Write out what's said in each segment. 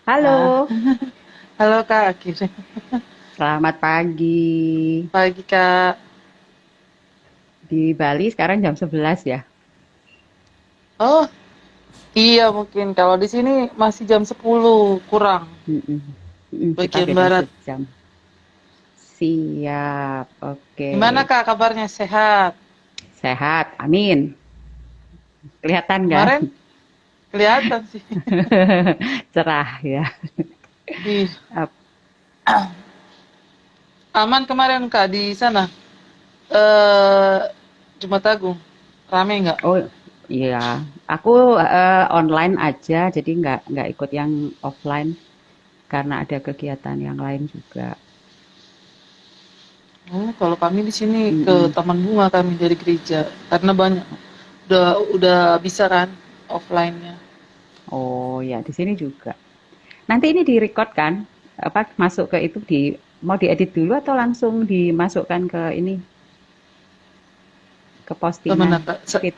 Ah, Halo, halo Kak, akhirnya selamat pagi. pagi Kak. Di Bali sekarang jam 11 ya? Oh iya mungkin kalau di sini masih jam 10 kurang Mm-mm. Kita bagian beda barat. sejam. Siap, oke. Gimana Kak kabarnya? Sehat? Sehat, amin. Kelihatan kan? Kemarin kelihatan sih. Cerah ya. Ih, Ap- aman kemarin Kak di sana. Eh Jumat Agung. Rame nggak? Oh iya, aku online aja, jadi nggak ikut yang offline karena ada kegiatan yang lain juga. Kalau kami di sini ke Mm-mm. Taman Bunga kami dari gereja karena banyak udah bisa kan offline-nya. Oh ya, di sini juga. Nanti ini direcord kan? Apa masuk ke itu mau diedit dulu atau langsung dimasukkan ke ini ke postingan Kemana Kak? feed?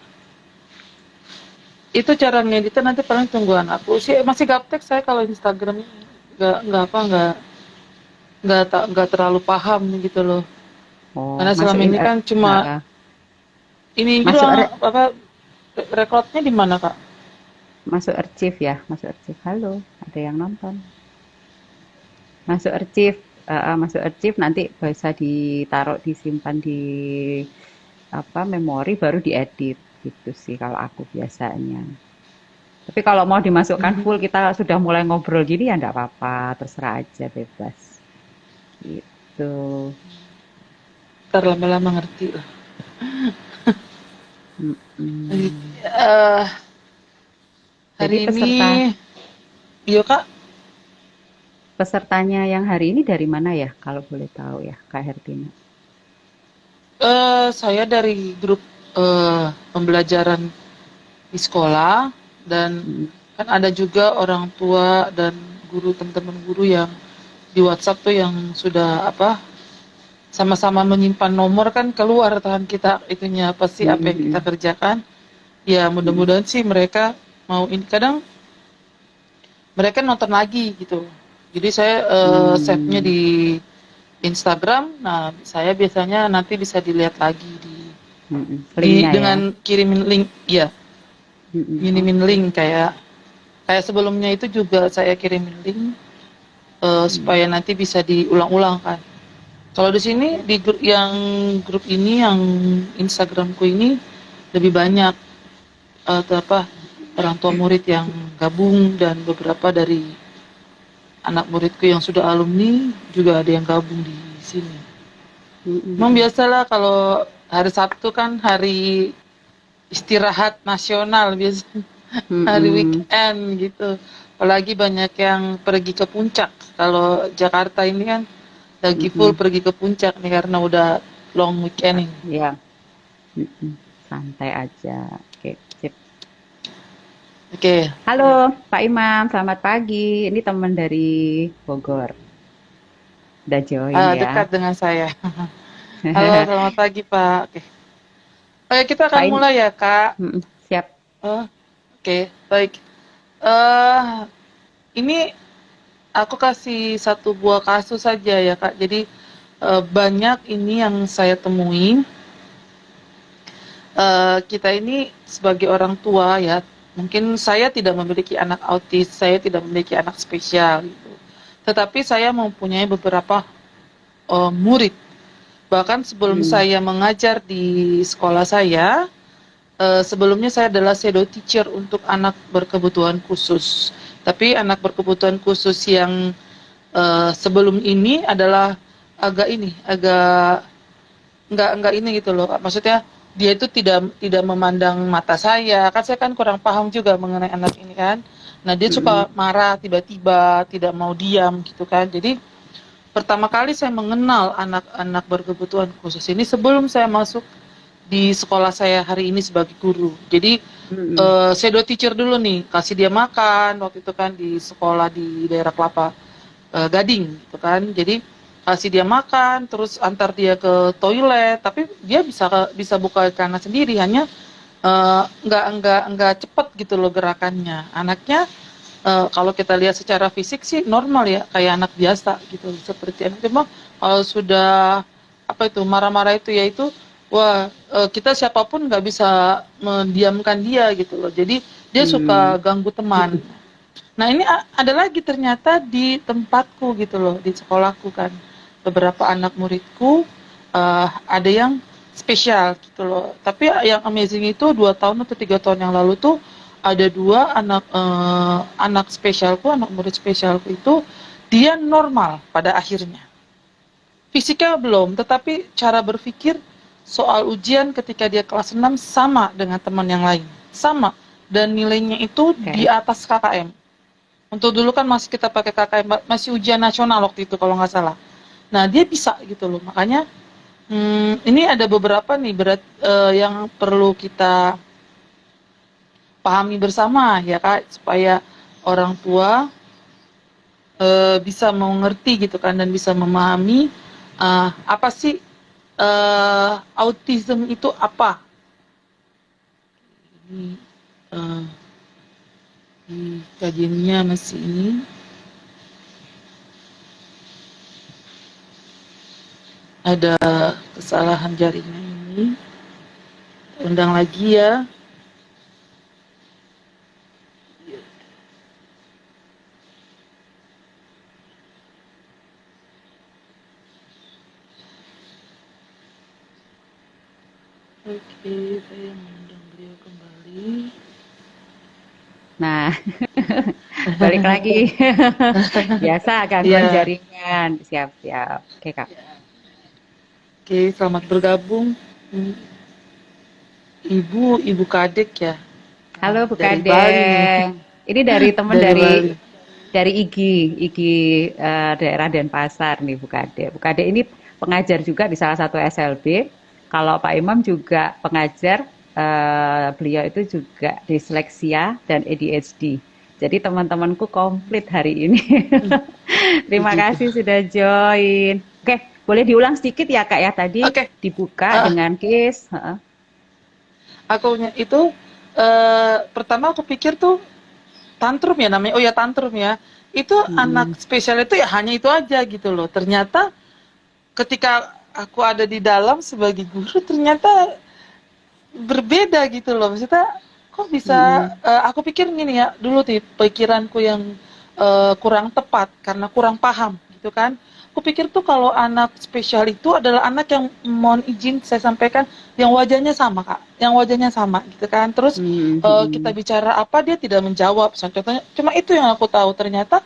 Itu cara ngeditnya nanti paling tunggu anakku sih masih gaptek saya kalau Instagram ini nggak apa nggak terlalu paham gitu loh Oh, karena selama masukin ini kan cuma ini masuk bilang apa rekodnya di mana kak. masuk archive ya, masuk archive. Halo, ada yang nonton. Masuk archive, masuk archive nanti bisa ditaruh disimpan di apa memori baru diedit gitu sih kalau aku biasanya. Tapi kalau mau dimasukkan full kita sudah mulai ngobrol gini ya enggak apa-apa, terserah aja bebas. Gitu. Ntar lama-lama ngerti lah. Mm-mm. Eh, Jadi hari ini iya kak. pesertanya yang hari ini dari mana ya? Kalau boleh tahu ya, Kak Hertina. Saya dari grup pembelajaran di sekolah dan Mm, kan ada juga orang tua dan guru teman-teman guru yang di WhatsApp tuh yang sudah apa sama-sama menyimpan nomor kan keluar tangan kita itunya apa sih apa yang kita mm, kerjakan ya mm, mudah-mudahan sih mereka mau ini kadang mereka nonton lagi gitu jadi saya save-nya mm, di Instagram nah saya biasanya nanti bisa dilihat lagi di Linknya ya. dengan kirimin link ya kirimin Oke. link kayak kayak sebelumnya itu juga saya kirimin link Mm, supaya nanti bisa diulang-ulang kan. Kalau di sini di grup ini yang Instagramku ini lebih banyak apa orang tua murid yang gabung dan beberapa dari anak muridku yang sudah alumni juga ada yang gabung di sini. Memang mm, biasalah kalau hari Sabtu kan hari istirahat nasional biasanya mm, hari mm, weekend gitu. Apalagi banyak yang pergi ke puncak. Kalau Jakarta ini kan lagi full mm. pergi ke puncak nih karena udah long weekend ini. Ya, santai aja. Oke, sip. Oke, Halo, Pak Imam, selamat pagi. Ini teman dari Bogor. Udah join dekat ya. dengan saya. Halo, selamat pagi Pak. Oke, oke kita Pak akan Im, mulai ya Kak. siap. Oke, baik. Eh, ini aku kasih satu buah kasus saja ya Kak. Jadi banyak ini yang saya temui. Kita ini sebagai orang tua ya, mungkin saya tidak memiliki anak autis, saya tidak memiliki anak spesial gitu. Tetapi saya mempunyai beberapa murid. Bahkan sebelum Mm, saya mengajar di sekolah saya, sebelumnya saya adalah shadow teacher untuk anak berkebutuhan khusus. Tapi anak berkebutuhan khusus yang sebelum ini adalah agak nggak ini gitu loh. Maksudnya dia itu tidak memandang mata saya. Kan saya kan kurang paham juga mengenai anak ini kan. Nah dia mm, suka marah tiba-tiba, tidak mau diam gitu kan. Jadi pertama kali saya mengenal anak-anak berkebutuhan khusus ini sebelum saya masuk di sekolah saya hari ini sebagai guru. Jadi mm, shadow teacher dulu nih, kasih dia makan waktu itu kan di sekolah di daerah Kelapa Gading gitu kan. Jadi kasih dia makan, terus antar dia ke toilet, tapi dia bisa buka celana sendiri, hanya nggak cepet gitu loh gerakannya. Anaknya Kalau kita lihat secara fisik sih normal ya, kayak anak biasa gitu, seperti anak. Cuma kalau sudah apa itu marah-marah itu ya itu, wah kita siapapun nggak bisa mendiamkan dia gitu loh. Jadi dia Hmm. suka ganggu teman. Nah ini ada lagi ternyata di tempatku gitu loh, di sekolahku kan. Beberapa anak muridku ada yang spesial gitu loh. Tapi yang amazing itu 2 tahun atau 3 tahun yang lalu tuh ada dua anak spesialku, anak murid spesialku itu dia normal pada akhirnya. Fisiknya belum, tetapi cara berpikir soal ujian ketika dia kelas 6 sama dengan teman yang lain. Sama. Dan nilainya itu di Oke. atas KKM. Untuk dulu kan masih kita pakai KKM, masih ujian nasional waktu itu kalau nggak salah. Nah dia bisa gitu loh, makanya ini ada beberapa nih yang perlu kita pahami bersama ya kak, supaya orang tua bisa mengerti gitu kan dan bisa memahami apa sih autism itu apa. Ini eh, di kajiannya masih ini ada kesalahan jaringan ini. Undang lagi ya. Oke, saya mengundang beliau kembali. Nah, balik lagi. Biasa gangguan Ya, jaringan. Siap-siap. Oke, Kak. oke, selamat bergabung. Hmm, Ibu Kadek ya. Halo Bu Dari Bali nih, Kadeng. Ini dari teman dari Bali. dari IGI daerah Denpasar nih Bu Kade. Bu Kade ini pengajar juga di salah satu SLB. Kalau Pak Imam juga pengajar, beliau itu juga disleksia dan ADHD. Jadi teman-temanku komplit hari ini. Terima Puji kasih Tuhan. sudah join. Oke, boleh diulang sedikit ya Kak ya tadi Oke, dibuka ah, dengan case. Heeh. aku itu pertama aku pikir tuh tantrum ya namanya. Oh ya tantrum ya. Itu anak Mm-mm. spesial itu ya hanya itu aja gitu loh. Ternyata ketika aku ada di dalam sebagai guru ternyata berbeda gitu loh. Maksudnya kok bisa Mm-mm. aku pikir gini ya, dulu nih pikiranku yang kurang tepat karena kurang paham gitu kan. Aku pikir tuh kalau anak spesial itu adalah anak yang mohon izin saya sampaikan yang wajahnya sama Kak, yang wajahnya sama gitu kan. Terus kita Mm-mm. bicara apa dia tidak menjawab. Contohnya cuma itu yang aku tahu ternyata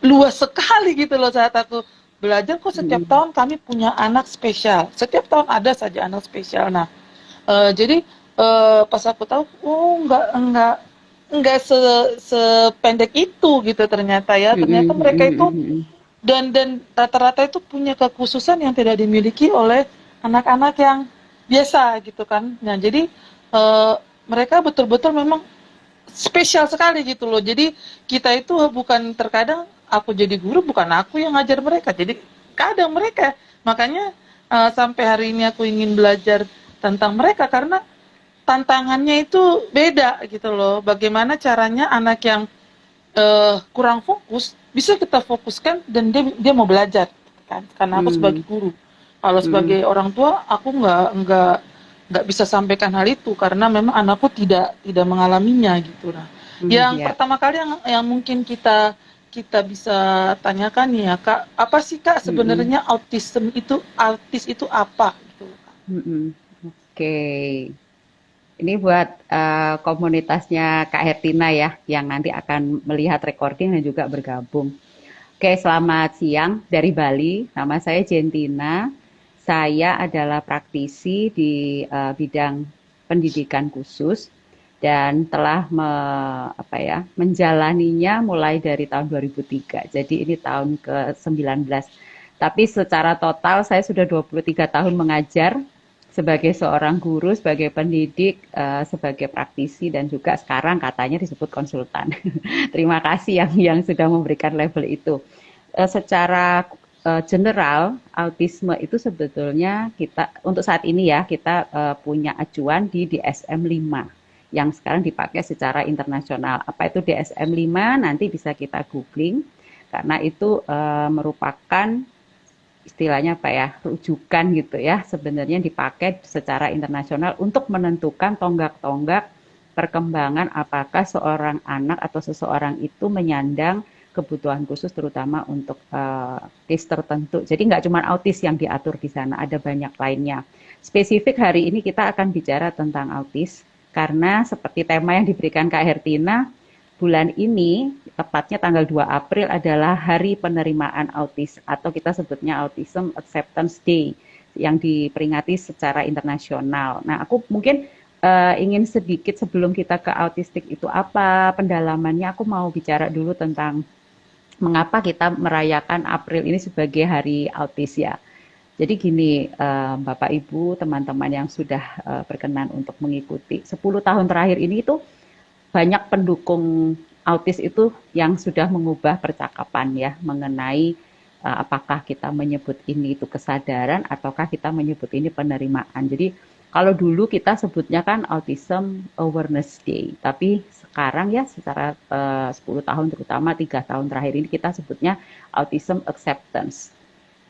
luas sekali gitu loh saat aku belajar kok setiap Mm-mm. tahun kami punya anak spesial. Setiap tahun ada saja anak spesial. Nah, jadi pas aku tahu, oh nggak sependek itu gitu ternyata ya. Mm-mm. Ternyata mereka itu Mm-mm. dan rata-rata itu punya kekhususan yang tidak dimiliki oleh anak-anak yang biasa gitu kan. Nah jadi mereka betul-betul memang spesial sekali gitu loh. Jadi kita itu bukan terkadang aku jadi guru bukan aku yang ngajar mereka. Jadi kadang mereka makanya sampai hari ini aku ingin belajar tentang mereka karena tantangannya itu beda gitu loh. Bagaimana caranya anak yang kurang fokus bisa kita fokuskan dan dia mau belajar kan? Karena aku sebagai Mm-mm. guru. Kalau Mm-mm. sebagai orang tua aku nggak bisa sampaikan hal itu karena memang anakku tidak mengalaminya gitu. Nah, Mm, yang ya. pertama kali yang mungkin kita kita bisa tanyakan nih ya Kak, apa sih Kak Mm-mm. sebenarnya autis itu apa gitu Kak? Mm-mm. Oke. Ini buat komunitasnya Kak Hertina ya, yang nanti akan melihat recording dan juga bergabung. Oke, selamat siang dari Bali. Nama saya Jentina. Saya adalah praktisi di bidang pendidikan khusus dan telah menjalaninya mulai dari tahun 2003. Jadi ini tahun ke-19. Tapi secara total saya sudah 23 tahun mengajar sebagai seorang guru, sebagai pendidik, sebagai praktisi dan juga sekarang katanya disebut konsultan. Terima kasih yang sudah memberikan label itu. Secara general autisme itu sebetulnya kita untuk saat ini ya kita punya acuan di DSM-5 yang sekarang dipakai secara internasional. Apa itu DSM-5? Nanti bisa kita googling, karena itu merupakan istilahnya apa ya, rujukan gitu ya, sebenarnya dipakai secara internasional untuk menentukan tonggak-tonggak perkembangan apakah seorang anak atau seseorang itu menyandang kebutuhan khusus terutama untuk case tertentu. Jadi nggak cuma autis yang diatur di sana, ada banyak lainnya. Spesifik hari ini kita akan bicara tentang autis karena seperti tema yang diberikan Kak Hertina, bulan ini tepatnya tanggal 2 April adalah Hari Penerimaan Autis atau kita sebutnya Autism Acceptance Day yang diperingati secara internasional. Nah, aku mungkin ingin sedikit sebelum kita ke autistik itu apa pendalamannya, aku mau bicara dulu tentang mengapa kita merayakan April ini sebagai Hari Autis ya. Jadi gini, Bapak Ibu, teman-teman yang sudah berkenan untuk mengikuti 10 tahun terakhir ini itu banyak pendukung autis itu yang sudah mengubah percakapan ya mengenai apakah kita menyebut ini itu kesadaran ataukah kita menyebut ini penerimaan. Jadi kalau dulu kita sebutnya kan Autism Awareness Day, tapi sekarang ya secara 10 tahun terutama 3 tahun terakhir ini kita sebutnya Autism Acceptance.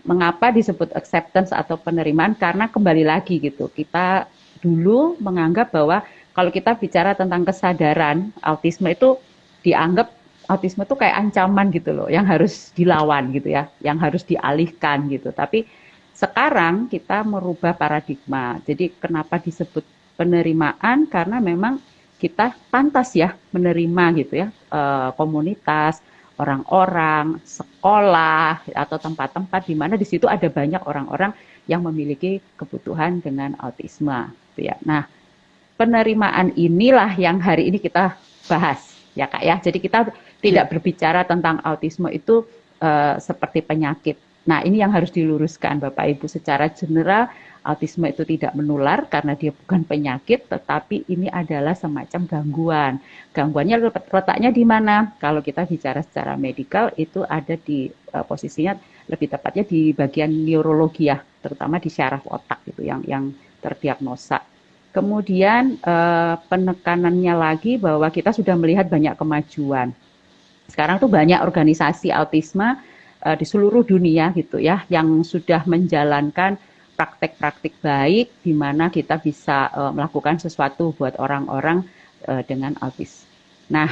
Mengapa disebut acceptance atau penerimaan? Karena kembali lagi gitu, kita dulu menganggap bahwa kalau kita bicara tentang kesadaran, autisme itu dianggap autisme itu kayak ancaman gitu loh, yang harus dilawan gitu ya, yang harus dialihkan gitu. Tapi sekarang kita merubah paradigma. Jadi kenapa disebut penerimaan? Karena memang kita pantas ya menerima gitu ya, komunitas, orang-orang, sekolah atau tempat-tempat di mana di situ ada banyak orang-orang yang memiliki kebutuhan dengan autisme gitu ya. Nah, penerimaan inilah yang hari ini kita bahas ya Kak ya. Jadi kita tidak berbicara tentang autisme itu seperti penyakit. Nah, ini yang harus diluruskan Bapak Ibu, secara general autisme itu tidak menular karena dia bukan penyakit, tetapi ini adalah semacam gangguan. Gangguannya letaknya di mana? Kalau kita bicara secara medikal itu ada di posisinya lebih tepatnya di bagian neurologi ya, terutama di syaraf otak gitu yang terdiagnosa. Kemudian penekanannya lagi bahwa kita sudah melihat banyak kemajuan. Sekarang tuh banyak organisasi autisme di seluruh dunia gitu ya, yang sudah menjalankan praktek-praktik baik di mana kita bisa melakukan sesuatu buat orang-orang dengan autis. Nah,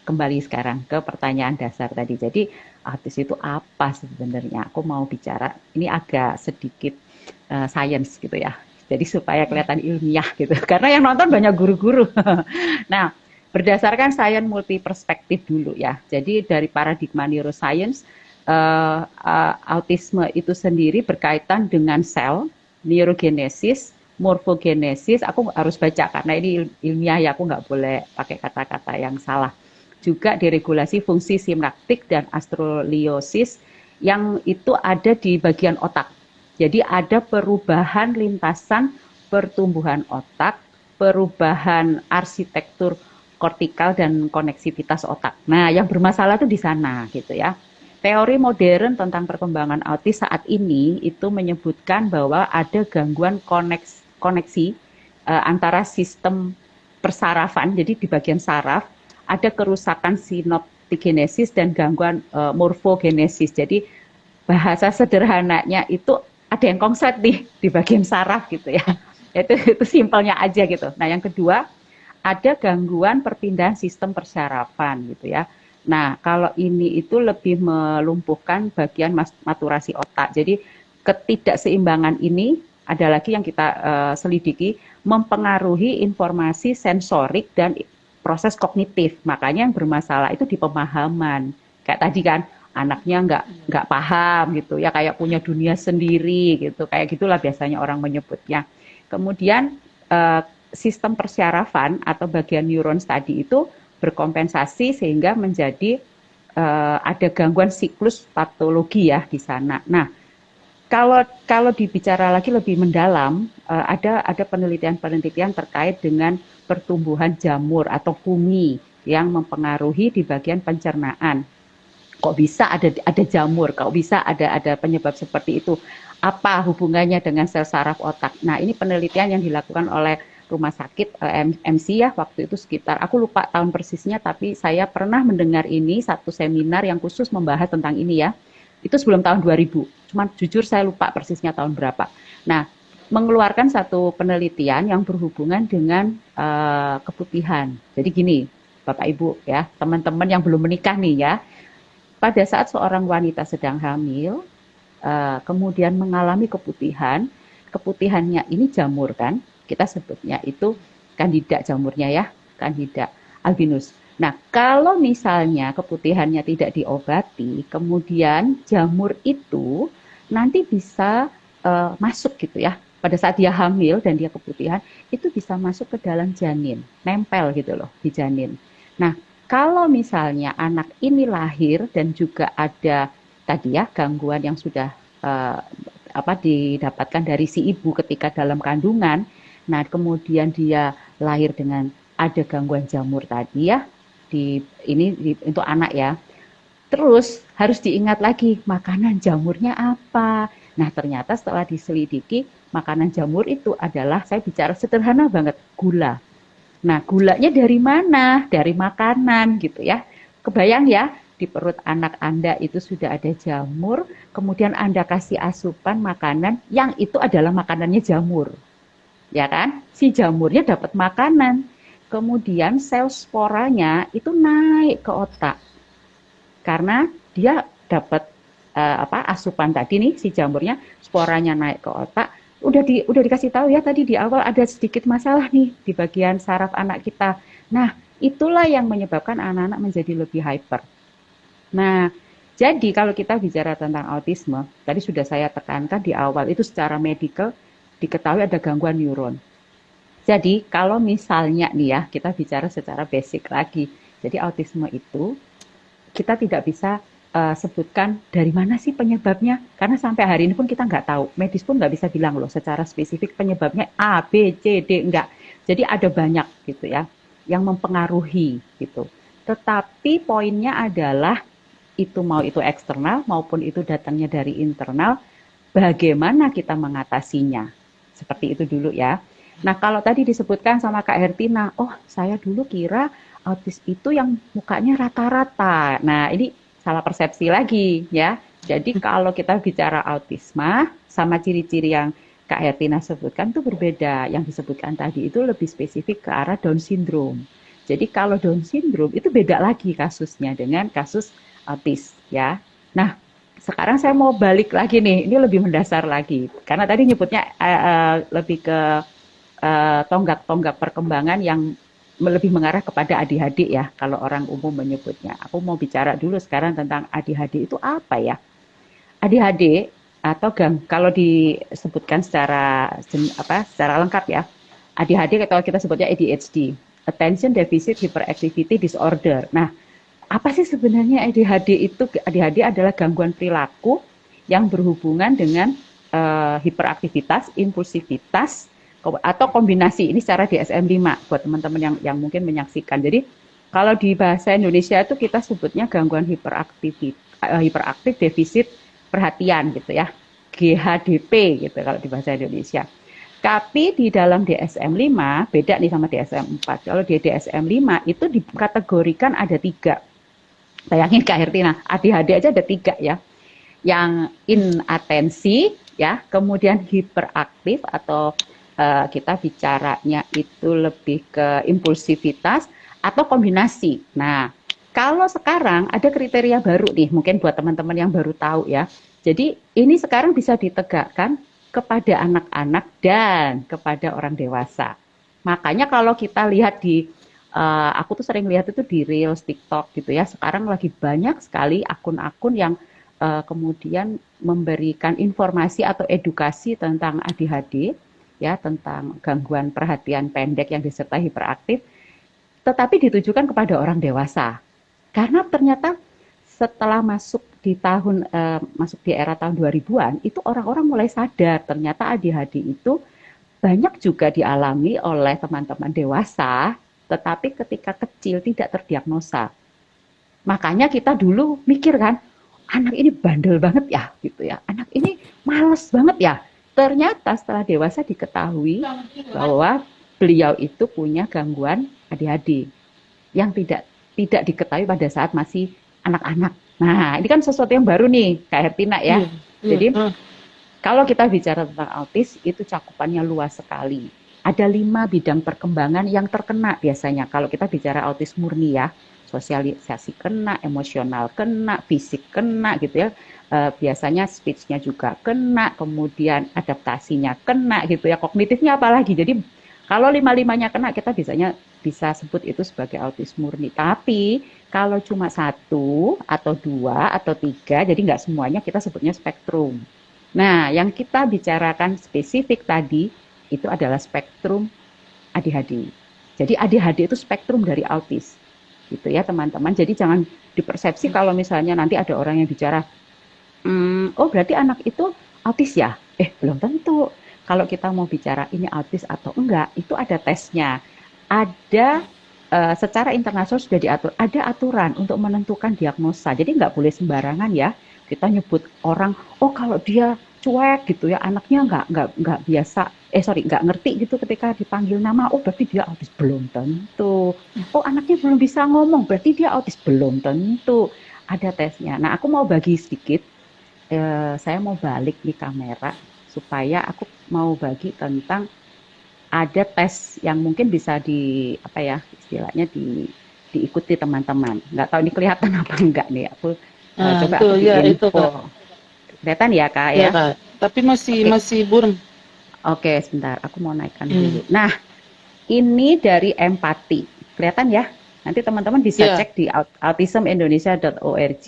kembali sekarang ke pertanyaan dasar tadi. Jadi autis itu apa sebenarnya? Aku mau bicara, ini agak sedikit science gitu ya. Jadi supaya kelihatan ilmiah gitu. Karena yang nonton banyak guru-guru. Nah, berdasarkan sains multi perspektif dulu ya. Jadi dari paradigma neuroscience, autisme itu sendiri berkaitan dengan sel, neurogenesis, morfogenesis. Aku harus baca karena ini ilmiah ya, aku nggak boleh pakai kata-kata yang salah. Juga deregulasi fungsi sinaptik dan astroliosis yang itu ada di bagian otak. Jadi ada perubahan lintasan pertumbuhan otak, perubahan arsitektur kortikal dan koneksivitas otak. Nah, yang bermasalah itu di sana gitu ya. Teori modern tentang perkembangan autis saat ini itu menyebutkan bahwa ada gangguan koneksi antara sistem persarafan, jadi di bagian saraf, ada kerusakan sinoptigenesis dan gangguan morfogenesis. Jadi bahasa sederhananya itu ada yang konslet nih di bagian saraf gitu ya. Itu simpelnya aja gitu. Nah, yang kedua, ada gangguan perpindahan sistem persarafan gitu ya. Nah, kalau ini itu lebih melumpuhkan bagian maturasi otak. Jadi ketidakseimbangan ini ada lagi yang kita selidiki, mempengaruhi informasi sensorik dan proses kognitif. Makanya yang bermasalah itu di pemahaman. Kayak tadi kan, anaknya nggak paham gitu ya, kayak punya dunia sendiri gitu, kayak gitulah biasanya orang menyebutnya. Kemudian sistem persyarafan atau bagian neuron tadi itu berkompensasi sehingga menjadi ada gangguan siklus patologi ya di sana. Nah, kalau dibicara lagi lebih mendalam, ada penelitian-penelitian terkait dengan pertumbuhan jamur atau fungi yang mempengaruhi di bagian pencernaan. Kok bisa ada jamur, kok bisa ada penyebab seperti itu. Apa hubungannya dengan sel saraf otak? Nah, ini penelitian yang dilakukan oleh rumah sakit MC ya waktu itu sekitar, aku lupa tahun persisnya, tapi saya pernah mendengar ini satu seminar yang khusus membahas tentang ini ya. Itu sebelum tahun 2000. Cuman jujur saya lupa persisnya tahun berapa. Nah, mengeluarkan satu penelitian yang berhubungan dengan keputihan. Jadi gini, Bapak Ibu ya, teman-teman yang belum menikah nih ya, pada saat seorang wanita sedang hamil, kemudian mengalami keputihan, keputihannya ini jamur kan, kita sebutnya itu kandida jamurnya ya, kandida albinus. Nah, kalau misalnya keputihannya tidak diobati, kemudian jamur itu nanti bisa masuk gitu ya. Pada saat dia hamil dan dia keputihan, itu bisa masuk ke dalam janin, nempel gitu loh di janin. Nah, kalau misalnya anak ini lahir dan juga ada tadi ya gangguan yang sudah eh, didapatkan dari si ibu ketika dalam kandungan, nah kemudian dia lahir dengan ada gangguan jamur tadi ya, untuk anak ya. Terus harus diingat lagi makanan jamurnya apa. Nah ternyata setelah diselidiki makanan jamur itu adalah, saya bicara sederhana banget, gula. Nah gulanya dari mana? Dari makanan gitu ya. Kebayang ya, di perut anak Anda itu sudah ada jamur, kemudian Anda kasih asupan makanan yang itu adalah makanannya jamur. Ya kan? Si jamurnya dapat makanan. Kemudian sel sporanya itu naik ke otak. Karena dia dapat asupan tadi nih, si jamurnya, sporanya naik ke otak. Udah dikasih tahu ya tadi di awal ada sedikit masalah nih di bagian saraf anak kita. Nah, itulah yang menyebabkan anak-anak menjadi lebih hyper. Nah, jadi kalau kita bicara tentang autisme, tadi sudah saya tekankan di awal, itu secara medikal diketahui ada gangguan neuron. Jadi kalau misalnya nih ya, kita bicara secara basic lagi. Jadi autisme itu kita tidak bisa sebutkan dari mana sih penyebabnya, karena sampai hari ini pun kita nggak tahu. Medis pun nggak bisa bilang loh secara spesifik penyebabnya A, B, C, D, enggak. Jadi ada banyak gitu ya yang mempengaruhi gitu. Tetapi poinnya adalah itu eksternal maupun itu datangnya dari internal, bagaimana kita mengatasinya. Seperti itu dulu ya. Nah kalau tadi disebutkan sama Kak Hertina, oh saya dulu kira autis itu yang mukanya rata-rata. Nah ini salah persepsi lagi ya. Jadi kalau kita bicara autisme sama ciri-ciri yang Kak Hertina sebutkan itu berbeda. Yang disebutkan tadi itu lebih spesifik ke arah Down syndrome. Jadi kalau Down syndrome itu beda lagi kasusnya dengan kasus autis ya. Nah sekarang saya mau balik lagi nih, ini lebih mendasar lagi. Karena tadi nyebutnya lebih ke tonggak-tonggak perkembangan yang lebih mengarah kepada ADHD ya, kalau orang umum menyebutnya. Aku mau bicara dulu sekarang tentang ADHD itu apa ya. ADHD atau kalau disebutkan secara lengkap ya, ADHD kalau kita sebutnya ADHD, Attention Deficit Hyperactivity Disorder. Nah, apa sih sebenarnya ADHD itu? ADHD adalah gangguan perilaku yang berhubungan dengan hiperaktivitas, impulsivitas, atau kombinasi. Ini secara DSM-5 buat teman-teman yang mungkin menyaksikan. Jadi kalau di bahasa Indonesia itu kita sebutnya gangguan hiperaktif defisit perhatian gitu ya, GHDP gitu kalau di bahasa Indonesia. Tapi di dalam DSM-5 beda nih sama DSM-4. Kalau di DSM-5 itu dikategorikan ada 3. Bayangin Kak Hertina, ADHD aja ada 3 ya. Yang inatensi ya, kemudian hiperaktif atau kita bicaranya itu lebih ke impulsivitas atau kombinasi. Nah, kalau sekarang ada kriteria baru nih, mungkin buat teman-teman yang baru tahu ya. Jadi ini sekarang bisa ditegakkan kepada anak-anak dan kepada orang dewasa. Makanya kalau kita lihat aku tuh sering lihat itu di Reels, TikTok gitu ya. Sekarang lagi banyak sekali akun-akun yang kemudian memberikan informasi atau edukasi tentang ADHD, ya, tentang gangguan perhatian pendek yang disertai hiperaktif, tetapi ditujukan kepada orang dewasa. Karena ternyata setelah masuk di era tahun 2000-an, itu orang-orang mulai sadar ternyata ADHD itu banyak juga dialami oleh teman-teman dewasa, tetapi ketika kecil tidak terdiagnosa. Makanya kita dulu mikir kan, anak ini bandel banget ya, gitu ya. Anak ini malas banget ya. Ternyata setelah dewasa diketahui bahwa beliau itu punya gangguan ADHD yang tidak diketahui pada saat masih anak-anak. Nah, ini kan sesuatu yang baru nih, Kak Hertina ya. Iya, iya. Jadi kalau kita bicara tentang autis, itu cakupannya luas sekali. Ada 5 bidang perkembangan yang terkena biasanya. Kalau kita bicara autis murni ya, sosialisasi kena, emosional kena, fisik kena gitu ya. Biasanya speech-nya juga kena, kemudian adaptasinya kena gitu ya, kognitifnya apalagi. Jadi kalau 5-5-nya kena, kita bisa sebut itu sebagai autis murni. Tapi kalau cuma 1 atau 2 atau 3, jadi nggak semuanya kita sebutnya spektrum. Nah, yang kita bicarakan spesifik tadi itu adalah spektrum ADHD. Jadi ADHD itu spektrum dari autis. Gitu ya, teman-teman. Jadi jangan dipersepsi kalau misalnya nanti ada orang yang bicara, oh berarti anak itu autis ya? Belum tentu. Kalau kita mau bicara ini autis atau enggak, itu ada tesnya. Ada secara internasional sudah diatur, ada aturan untuk menentukan diagnosa. Jadi nggak boleh sembarangan ya. Kita nyebut orang, oh kalau dia cuek gitu ya, anaknya nggak biasa, nggak ngerti gitu ketika dipanggil nama, oh berarti dia autis, belum tentu. Oh anaknya belum bisa ngomong, berarti dia autis, belum tentu. Ada tesnya. Nah aku mau bagi sedikit, saya mau balik di kamera supaya aku mau bagi tentang ada tes yang mungkin bisa istilahnya diikuti teman-teman. Nggak tahu ini kelihatan apa enggak nih. Aku coba Itu aku ya bikin itu Kak. kelihatan ya Kak Ya ya. Kak. Tapi masih Oke, masih burem. oke sebentar. Aku mau naikkan Hmm. dulu. Nah, ini dari empati. Kelihatan ya? Nanti teman-teman bisa Ya, cek di autismindonesia.org.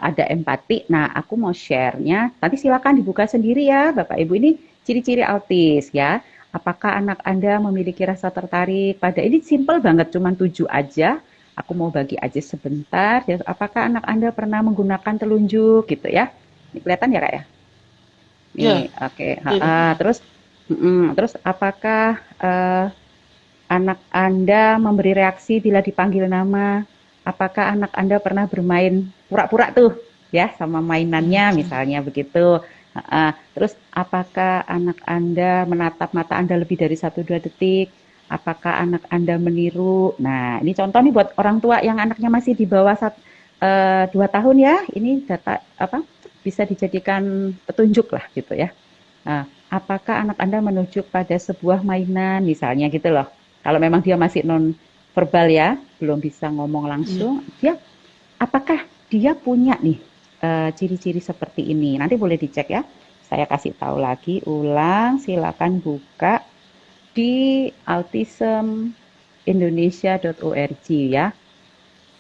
Ada empati. Nah, aku mau share-nya. Nanti silakan dibuka sendiri ya, Bapak Ibu. Ini ciri-ciri autis ya. Apakah anak Anda memiliki rasa tertarik pada ini simple banget, cuma 7 aja. Aku mau bagi aja sebentar. Ya, apakah anak Anda pernah menggunakan telunjuk gitu ya? Ini kelihatan ya, Kak ya? ya, Nih, oke. ya. Terus apakah anak Anda memberi reaksi bila dipanggil nama? Apakah anak Anda pernah bermain pura-pura tuh ya sama mainannya misalnya begitu? Terus apakah anak Anda menatap mata Anda lebih dari 1-2 detik? Apakah anak Anda meniru? Nah, ini contoh nih buat orang tua yang anaknya masih di bawah 2 tahun ya. Ini data bisa dijadikan petunjuk lah gitu ya. Nah, apakah anak Anda menunjuk pada sebuah mainan misalnya gitu loh. Kalau memang dia masih non verbal ya, belum bisa ngomong langsung, apakah dia punya nih ciri-ciri seperti ini? Nanti boleh dicek ya. Saya kasih tahu lagi, ulang, silakan buka di autismindonesia.org ya.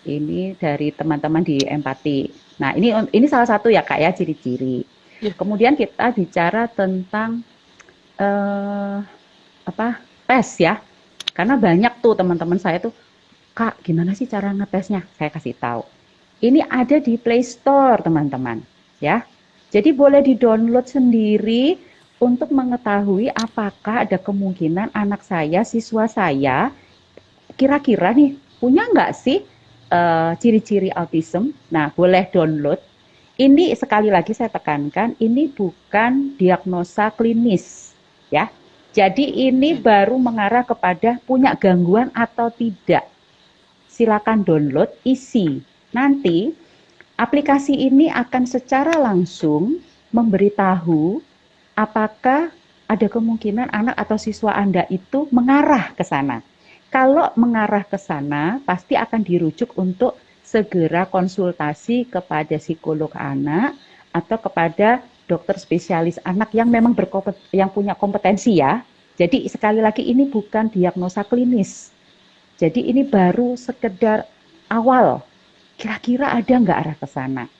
Ini dari teman-teman di empati. Nah, ini salah satu ya Kak ya ciri-ciri. Ya. Kemudian kita bicara tentang tes ya. Karena banyak tuh teman-teman saya tuh, Kak, gimana sih cara ngetesnya? Saya kasih tahu. Ini ada di Play Store, teman-teman, ya. Jadi boleh di-download sendiri untuk mengetahui apakah ada kemungkinan anak saya, siswa saya, kira-kira nih punya nggak sih ciri-ciri autism? Nah, boleh download. Ini sekali lagi saya tekankan, ini bukan diagnosa klinis, ya. Jadi ini baru mengarah kepada punya gangguan atau tidak. Silakan download, isi. Nanti aplikasi ini akan secara langsung memberitahu apakah ada kemungkinan anak atau siswa Anda itu mengarah ke sana. Kalau mengarah ke sana, pasti akan dirujuk untuk segera konsultasi kepada psikolog anak atau kepada dokter spesialis anak yang memang yang punya kompetensi ya. Jadi sekali lagi ini bukan diagnosa klinis. Jadi ini baru sekedar awal. Kira-kira ada nggak arah ke sana?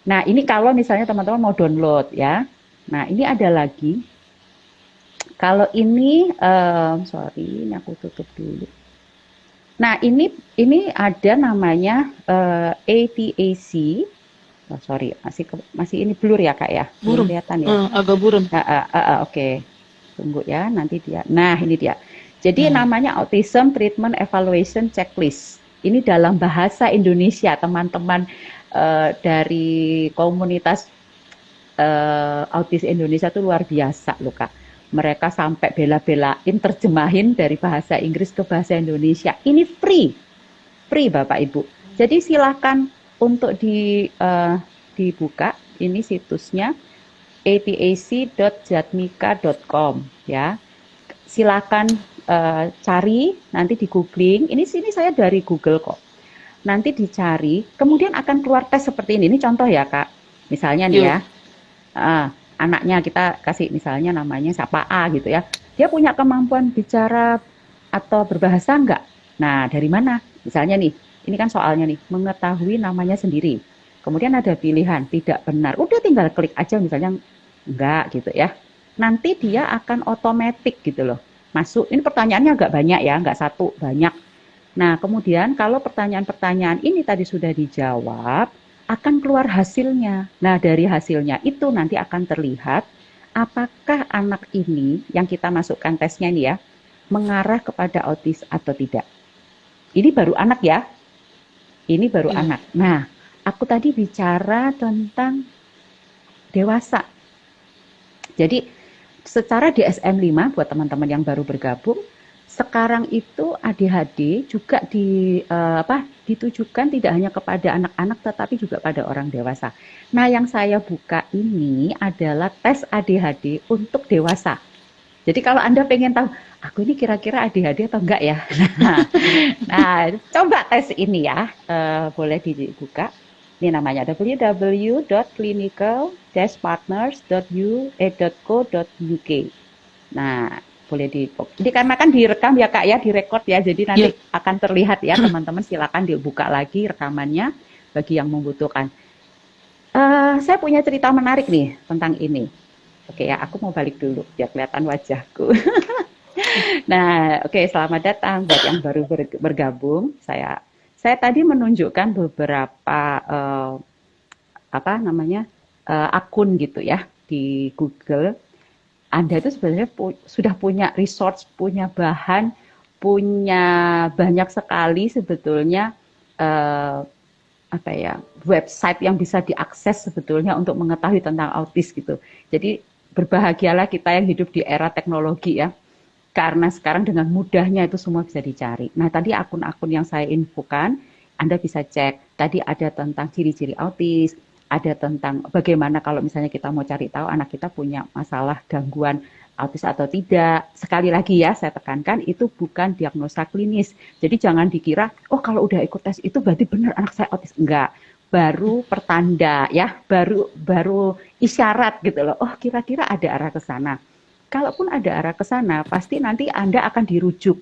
Nah ini kalau misalnya teman-teman mau download ya. Nah ini ada lagi. Kalau ini, ini aku tutup dulu. Nah ini ada namanya ATAC. Oh, sorry, masih ini blur ya Kak ya, belum Burem. kelihatan ya. Agak burem. Oke, tunggu ya, nanti dia. Nah ini dia. Jadi namanya Autism Treatment Evaluation Checklist. Ini dalam bahasa Indonesia, teman-teman dari komunitas autis Indonesia itu luar biasa loh Kak. Mereka sampai bela-belain terjemahin dari bahasa Inggris ke bahasa Indonesia. Ini free Bapak Ibu. Jadi silakan untuk dibuka, ini situsnya apac.jatmika.com ya. Silakan cari, nanti di googling. Ini sini saya dari Google kok. Nanti dicari, kemudian akan keluar tes seperti ini. Ini contoh ya Kak. Misalnya nih ya, Yuk. anaknya kita kasih misalnya namanya siapa A gitu ya. Dia punya kemampuan bicara atau berbahasa enggak? Nah, dari mana? Misalnya nih, ini kan soalnya nih, mengetahui namanya sendiri. Kemudian ada pilihan tidak benar. Udah tinggal klik aja misalnya enggak gitu ya. Nanti dia akan otomatis gitu loh. Masuk, ini pertanyaannya agak banyak ya, enggak satu, banyak. Nah, kemudian kalau pertanyaan-pertanyaan ini tadi sudah dijawab, akan keluar hasilnya. Nah, dari hasilnya itu nanti akan terlihat apakah anak ini yang kita masukkan tesnya ini ya, mengarah kepada autis atau tidak. Ini baru anak ya, ini baru Iya. anak. Nah, aku tadi bicara tentang dewasa. Jadi secara DSM-5 buat teman-teman yang baru bergabung, sekarang itu ADHD juga ditujukan tidak hanya kepada anak-anak tetapi juga pada orang dewasa. Nah, yang saya buka ini adalah tes ADHD untuk dewasa. Jadi kalau Anda pengen tahu, aku ini kira-kira ADHD atau enggak ya? Nah, coba tes ini ya, boleh dibuka. Ini namanya www.clinical-partners.co.uk. Nah, boleh ini karena kan direkam ya Kak ya, direkord ya, jadi nanti Iya. akan terlihat ya teman-teman, silakan dibuka lagi rekamannya bagi yang membutuhkan. Saya punya cerita menarik nih tentang ini. Oke ya, aku mau balik dulu biar kelihatan wajahku. Nah, oke, selamat datang buat yang baru bergabung. Saya tadi menunjukkan beberapa apa namanya akun gitu ya di Google. Anda itu sebenarnya sudah punya resource, punya bahan, punya banyak sekali sebetulnya eh, apa ya website yang bisa diakses sebetulnya untuk mengetahui tentang autis gitu. Jadi berbahagialah kita yang hidup di era teknologi ya. Karena sekarang dengan mudahnya itu semua bisa dicari. Nah, tadi akun-akun yang saya infokan, Anda bisa cek. Tadi ada tentang ciri-ciri autis, ada tentang bagaimana kalau misalnya kita mau cari tahu anak kita punya masalah gangguan autis atau tidak. Sekali lagi ya, saya tekankan itu bukan diagnosa klinis. Jadi jangan dikira, oh kalau udah ikut tes itu berarti benar anak saya autis. Enggak. Baru pertanda ya, baru isyarat gitu loh. Oh, kira-kira ada arah ke sana. Kalaupun ada arah ke sana, pasti nanti Anda akan dirujuk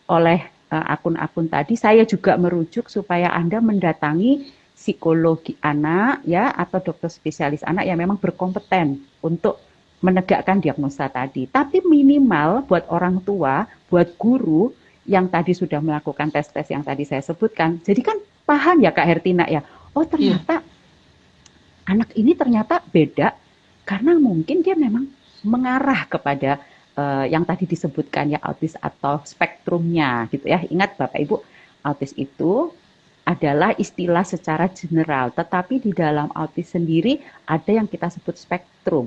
oleh akun-akun tadi. Saya juga merujuk supaya Anda mendatangi psikologi anak ya atau dokter spesialis anak yang memang berkompeten untuk menegakkan diagnosa tadi. Tapi minimal buat orang tua, buat guru yang tadi sudah melakukan tes-tes yang tadi saya sebutkan. Jadi kan paham ya Kak Hertina ya. Oh Iya. ternyata anak ini ternyata beda karena mungkin dia memang mengarah kepada yang tadi disebutkan ya autis atau spektrumnya gitu ya. Ingat Bapak Ibu, autis itu adalah istilah secara general, tetapi di dalam autis sendiri ada yang kita sebut spektrum.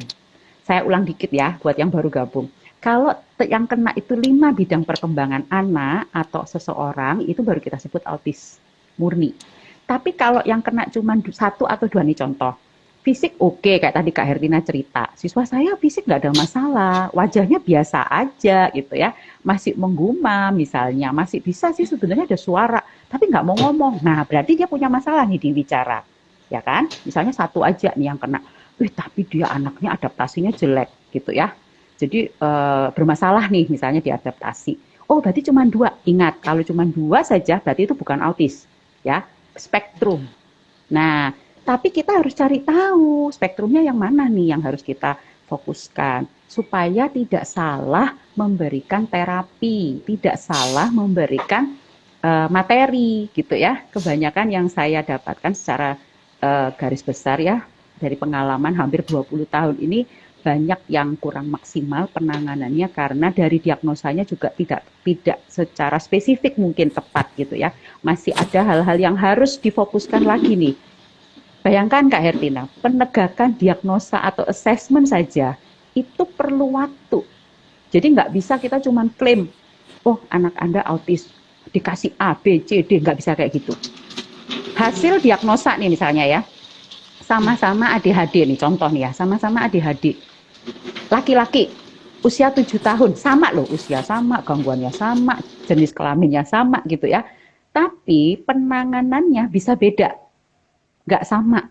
Saya ulang dikit ya buat yang baru gabung. Kalau yang kena itu 5 bidang perkembangan anak atau seseorang itu baru kita sebut autis murni. Tapi kalau yang kena cuma 1 atau 2 nih contoh. Fisik oke, kayak tadi Kak Hertina cerita. Siswa saya fisik nggak ada masalah, wajahnya biasa aja gitu ya. Masih menggumam misalnya, masih bisa sih sebenarnya ada suara, tapi nggak mau ngomong. Nah berarti dia punya masalah nih di bicara. Ya kan? Misalnya 1 aja nih yang kena. Tapi dia anaknya adaptasinya jelek gitu ya. Jadi bermasalah nih misalnya di adaptasi. Oh berarti cuma 2. Ingat, kalau cuma 2 saja berarti itu bukan autis. Ya, spektrum. Nah, tapi kita harus cari tahu spektrumnya yang mana nih yang harus kita fokuskan supaya tidak salah memberikan terapi, tidak salah memberikan materi gitu ya. Kebanyakan yang saya dapatkan secara garis besar ya dari pengalaman hampir 20 tahun ini banyak yang kurang maksimal penanganannya karena dari diagnosanya juga tidak secara spesifik mungkin tepat gitu ya. Masih ada hal-hal yang harus difokuskan lagi nih. Bayangkan Kak Hertina, penegakan diagnosa atau assessment saja itu perlu waktu. Jadi nggak bisa kita cuman klaim, oh anak Anda autis, dikasih A, B, C, D, nggak bisa kayak gitu. Hasil diagnosa nih misalnya ya, sama-sama ADHD nih, contoh nih ya, sama-sama ADHD. Laki-laki, usia 7 tahun, sama loh, usia sama, gangguannya sama, jenis kelaminnya sama gitu ya. Tapi penanganannya bisa beda, nggak sama.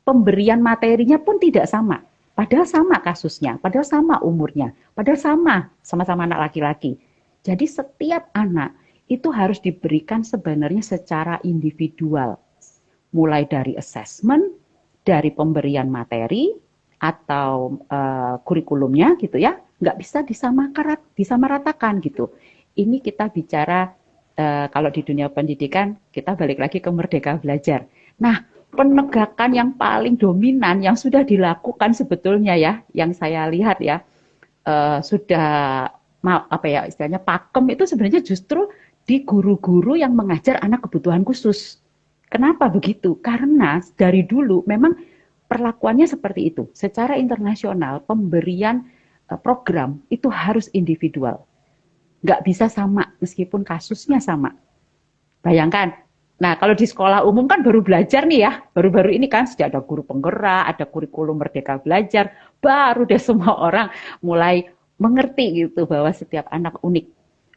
Pemberian materinya pun tidak sama. Padahal sama kasusnya, padahal sama umurnya, padahal sama-sama anak laki-laki. Jadi setiap anak itu harus diberikan sebenarnya secara individual. Mulai dari assessment, dari pemberian materi, atau kurikulumnya gitu ya, nggak bisa disamaratakan gitu. Ini kita bicara kalau di dunia pendidikan, kita balik lagi ke Merdeka Belajar. Nah, penegakan yang paling dominan yang sudah dilakukan sebetulnya ya, yang saya lihat ya, sudah apa ya istilahnya pakem itu sebenarnya justru di guru-guru yang mengajar anak kebutuhan khusus. Kenapa begitu? Karena dari dulu memang perlakuannya seperti itu. Secara internasional pemberian program itu harus individual. Nggak bisa sama meskipun kasusnya sama. Bayangkan, nah kalau di sekolah umum kan baru belajar nih ya, baru-baru ini kan sudah ada guru penggerak, ada kurikulum Merdeka Belajar, baru deh semua orang mulai mengerti gitu bahwa setiap anak unik,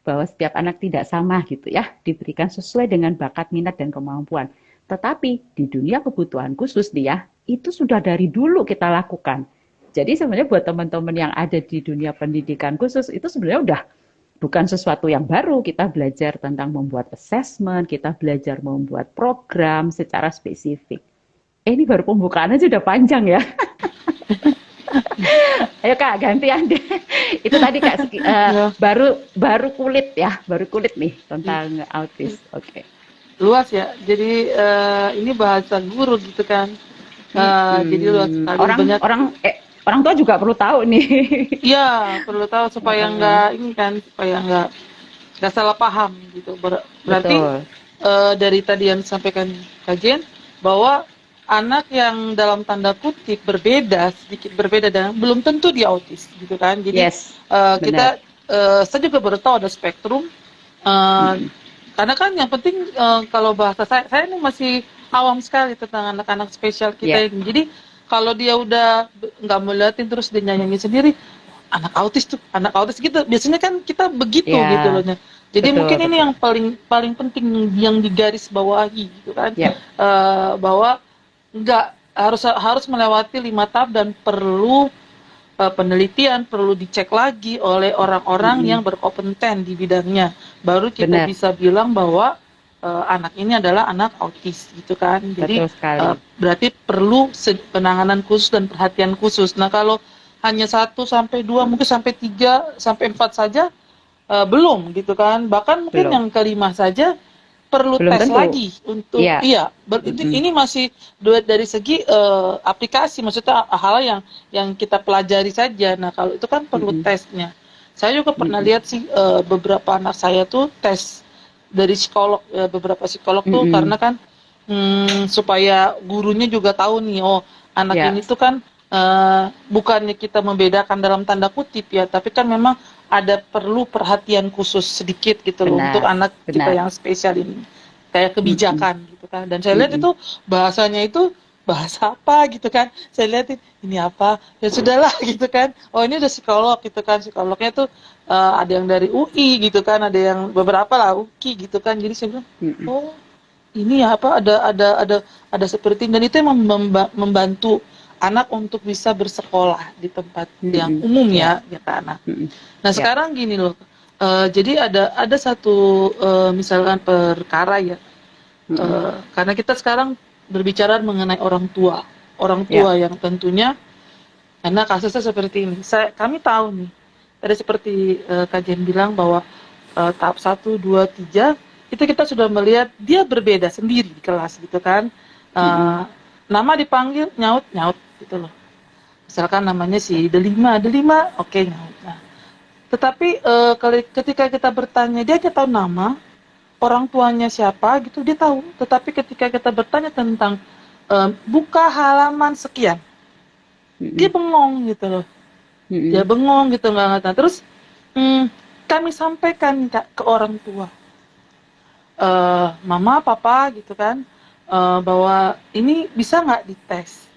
bahwa setiap anak tidak sama gitu ya, diberikan sesuai dengan bakat, minat, dan kemampuan. Tetapi di dunia kebutuhan khusus nih ya, itu sudah dari dulu kita lakukan. Jadi sebenarnya buat teman-teman yang ada di dunia pendidikan khusus itu sebenarnya udah bukan sesuatu yang baru. Kita belajar tentang membuat assessment, kita belajar membuat program secara spesifik. Ini baru pembukaan aja udah panjang ya. Ayo Kak, gantian deh. Itu tadi Kak Ya, baru kulit ya, baru kulit nih tentang autis. Oke. luas ya. Jadi ini bahasa guru gitu kan. Jadi luas sekali Orang banyak. orang orang tua juga perlu tahu nih. Ya, perlu tahu supaya nggak ini kan, supaya nggak salah paham gitu. Berarti Betul. dari tadi yang disampaikan kajian bahwa anak yang dalam tanda kutip berbeda, sedikit berbeda dan belum tentu dia autis gitu kan. Jadi Yes, benar. kita saya juga baru tahu ada spektrum. Karena kan yang penting kalau bahasa saya ini masih awam sekali tentang anak-anak spesial kita Ya, ini. Jadi kalau dia udah nggak melihatin terus dia nyanyi sendiri, anak autis gitu. Biasanya kan kita begitu gitu loh. ya, Jadi betul, mungkin ini betul. yang paling penting yang digaris bawahi gitu kan. Ya, Bahwa nggak harus melewati 5 tahap dan perlu penelitian, perlu dicek lagi oleh orang-orang yang berkompeten di bidangnya. Baru kita benar, bisa bilang bahwa anak ini adalah anak autis gitu kan. Jadi betul sekali. berarti perlu penanganan khusus dan perhatian khusus. Nah, kalau hanya 1 sampai 2, mungkin sampai 3 sampai 4 saja belum gitu kan. Bahkan mungkin Belum, yang kelima saja perlu belum tes tentu. lagi untuk Iya, ini masih dari segi aplikasi, maksudnya hal yang kita pelajari saja. Nah, kalau itu kan perlu tesnya. Saya juga pernah lihat sih beberapa anak saya tuh tes dari psikolog, beberapa psikolog tuh karena kan supaya gurunya juga tahu nih, oh anak ya, ini tuh kan bukannya kita membedakan dalam tanda kutip ya, tapi kan memang ada perlu perhatian khusus sedikit gitu loh untuk benar, anak kita benar. yang spesial ini, kayak kebijakan gitu kan. Dan saya lihat itu bahasanya itu bahasa apa gitu kan, saya lihat ini apa, ya sudahlah gitu kan, oh ini udah psikolog gitu kan, psikolognya tuh ada yang dari UI gitu kan, ada yang beberapa lah UKI gitu kan. Jadi saya bilang, oh ini ya apa, ada seperti ini. Dan itu yang membantu anak untuk bisa bersekolah di tempat yang umum Ya, ya anak. Nah ya, sekarang gini loh, jadi ada satu misalkan perkara ya, karena kita sekarang berbicara mengenai orang ya, tua yang tentunya karena kasusnya seperti ini. Kami tahu nih, tadi seperti kajian bilang bahwa tahap 1, 2, 3 itu kita sudah melihat dia berbeda sendiri di kelas gitu kan. Nama dipanggil nyaut nyaut gitu loh. Misalkan namanya si Delima, oke nyaut. Nah, tetapi ketika kita bertanya dia tahu nama, orang tuanya siapa gitu dia tahu. Tetapi ketika kita bertanya tentang buka halaman sekian, dia bengong gitu loh. Dia Mm-mm. bengong gitu banget. Nah, terus mm, kami sampaikan Kak, ke orang tua, mama, papa gitu kan, bahwa ini bisa nggak dites.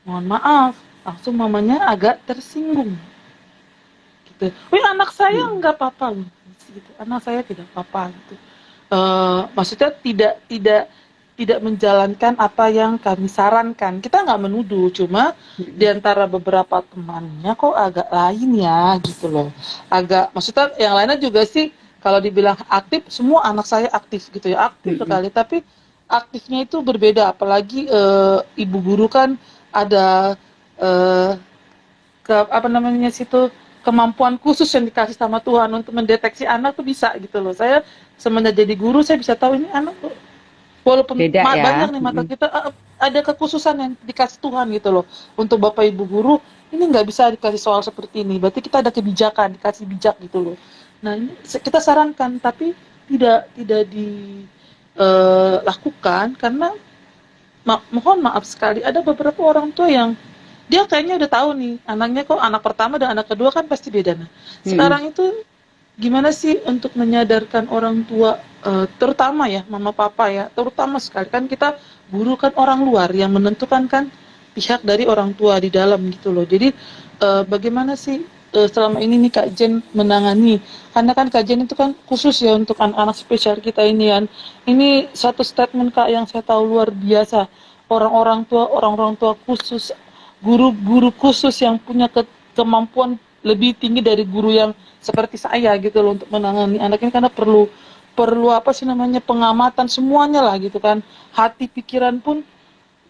Mohon maaf, langsung mamanya agak tersinggung gitu. Wih, anak saya Mm-mm. nggak apa-apa loh, gitu. Anak saya tidak apa-apa gitu. Maksudnya tidak menjalankan apa yang kami sarankan. Kita nggak menuduh, cuma di Mm-mm. antara beberapa temannya kok agak lain ya gitu loh. Agak, maksudnya yang lainnya juga sih kalau dibilang aktif, semua anak saya aktif gitu ya, aktif Mm-mm. sekali. Tapi aktifnya itu berbeda, apalagi ibu guru kan ada eh, apa namanya situ kemampuan khusus yang dikasih sama Tuhan untuk mendeteksi anak tuh bisa gitu loh. Saya semenjak jadi guru saya bisa tahu ini anak tuh walaupun Beda banyak ya. nih mata Mm-mm. kita ada kekhususan yang dikasih Tuhan gitu loh. Untuk Bapak Ibu guru ini nggak bisa dikasih soal seperti ini. Berarti kita ada kebijakan, dikasih bijak gitu loh. Nah, ini kita sarankan tapi tidak dilakukan karena mohon maaf sekali ada beberapa orang tua yang dia kayaknya udah tahu nih anaknya kok anak pertama dan anak kedua kan pasti beda. Nah, Mm-mm. sekarang itu gimana sih untuk menyadarkan orang tua, terutama ya mama papa ya, terutama sekali kan kita guru kan orang luar yang menentukan kan pihak dari orang tua di dalam gitu loh. Jadi bagaimana sih selama ini nih Kak Jen menangani, karena kan Kak Jen itu kan khusus ya untuk anak-anak spesial kita ini kan. Ini satu statement Kak yang saya tahu luar biasa. Orang-orang tua khusus, guru-guru khusus yang punya kemampuan lebih tinggi dari guru yang seperti saya gitu loh untuk menangani anak ini karena perlu perlu apa sih namanya pengamatan semuanya lah gitu kan, hati pikiran pun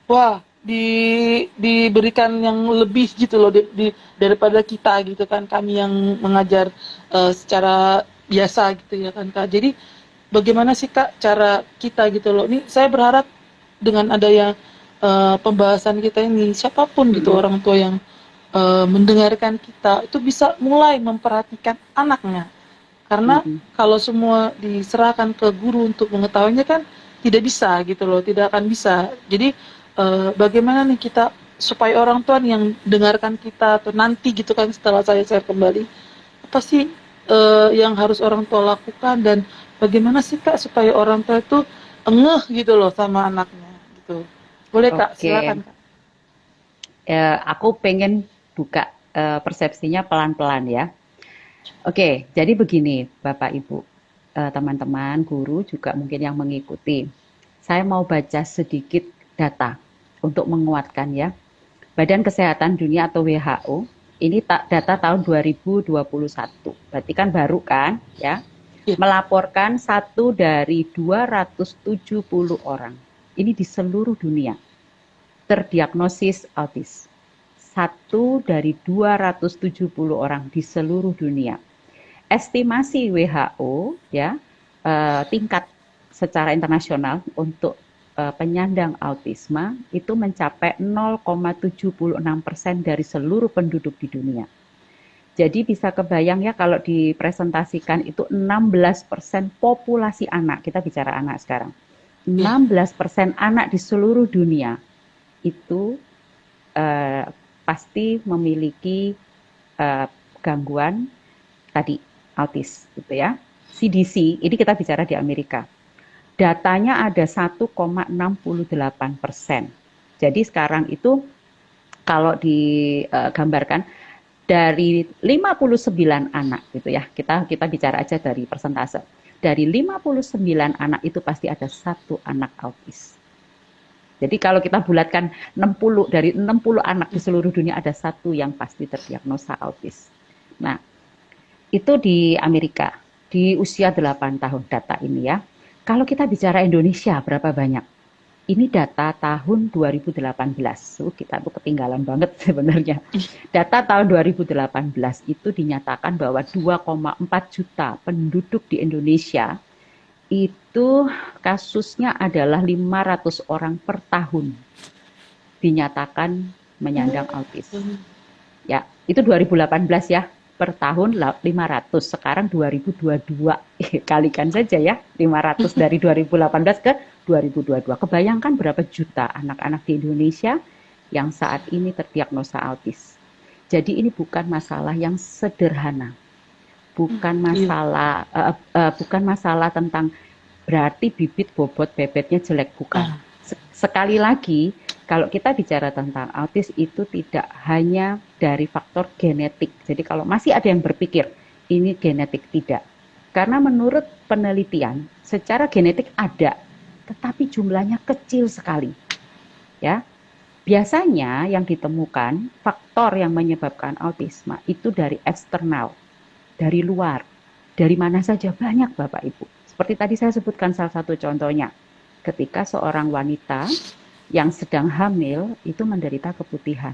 wah diberikan yang lebih gitu loh daripada kita gitu kan kami yang mengajar secara biasa gitu ya kan Kak. Jadi bagaimana sih Kak cara kita gitu loh, ini saya berharap dengan adanya pembahasan kita ini siapapun gitu Mm-mm. orang tua yang mendengarkan kita itu bisa mulai memperhatikan anaknya karena Mm-mm. kalau semua diserahkan ke guru untuk mengetahuinya kan tidak bisa gitu loh, tidak akan bisa. Jadi bagaimana nih kita supaya orang tua nih yang dengarkan kita atau nanti gitu kan setelah saya share kembali, apa sih yang harus orang tua lakukan dan bagaimana sih Kak supaya orang tua itu engeh gitu loh sama anaknya gitu. Boleh Kak, Oke. silakan Kak. Aku pengen buka persepsinya pelan-pelan ya. Oke, jadi begini Bapak Ibu, teman-teman, guru juga mungkin yang mengikuti. Saya mau baca sedikit data untuk menguatkan ya. Badan Kesehatan Dunia atau WHO, ini data tahun 2021. Berarti kan baru kan ya. Ya. Melaporkan 1 dari 270 orang. Ini di seluruh dunia terdiagnosis autis. 1 dari 270 orang di seluruh dunia. Estimasi WHO ya, tingkat secara internasional untuk penyandang autisme itu mencapai 0,76% dari seluruh penduduk di dunia. Jadi bisa kebayang ya kalau dipresentasikan itu 16% populasi anak, kita bicara anak sekarang. Ya. 16% anak di seluruh dunia itu pasti memiliki gangguan tadi autis gitu ya. CDC, ini kita bicara di Amerika. Datanya ada 1,68%. Jadi sekarang itu kalau digambarkan dari 59 anak gitu ya. Kita bicara aja dari persentase. Dari 59 anak itu pasti ada satu anak autis. Jadi kalau kita bulatkan 60 dari 60 anak di seluruh dunia ada satu yang pasti terdiagnosa autis. Nah, itu di Amerika di usia 8 tahun data ini ya. Kalau kita bicara Indonesia berapa banyak? Ini data tahun 2018. Kita tuh ketinggalan banget sebenarnya. Data tahun 2018 itu dinyatakan bahwa 2,4 juta penduduk di Indonesia itu kasusnya adalah 500 orang per tahun dinyatakan menyandang autis. Ya, itu 2018 ya, per tahun 500. Sekarang 2022. Kalikan saja ya, 500 dari 2018 ke 2022. Kebayangkan berapa juta anak-anak di Indonesia yang saat ini terdiagnosa autis. Jadi ini bukan masalah yang sederhana, Iya. bukan masalah tentang berarti bibit bobot bebetnya jelek, bukan. Ah, Sekali lagi, kalau kita bicara tentang autis itu tidak hanya dari faktor genetik. Jadi kalau masih ada yang berpikir ini genetik, tidak. Karena menurut penelitian, secara genetik ada, tetapi jumlahnya kecil sekali, ya. Biasanya yang ditemukan faktor yang menyebabkan autisme itu dari eksternal, dari luar. Dari mana saja banyak Bapak Ibu. Seperti tadi saya sebutkan salah satu contohnya. Ketika seorang wanita yang sedang hamil itu menderita keputihan.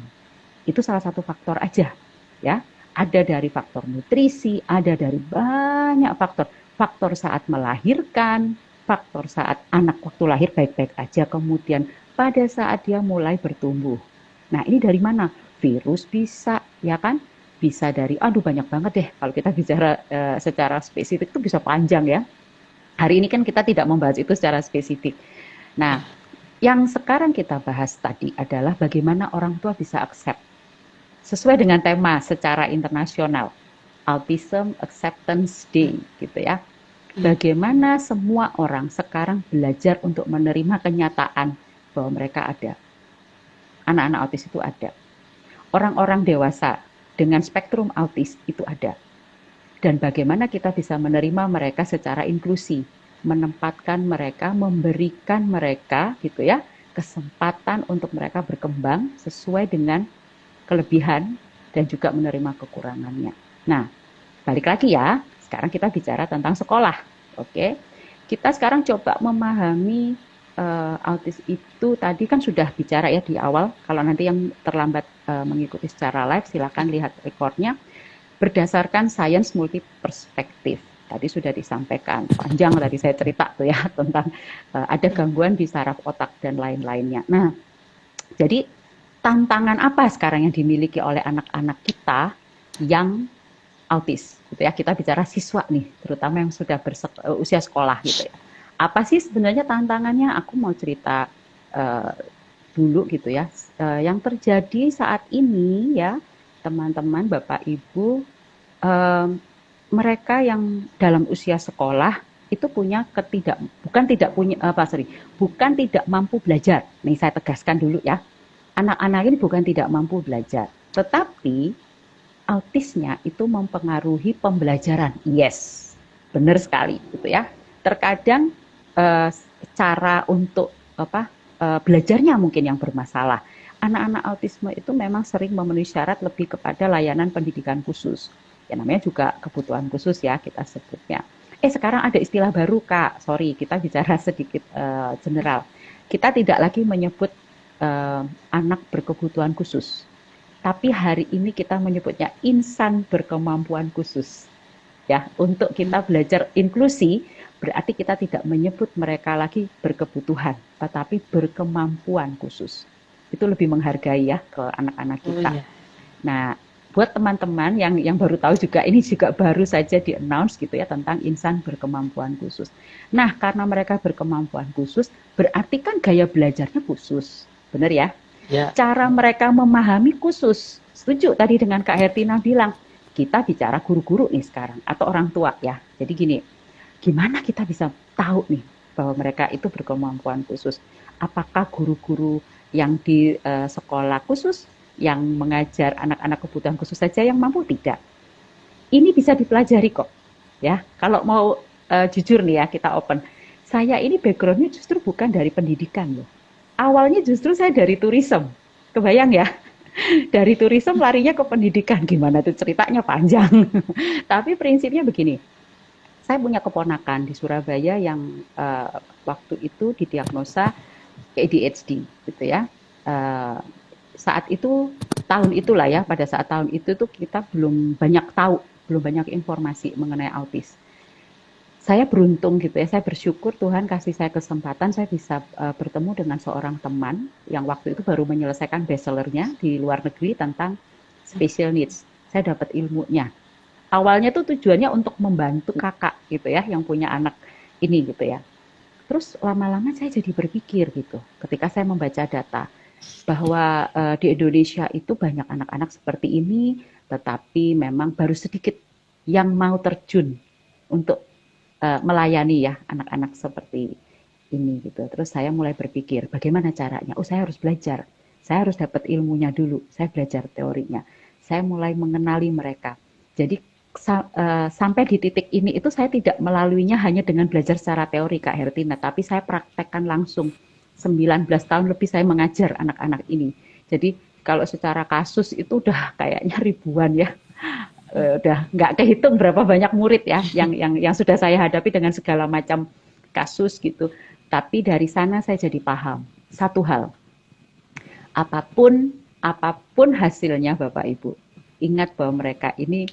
Itu salah satu faktor aja, ya. Ada dari faktor nutrisi, ada dari banyak faktor. Faktor saat melahirkan, faktor saat anak waktu lahir baik-baik aja, kemudian pada saat dia mulai bertumbuh. Nah, ini dari mana? Virus bisa, ya kan? Bisa dari, aduh banyak banget deh. Kalau kita bicara secara spesifik itu bisa panjang ya. Hari ini kan kita tidak membahas itu secara spesifik. Nah, yang sekarang kita bahas tadi adalah bagaimana orang tua bisa accept sesuai dengan tema secara internasional, Autism Acceptance Day gitu ya. iya. Bagaimana semua orang sekarang belajar untuk menerima kenyataan bahwa mereka ada. Anak-anak autis itu ada. Orang-orang dewasa dengan spektrum autis itu ada. Dan bagaimana kita bisa menerima mereka secara inklusi, menempatkan mereka, memberikan mereka gitu ya, kesempatan untuk mereka berkembang sesuai dengan kelebihan dan juga menerima kekurangannya. Nah, balik lagi ya, sekarang kita bicara tentang sekolah. Oke. Kita sekarang coba memahami autis itu tadi kan sudah bicara ya di awal. Kalau nanti yang terlambat mengikuti secara live silakan lihat recordnya. Berdasarkan sains multi perspektif. Tadi sudah disampaikan panjang tadi saya cerita tuh ya tentang ada gangguan di saraf otak dan lain-lainnya. Nah, jadi tantangan apa sekarang yang dimiliki oleh anak-anak kita yang autis gitu ya. Kita bicara siswa nih, terutama yang sudah usia sekolah gitu ya. Apa sih sebenarnya tantangannya? Aku mau cerita uh, dulu gitu ya. Yang terjadi saat ini ya, teman-teman, Bapak Ibu, um, mereka yang dalam usia sekolah itu punya bukan tidak punya bukan tidak mampu belajar. Nih saya tegaskan dulu ya. Anak-anak ini bukan tidak mampu belajar, tetapi autisnya itu mempengaruhi pembelajaran. Yes, benar sekali gitu ya. Terkadang eh, cara untuk belajarnya mungkin yang bermasalah. Anak-anak autisme itu memang sering memenuhi syarat lebih kepada layanan pendidikan khusus. Ya namanya juga kebutuhan khusus ya kita sebutnya. Sekarang ada istilah baru Kak. Sorry, kita bicara sedikit general. Kita tidak lagi menyebut anak berkebutuhan khusus. Tapi hari ini kita menyebutnya insan berkemampuan khusus. Ya, untuk kita belajar inklusi berarti kita tidak menyebut mereka lagi berkebutuhan, tetapi berkemampuan khusus. Itu lebih menghargai ya ke anak-anak Oh kita. iya. Nah, buat teman-teman yang baru tahu juga ini juga baru saja di-announce gitu ya tentang insan berkemampuan khusus. Nah, karena mereka berkemampuan khusus, berarti kan gaya belajarnya khusus. Benar ya? Ya. Cara mereka memahami khusus. Setuju tadi dengan Kak Hertina bilang, kita bicara guru-guru nih sekarang atau orang tua ya. Jadi gini, gimana kita bisa tahu nih bahwa mereka itu berkemampuan khusus? Apakah guru-guru yang di sekolah khusus yang mengajar anak-anak kebutuhan khusus saja yang mampu? Tidak. Ini bisa dipelajari kok. Ya, kalau mau jujur nih ya kita open. Saya ini backgroundnya justru bukan dari pendidikan loh. Awalnya justru saya dari tourism. Kebayang ya? Dari tourism larinya ke pendidikan. Gimana tuh ceritanya panjang. Tapi prinsipnya begini. Saya punya keponakan di Surabaya yang waktu itu didiagnosa ADHD gitu ya. Uh, Saat itu tahun itulah ya, pada saat tahun itu tuh kita belum banyak tahu, belum banyak informasi mengenai autis. Saya beruntung gitu ya, saya bersyukur Tuhan kasih saya kesempatan saya bisa bertemu dengan seorang teman yang waktu itu baru menyelesaikan bestsellernya di luar negeri tentang special needs. Saya dapat ilmunya. Awalnya tuh tujuannya untuk membantu kakak gitu ya, yang punya anak ini gitu ya. Terus lama-lama saya jadi berpikir gitu, ketika saya membaca data. bahwa di Indonesia itu banyak anak-anak seperti ini, tetapi memang baru sedikit yang mau terjun untuk melayani ya anak-anak seperti ini gitu. Terus saya mulai berpikir bagaimana caranya? Oh, saya harus belajar. Saya harus dapat ilmunya dulu. Saya belajar teorinya. Saya mulai mengenali mereka. Jadi sampai di titik ini itu saya tidak melaluinya hanya dengan belajar secara teori Kak Hertina, tapi saya praktekkan langsung. 19 tahun lebih saya mengajar anak-anak ini. Jadi kalau secara kasus itu udah kayaknya ribuan ya. Udah nggak kehitung berapa banyak murid ya yang sudah saya hadapi dengan segala macam kasus gitu. Tapi dari sana saya jadi paham satu hal, apapun hasilnya Bapak Ibu, ingat bahwa mereka ini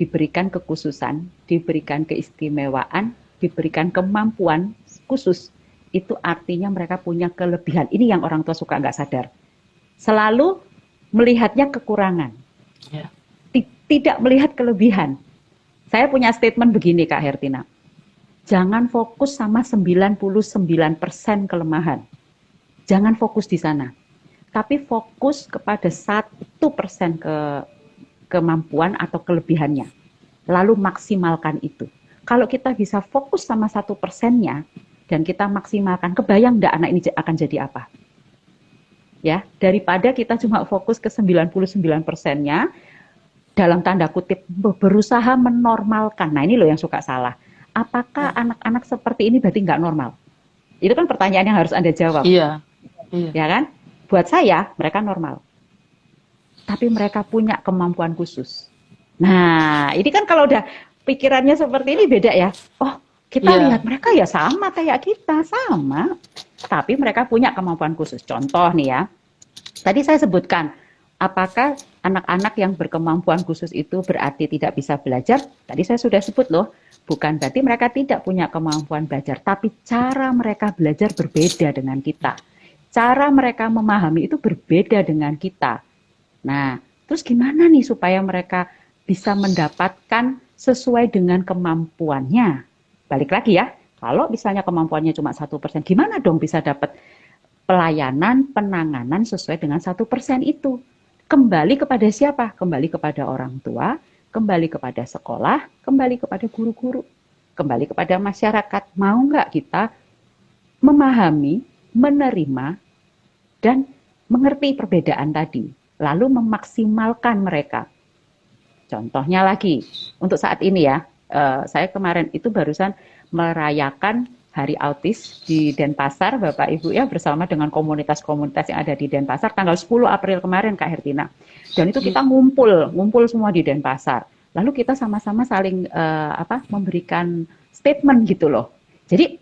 diberikan kekhususan, diberikan keistimewaan, diberikan kemampuan khusus. Itu artinya mereka punya kelebihan. Ini yang orang tua suka nggak sadar. Selalu melihatnya kekurangan. Ya. Tidak melihat kelebihan. Saya punya statement begini Kak Hertina. Jangan fokus sama 99% kelemahan. Jangan fokus di sana. Tapi fokus kepada 1% kemampuan atau kelebihannya. Lalu maksimalkan itu. Kalau kita bisa fokus sama 1%-nya dan kita maksimalkan, kebayang enggak anak ini akan jadi apa? Ya, daripada kita cuma fokus ke 99%-nya, dalam tanda kutip berusaha menormalkan. Nah ini loh yang suka salah. Apakah anak-anak seperti ini berarti nggak normal? Itu kan pertanyaan yang harus Anda jawab. Iya. Ya kan? Buat saya mereka normal. Tapi mereka punya kemampuan khusus. Nah ini kan kalau udah pikirannya seperti ini beda ya. Oh kita lihat mereka ya sama kayak kita, sama. Tapi mereka punya kemampuan khusus. Contoh nih ya. Tadi saya sebutkan. Apakah anak-anak yang berkemampuan khusus itu berarti tidak bisa belajar? Tadi saya sudah sebut loh, bukan berarti mereka tidak punya kemampuan belajar, tapi cara mereka belajar berbeda dengan kita. Cara mereka memahami itu berbeda dengan kita. Nah, terus gimana nih supaya mereka bisa mendapatkan sesuai dengan kemampuannya? Balik lagi ya, kalau misalnya kemampuannya cuma 1%, gimana dong bisa dapat pelayanan, penanganan sesuai dengan 1% itu? Kembali kepada siapa? Kembali kepada orang tua, kembali kepada sekolah, kembali kepada guru-guru, kembali kepada masyarakat. Mau nggak kita memahami, menerima, dan mengerti perbedaan tadi, lalu memaksimalkan mereka. Contohnya lagi, untuk saat ini ya, saya kemarin itu barusan merayakan Hari Autis di Denpasar, Bapak Ibu ya, bersama dengan komunitas-komunitas yang ada di Denpasar tanggal 10 April kemarin Kak Hertina. Dan itu kita ngumpul semua di Denpasar. Lalu kita sama-sama saling memberikan statement gitu loh. Jadi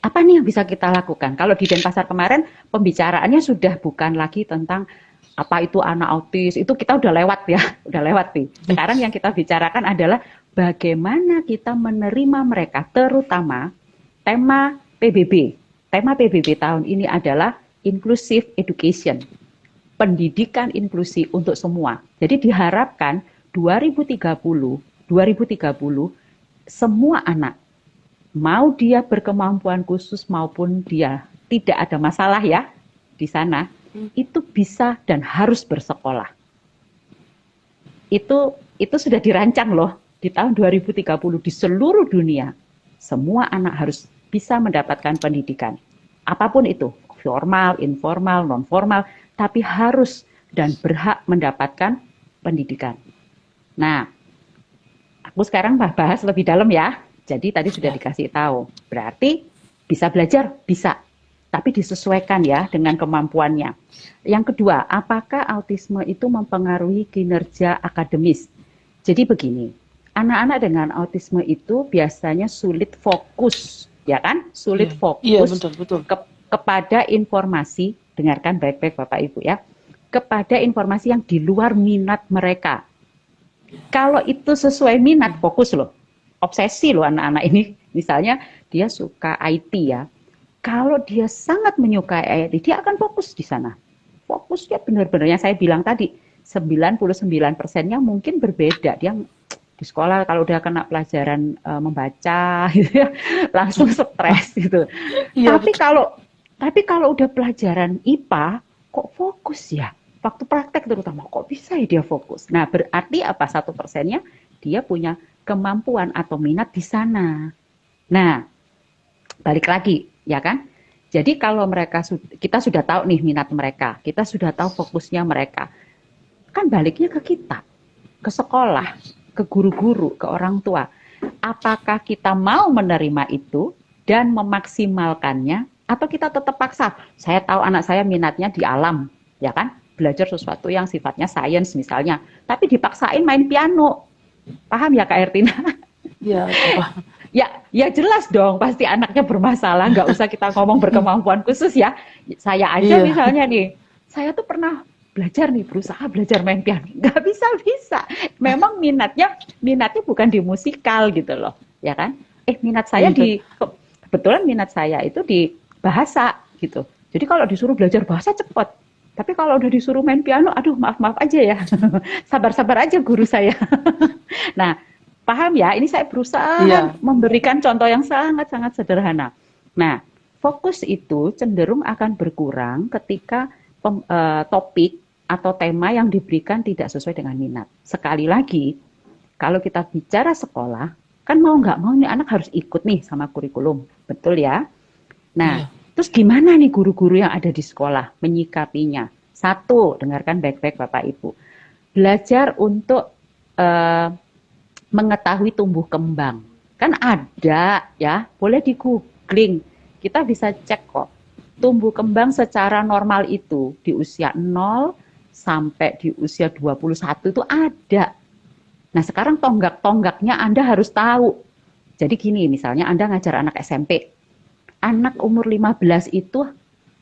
apa nih yang bisa kita lakukan? Kalau di Denpasar kemarin pembicaraannya sudah bukan lagi tentang apa itu anak autis, itu kita udah lewat ya, udah lewat nih. Sekarang yang kita bicarakan adalah bagaimana kita menerima mereka, terutama tema PBB. Tema PBB tahun ini adalah Inclusive Education, pendidikan inklusi untuk semua. Jadi diharapkan 2030 semua anak, mau dia berkemampuan khusus maupun dia tidak ada masalah ya di sana, itu bisa dan harus bersekolah. Itu sudah dirancang loh. Di tahun 2030 di seluruh dunia, semua anak harus bisa mendapatkan pendidikan. Apapun itu, formal, informal, non-formal, tapi harus dan berhak mendapatkan pendidikan. Nah, aku sekarang bahas lebih dalam ya. Jadi tadi sudah dikasih tahu. Berarti bisa belajar? Bisa. Tapi disesuaikan ya dengan kemampuannya. Yang kedua, apakah autisme itu mempengaruhi kinerja akademis? Jadi begini. Anak-anak dengan autisme itu biasanya sulit fokus, ya kan? Sulit fokus betul. Kepada informasi, dengarkan baik-baik Bapak Ibu ya, kepada informasi yang di luar minat mereka. Kalau itu sesuai minat, fokus loh. Obsesi loh anak-anak ini. Misalnya dia suka IT ya. Kalau dia sangat menyukai IT, dia akan fokus di sana. Fokus dia benar-benar yang saya bilang tadi, 99%-nya mungkin berbeda. Dia di sekolah kalau udah kena pelajaran membaca gitu ya, langsung stres gitu. Tapi Tapi kalau udah pelajaran IPA, kok fokus ya? Waktu praktek terutama, kok bisa ya dia fokus? Nah, berarti apa 1%-nya? Dia punya kemampuan atau minat di sana. Nah, balik lagi, ya kan? Jadi kalau kita sudah tahu nih minat mereka, kita sudah tahu fokusnya mereka, kan baliknya ke kita, ke sekolah, ke guru-guru, ke orang tua. Apakah kita mau menerima itu dan memaksimalkannya, atau kita tetap paksa? Saya tahu anak saya minatnya di alam, ya kan? Belajar sesuatu yang sifatnya sains misalnya, tapi dipaksain main piano. Paham ya Kak Ertina? Iya, Pak. Ya jelas dong, pasti anaknya bermasalah. Nggak usah kita ngomong berkemampuan khusus ya. Saya aja Iya, misalnya nih, saya tuh pernah belajar nih, berusaha belajar main piano. Nggak bisa-bisa. Memang minatnya bukan di musikal gitu loh, ya kan? Minat saya iya, kebetulan minat saya itu di bahasa gitu. Jadi kalau disuruh belajar bahasa cepet. Tapi kalau udah disuruh main piano, aduh maaf-maaf aja ya. Sabar-sabar aja guru saya. Nah, paham ya? Ini saya berusaha iya, memberikan contoh yang sangat-sangat sederhana. Nah, fokus itu cenderung akan berkurang ketika topik atau tema yang diberikan tidak sesuai dengan minat. Sekali lagi, kalau kita bicara sekolah, kan mau nggak mau nih anak harus ikut nih sama kurikulum. Betul ya? Nah, iya, terus gimana nih guru-guru yang ada di sekolah menyikapinya? Satu, dengarkan baik-baik Bapak Ibu. Belajar untuk eh, mengetahui tumbuh kembang. Kan ada ya, boleh di googling. Kita bisa cek kok. Tumbuh kembang secara normal itu di usia 0 sampai di usia 21 itu ada. Nah, sekarang tonggak-tonggaknya Anda harus tahu. Jadi gini, misalnya Anda ngajar anak SMP. Anak umur 15 itu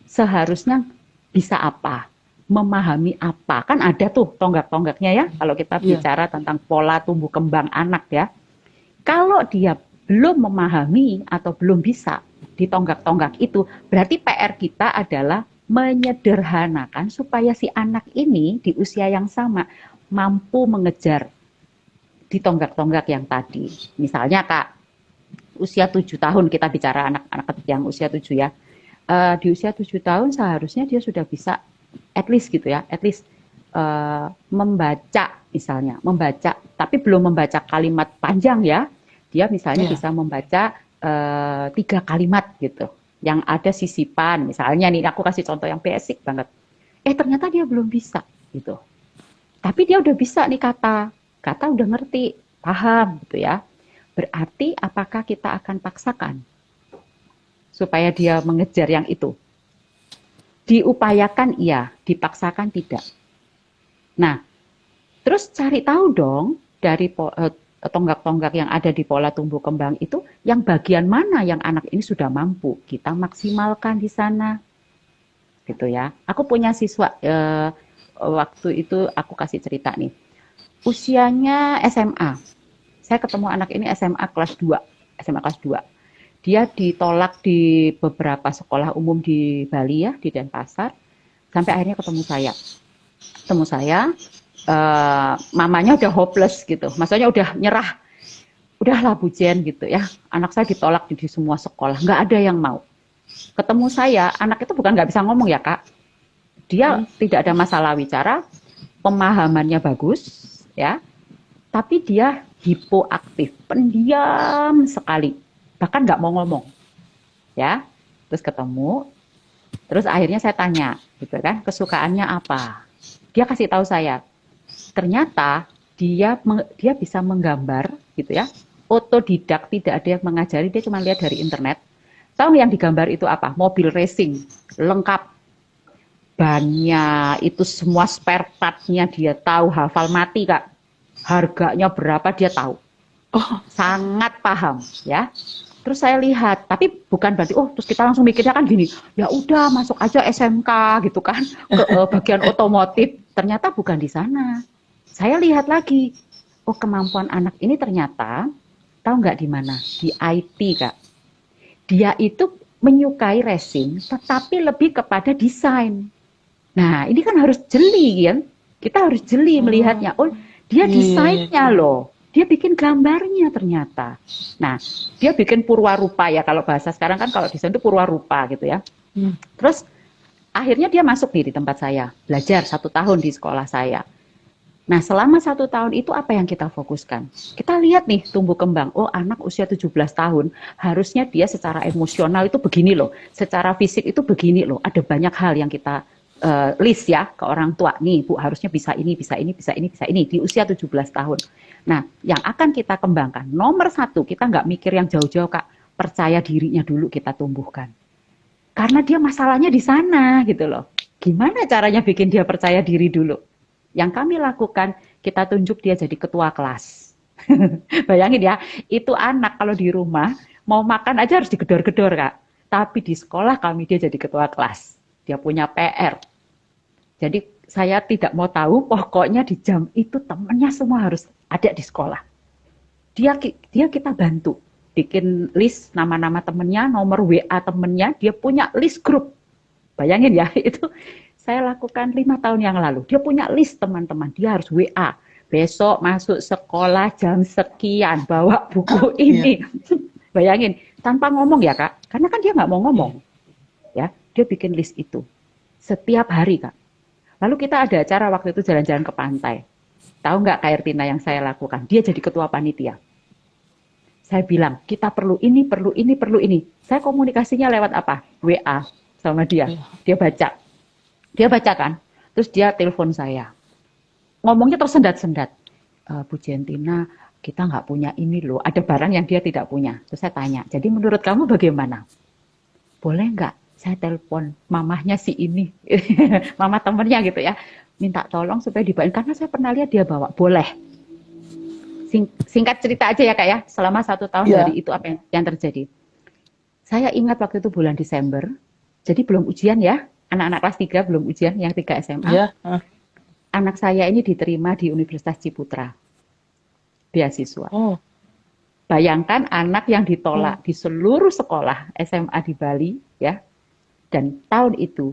seharusnya bisa apa? Memahami apa? Kan ada tuh tonggak-tonggaknya ya, kalau kita iya, bicara tentang pola tumbuh kembang anak ya. Kalau dia belum memahami atau belum bisa di tonggak-tonggak itu, berarti PR kita adalah menyederhanakan supaya si anak ini di usia yang sama mampu mengejar di tonggak-tonggak yang tadi. Misalnya Kak, usia 7 tahun kita bicara anak-anak yang usia 7 ya. Di usia 7 tahun seharusnya dia sudah bisa at least gitu ya, at least membaca misalnya, membaca tapi belum membaca kalimat panjang ya. Dia misalnya iya, bisa membaca 3 kalimat gitu. Yang ada sisipan, misalnya nih aku kasih contoh yang basic banget. Ternyata dia belum bisa gitu. Tapi dia udah bisa nih kata udah ngerti, paham gitu ya. Berarti apakah kita akan paksakan supaya dia mengejar yang itu? Diupayakan iya, dipaksakan tidak. Nah, terus cari tahu dong dari tonggak-tonggak yang ada di pola tumbuh kembang itu, yang bagian mana yang anak ini sudah mampu kita maksimalkan di sana, gitu ya. Aku punya siswa waktu itu aku kasih cerita nih, usianya SMA. Saya ketemu anak ini SMA kelas 2, SMA kelas 2. Dia ditolak di beberapa sekolah umum di Bali ya, di Denpasar, sampai akhirnya ketemu saya. Ketemu saya, mamanya udah hopeless gitu, maksudnya udah nyerah, udahlah Bu Jen gitu ya, anak saya ditolak di semua sekolah, nggak ada yang mau. Ketemu saya, anak itu bukan nggak bisa ngomong ya Kak, dia tidak ada masalah bicara, pemahamannya bagus ya, tapi dia hipoaktif, pendiam sekali, bahkan nggak mau ngomong ya. Terus ketemu, terus akhirnya saya tanya gitu kan, kesukaannya apa, dia kasih tahu saya, ternyata dia bisa menggambar gitu ya, otodidak, tidak ada yang mengajari, dia cuma lihat dari internet. Tahu yang digambar itu apa? Mobil racing lengkap, bannya itu semua spare partnya dia tahu, hafal mati Kak, harganya berapa dia tahu, oh, sangat paham ya. Terus saya lihat, tapi bukan berarti terus kita langsung mikirnya kan gini, ya udah masuk aja SMK gitu kan, ke bagian otomotif. Ternyata bukan di sana. Saya lihat lagi, kemampuan anak ini ternyata, tahu nggak di mana? Di IT Kak. Dia itu menyukai racing, tetapi lebih kepada desain. Nah, ini kan harus jeli kan? Kita harus jeli melihatnya. Oh, dia iya, iya, iya, desainnya loh. Dia bikin gambarnya ternyata. Nah, dia bikin purwarupa ya. Kalau bahasa sekarang kan kalau desain itu purwarupa gitu ya. Hmm. Terus akhirnya dia masuk nih di tempat saya, belajar 1 tahun di sekolah saya. Nah, selama 1 tahun itu apa yang kita fokuskan? Kita lihat nih tumbuh kembang. Oh, anak usia 17 tahun, harusnya dia secara emosional itu begini loh. Secara fisik itu begini loh. Ada banyak hal yang kita list ya ke orang tua. Nih, Bu, harusnya bisa ini, bisa ini, bisa ini, bisa ini. Di usia 17 tahun. Nah, yang akan kita kembangkan. Nomor 1, kita nggak mikir yang jauh-jauh, Kak. Percaya dirinya dulu kita tumbuhkan. Karena dia masalahnya di sana gitu loh. Gimana caranya bikin dia percaya diri dulu? Yang kami lakukan, kita tunjuk dia jadi ketua kelas. Bayangin ya, itu anak kalau di rumah, mau makan aja harus digedor-gedor, Kak. Tapi di sekolah kami dia jadi ketua kelas. Dia punya PR. Jadi saya tidak mau tahu, pokoknya di jam itu temannya semua harus ada di sekolah. Dia kita bantu. Bikin list nama-nama temennya, nomor WA temennya, dia punya list grup. Bayangin ya, itu saya lakukan 5 tahun yang lalu. Dia punya list teman-teman, dia harus WA. Besok masuk sekolah jam sekian, bawa buku ini. Bayangin, tanpa ngomong ya Kak, karena kan dia nggak mau ngomong. Ya, dia bikin list itu. Setiap hari Kak. Lalu kita ada acara waktu itu jalan-jalan ke pantai. Tahu nggak Kak Ertina yang saya lakukan? Dia jadi ketua panitia. Saya bilang, kita perlu ini, perlu ini, perlu ini. Saya komunikasinya lewat apa? WA sama dia. Dia baca. Dia baca kan, terus dia telepon saya. Ngomongnya tersendat-sendat. Bu Jentina, kita nggak punya ini loh. Ada barang yang dia tidak punya. Terus saya tanya, jadi menurut kamu bagaimana? Boleh nggak saya telepon mamahnya si ini, mama temennya gitu ya. Minta tolong supaya dibawain. Karena saya pernah lihat dia bawa. Boleh. Singkat cerita aja ya Kak ya. Selama 1 tahun dari itu apa yang terjadi. Saya ingat waktu itu bulan Desember. Jadi belum ujian ya. Anak-anak kelas 3 belum ujian, yang 3 SMA. Anak saya ini diterima di Universitas Ciputra. Beasiswa. Bayangkan anak yang ditolak di seluruh sekolah SMA di Bali ya. Dan tahun itu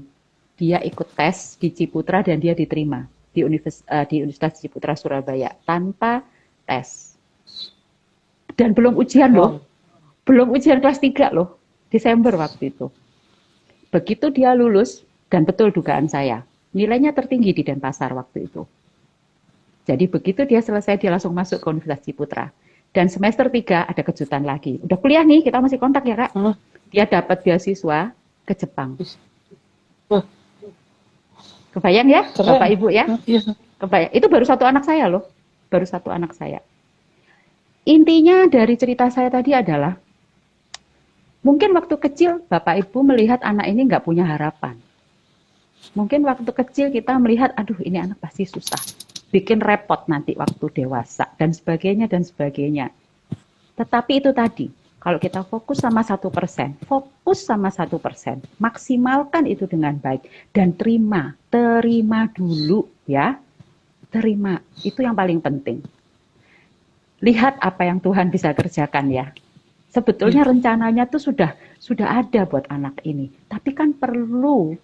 dia ikut tes di Ciputra dan dia diterima di Universitas Ciputra Surabaya tanpa tes. Dan belum ujian loh. Belum ujian kelas 3 loh. Desember waktu itu. Begitu dia lulus, dan betul dugaan saya, nilainya tertinggi di Denpasar waktu itu. Jadi begitu dia selesai, dia langsung masuk ke Universitas Ciputra. Dan semester 3 ada kejutan lagi. Udah kuliah nih, kita masih kontak ya Kak. Dia dapat beasiswa ke Jepang. Kebayang ya, Bapak Ibu ya? Kebayang. Itu baru 1 anak saya loh. Baru 1 anak saya. Intinya dari cerita saya tadi adalah, mungkin waktu kecil Bapak Ibu melihat anak ini nggak punya harapan. Mungkin waktu kecil kita melihat, aduh ini anak pasti susah. Bikin repot nanti waktu dewasa, dan sebagainya, dan sebagainya. Tetapi itu tadi, kalau kita fokus sama 1%, maksimalkan itu dengan baik. Dan terima dulu ya. Terima, itu yang paling penting. Lihat apa yang Tuhan bisa kerjakan ya. Sebetulnya rencananya tuh sudah ada buat anak ini. Tapi kan perlu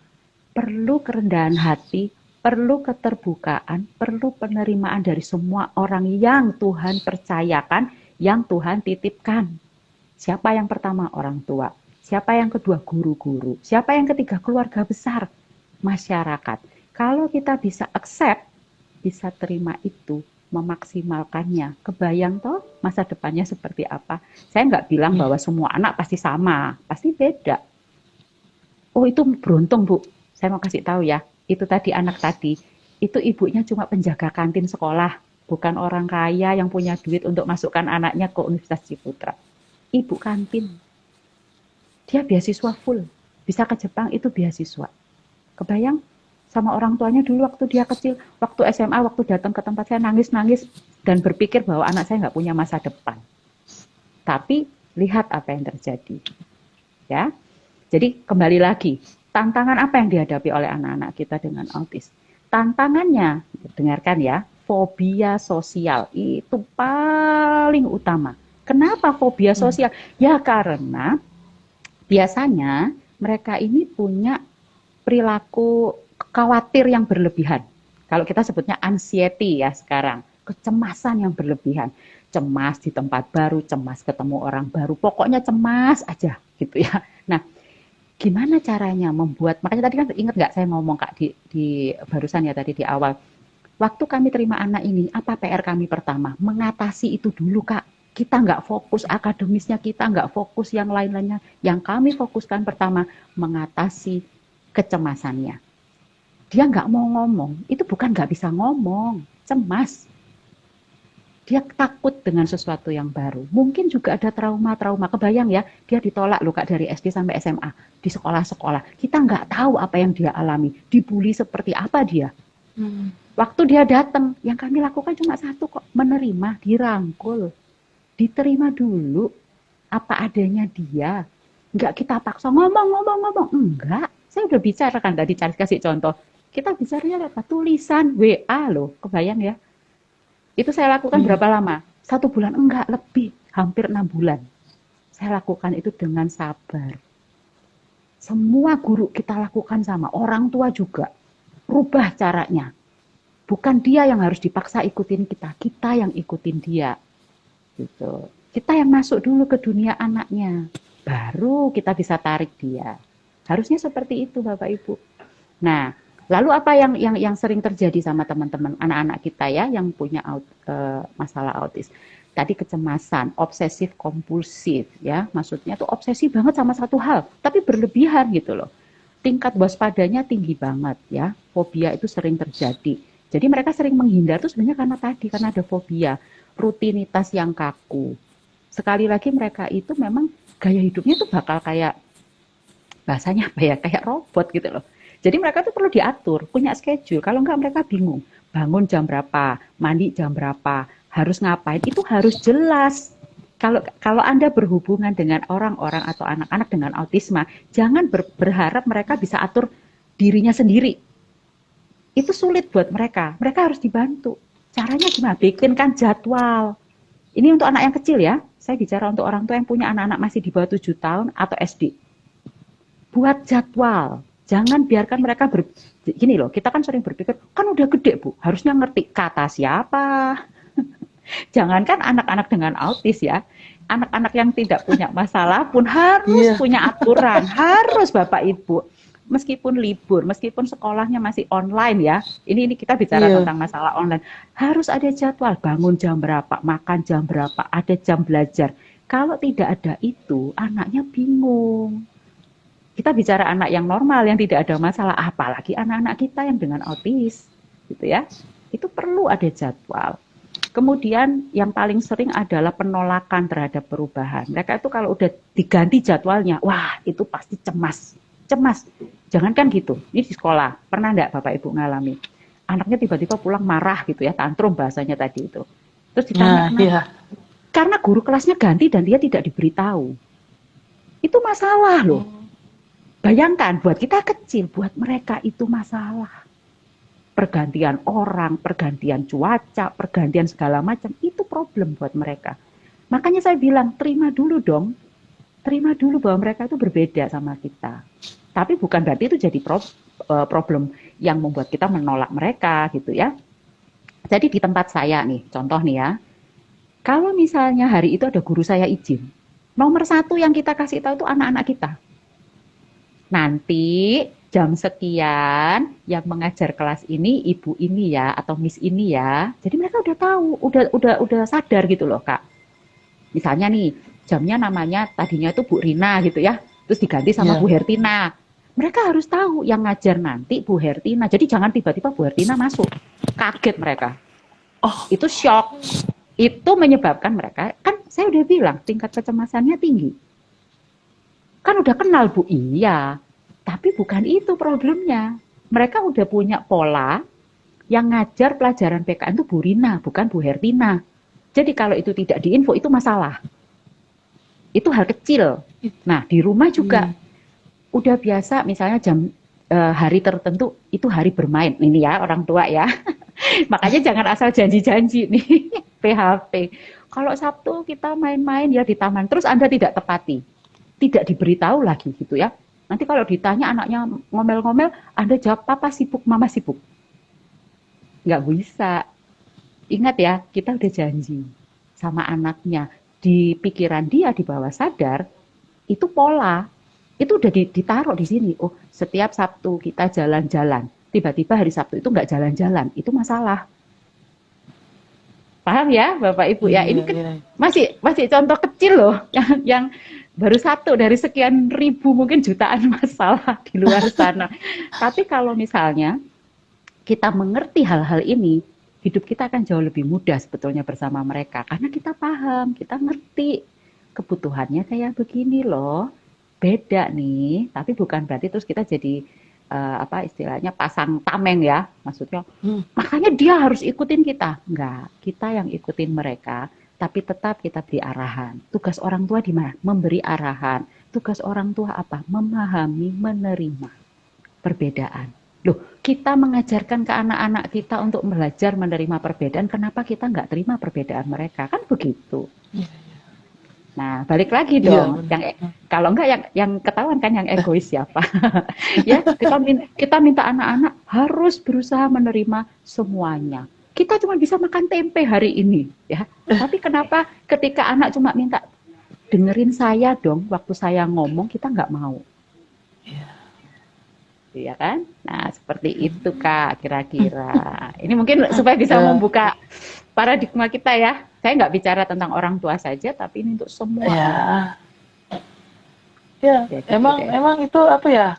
kerendahan hati, perlu keterbukaan, perlu penerimaan dari semua orang yang Tuhan percayakan, yang Tuhan titipkan. Siapa yang pertama? Orang tua. Siapa yang kedua? Guru-guru. Siapa yang ketiga? Keluarga besar, masyarakat. Kalau kita bisa accept, bisa terima itu, memaksimalkannya. Kebayang toh masa depannya seperti apa? Saya nggak bilang bahwa semua anak pasti sama, pasti beda. Oh itu beruntung Bu, saya mau kasih tahu ya, itu tadi anak tadi, itu ibunya cuma penjaga kantin sekolah, bukan orang kaya yang punya duit untuk masukkan anaknya ke Universitas Ciputra. Ibu kantin, dia beasiswa full, bisa ke Jepang itu beasiswa. Kebayang? Sama orang tuanya dulu waktu dia kecil, waktu SMA, waktu datang ke tempat saya nangis-nangis dan berpikir bahwa anak saya nggak punya masa depan. Tapi lihat apa yang terjadi. Ya, jadi kembali lagi, tantangan apa yang dihadapi oleh anak-anak kita dengan autis? Tantangannya, dengarkan ya, fobia sosial itu paling utama. Kenapa fobia sosial? Ya karena biasanya mereka ini punya perilaku khawatir yang berlebihan. Kalau kita sebutnya anxiety ya sekarang, kecemasan yang berlebihan. Cemas di tempat baru, cemas ketemu orang baru, pokoknya cemas aja gitu ya. Nah, Gimana caranya membuat, makanya tadi kan ingat nggak saya ngomong Kak di barusan ya tadi di awal, waktu kami terima anak ini, apa PR kami pertama? Mengatasi itu dulu Kak. Kita nggak fokus akademisnya, kita nggak fokus yang lain-lainnya. Yang kami fokuskan pertama, mengatasi kecemasannya. Dia nggak mau ngomong, itu bukan nggak bisa ngomong, cemas. Dia takut dengan sesuatu yang baru. Mungkin juga ada trauma-trauma. Kebayang ya, dia ditolak loh Kak dari SD sampai SMA. Di sekolah-sekolah. Kita nggak tahu apa yang dia alami. Dibully seperti apa dia. Hmm. Waktu dia datang, yang kami lakukan cuma satu kok. Menerima, dirangkul. Diterima dulu apa adanya dia. Nggak kita paksa ngomong. Enggak. Saya udah bicara kan tadi, kasih contoh. Kita bicaranya lewat tulisan, WA loh. Kebayang ya. Itu saya lakukan Hmm. berapa lama? 1 bulan, enggak lebih, hampir 6 bulan. Saya lakukan itu dengan sabar. Semua guru kita lakukan sama, orang tua juga. Rubah caranya. Bukan dia yang harus dipaksa ikutin kita, kita yang ikutin dia. Gitu. Kita yang masuk dulu ke dunia anaknya, baru kita bisa tarik dia. Harusnya seperti itu Bapak Ibu. Nah, lalu apa yang sering terjadi sama teman-teman anak-anak kita ya yang punya masalah autis? Tadi kecemasan, obsesif kompulsif ya, maksudnya tuh obsesi banget sama satu hal, tapi berlebihan gitu loh. Tingkat waspadanya tinggi banget ya, fobia itu sering terjadi. Jadi mereka sering menghindar tuh sebenarnya karena ada fobia, rutinitas yang kaku. Sekali lagi mereka itu memang gaya hidupnya tuh bakal kayak bahasanya apa ya, kayak robot gitu loh. Jadi mereka tuh perlu diatur, punya schedule. Kalau enggak mereka bingung. Bangun jam berapa, mandi jam berapa, harus ngapain, itu harus jelas. Kalau Anda berhubungan dengan orang-orang atau anak-anak dengan autisme, jangan berharap mereka bisa atur dirinya sendiri. Itu sulit buat mereka. Mereka harus dibantu. Caranya gimana? Bikinkan jadwal. Ini untuk anak yang kecil ya. Saya bicara untuk orang tua yang punya anak-anak masih di bawah 7 tahun atau SD. Buat jadwal. Jangan biarkan mereka gini loh, kita kan sering berpikir, kan udah gede Bu, harusnya ngerti kata siapa. Jangankan anak-anak dengan autis ya, anak-anak yang tidak punya masalah pun harus Iya. punya aturan, harus Bapak Ibu. Meskipun libur, meskipun sekolahnya masih online ya, ini kita bicara Iya. tentang masalah online, harus ada jadwal, bangun jam berapa, makan jam berapa, ada jam belajar. Kalau tidak ada itu, anaknya bingung. Kita bicara anak yang normal, yang tidak ada masalah, apalagi anak-anak kita yang dengan autis, gitu ya. Itu perlu ada jadwal. Kemudian yang paling sering adalah penolakan terhadap perubahan. Mereka itu kalau udah diganti jadwalnya, wah itu pasti cemas. Cemas. Jangankan gitu, ini di sekolah. Pernah enggak Bapak Ibu ngalami? Anaknya tiba-tiba pulang marah gitu ya, tantrum bahasanya tadi itu. Terus ditanya Nah, kenapa? iya. Karena guru kelasnya ganti dan dia tidak diberitahu. Itu masalah loh. Bayangkan, buat kita kecil, buat mereka itu masalah. Pergantian orang, pergantian cuaca, pergantian segala macam, itu problem buat mereka. Makanya saya bilang, terima dulu dong. Terima dulu bahwa mereka itu berbeda sama kita. Tapi bukan berarti itu jadi problem yang membuat kita menolak mereka gitu ya. Jadi di tempat saya nih, contoh nih ya. Kalau misalnya hari itu ada guru saya izin, nomor satu yang kita kasih tahu itu anak-anak kita. Nanti jam sekian yang mengajar kelas ini ibu ini ya atau miss ini ya. Jadi mereka udah tahu, udah sadar gitu loh, Kak. Misalnya nih, jamnya namanya tadinya itu Bu Rina gitu ya. Terus diganti sama Iya. Bu Hertina. Mereka harus tahu yang ngajar nanti Bu Hertina. Jadi jangan tiba-tiba Bu Hertina masuk. Kaget mereka. Oh, Itu shock. Itu menyebabkan mereka, kan saya udah bilang tingkat kecemasannya tinggi. Kan udah kenal Bu, iya. Tapi bukan itu problemnya. Mereka udah punya pola yang ngajar pelajaran PKN itu Bu Rina, bukan Bu Hertina. Jadi kalau itu tidak diinfo, itu masalah. Itu hal kecil. Nah, di rumah juga udah biasa misalnya jam hari tertentu itu hari bermain. Ini ya orang tua ya. Makanya jangan asal janji-janji nih PHP. Kalau Sabtu kita main-main ya di taman, terus Anda tidak tepati, tidak diberitahu lagi gitu ya. Nanti kalau ditanya anaknya ngomel-ngomel, Anda jawab papa sibuk, mama sibuk. Nggak bisa. Ingat ya, kita udah janji sama anaknya. Di pikiran dia di bawah sadar, itu pola. itu udah ditaruh di sini. Oh, setiap Sabtu kita jalan-jalan. Tiba-tiba hari Sabtu itu nggak jalan-jalan, itu masalah. Paham ya, Bapak Ibu ya? Iya, Ini kan iya. masih masih contoh kecil loh, yang baru satu dari sekian ribu mungkin jutaan masalah di luar sana. Tapi kalau misalnya kita mengerti hal-hal ini, hidup kita akan jauh lebih mudah sebetulnya bersama mereka. Karena kita paham, kita ngerti kebutuhannya kayak begini loh. Beda nih, tapi bukan berarti terus kita jadi apa istilahnya pasang tameng ya. Maksudnya Hmm, makanya dia harus ikutin kita. Enggak, kita yang ikutin mereka, tapi tetap kita beri arahan. Tugas orang tua di mana? Memberi arahan. Tugas orang tua apa? Memahami, menerima perbedaan. Loh, kita mengajarkan ke anak-anak kita untuk belajar menerima perbedaan, kenapa kita nggak terima perbedaan mereka? Kan begitu. iya, Nah, balik lagi iya, dong. benar. Kalau enggak yang ketahuan kan yang egois siapa? Ya, kita minta anak-anak harus berusaha menerima semuanya. Kita cuma bisa makan tempe hari ini, ya. Tapi kenapa ketika anak cuma minta dengerin saya dong waktu saya ngomong, kita nggak mau? Iya. Iya kan? Nah, seperti itu Kak, kira-kira. Ini mungkin supaya bisa Ya, membuka paradigma kita ya. Saya nggak bicara tentang orang tua saja, tapi ini untuk semua orang. ya, ya. Ya gitu Emang, deh. emang itu apa ya?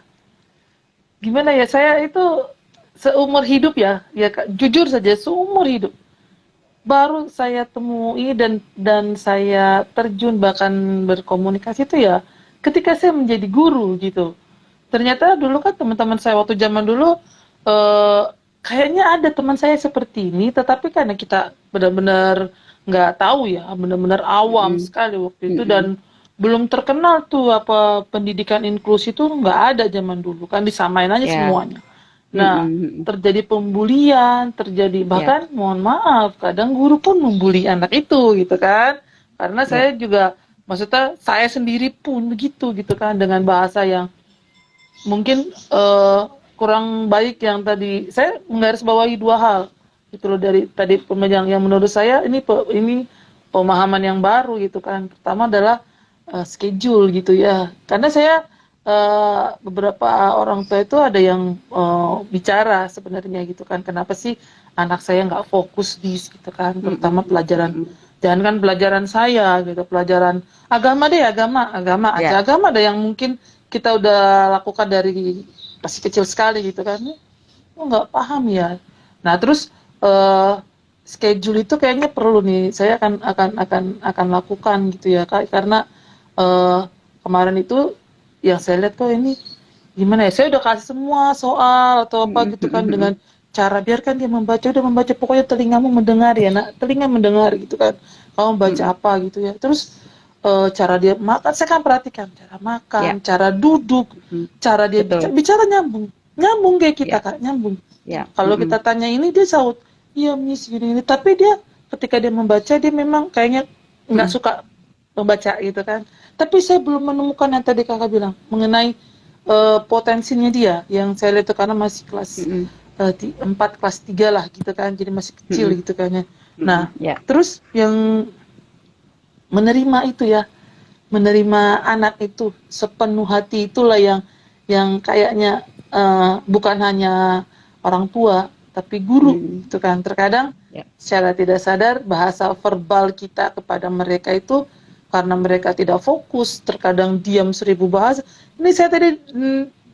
Gimana ya? Saya itu seumur hidup ya, ya Kak, jujur saja seumur hidup. Baru saya temui dan saya terjun bahkan berkomunikasi itu ya ketika saya menjadi guru gitu. Ternyata dulu kan teman-teman saya waktu zaman dulu eh, kayaknya ada teman saya seperti ini, tetapi karena kita benar-benar nggak tahu ya, benar-benar awam Mm-mm. sekali waktu itu Mm-mm. dan belum terkenal tuh apa pendidikan inklusi itu nggak ada zaman dulu kan disamain aja Ya. semuanya. Nah, Mm-mm. terjadi pembulian, terjadi Ya. bahkan mohon maaf, kadang guru pun membuli anak itu gitu kan. Karena Ya. saya juga maksudnya saya sendiri pun begitu gitu kan dengan bahasa yang mungkin kurang baik yang tadi saya menggarisbawahi dua hal gitu loh dari tadi yang menurut saya ini pemahaman yang baru gitu kan. Pertama adalah schedule gitu ya. Karena saya beberapa orang tua itu ada yang bicara sebenarnya gitu kan. Kenapa sih anak saya nggak fokus gitu kan, terutama Mm-mm. pelajaran Mm-mm. jangan kan pelajaran saya gitu, pelajaran agama deh, agama aja. Ya. Agama ada yang mungkin kita udah lakukan dari masih kecil sekali gitu kan. Oh, nggak paham ya. Nah, terus eh, schedule itu kayaknya perlu nih. Saya akan lakukan gitu ya, Kak. Karena eh, kemarin itu yang saya lihat kok ini gimana ya? Saya udah kasih semua soal atau apa Mm-mm. gitu kan dengan Mm-mm. cara biarkan dia membaca, udah membaca pokoknya telingamu mendengar ya, nak. Telinga mendengar gitu kan. Kamu baca Mm-mm. apa gitu ya. Terus cara dia makan, saya kan perhatikan cara Ya. makan, cara duduk, Mm. cara dia bicara, Betul. bicara nyambung, nyambung kayak kita Ya. Kak, nyambung. Ya. Kalau Mm-mm. kita tanya ini dia saut, iya Miss gini-gini, tapi dia ketika dia membaca dia memang kayaknya nggak Mm-mm. suka membaca gitu kan. Tapi saya belum menemukan yang tadi kakak bilang mengenai potensinya dia yang saya lihat itu karena masih kelas Mm-mm. 4 kelas 3 lah gitu kan, jadi masih kecil Mm-mm. gitu kayaknya. Mm-mm. Nah, Ya. terus yang menerima itu ya, menerima anak itu sepenuh hati itulah yang kayaknya bukan hanya orang tua tapi guru Mm. itu kan terkadang Ya. secara tidak sadar bahasa verbal kita kepada mereka itu karena mereka tidak fokus terkadang diam 1000 bahasa. Ini saya tadi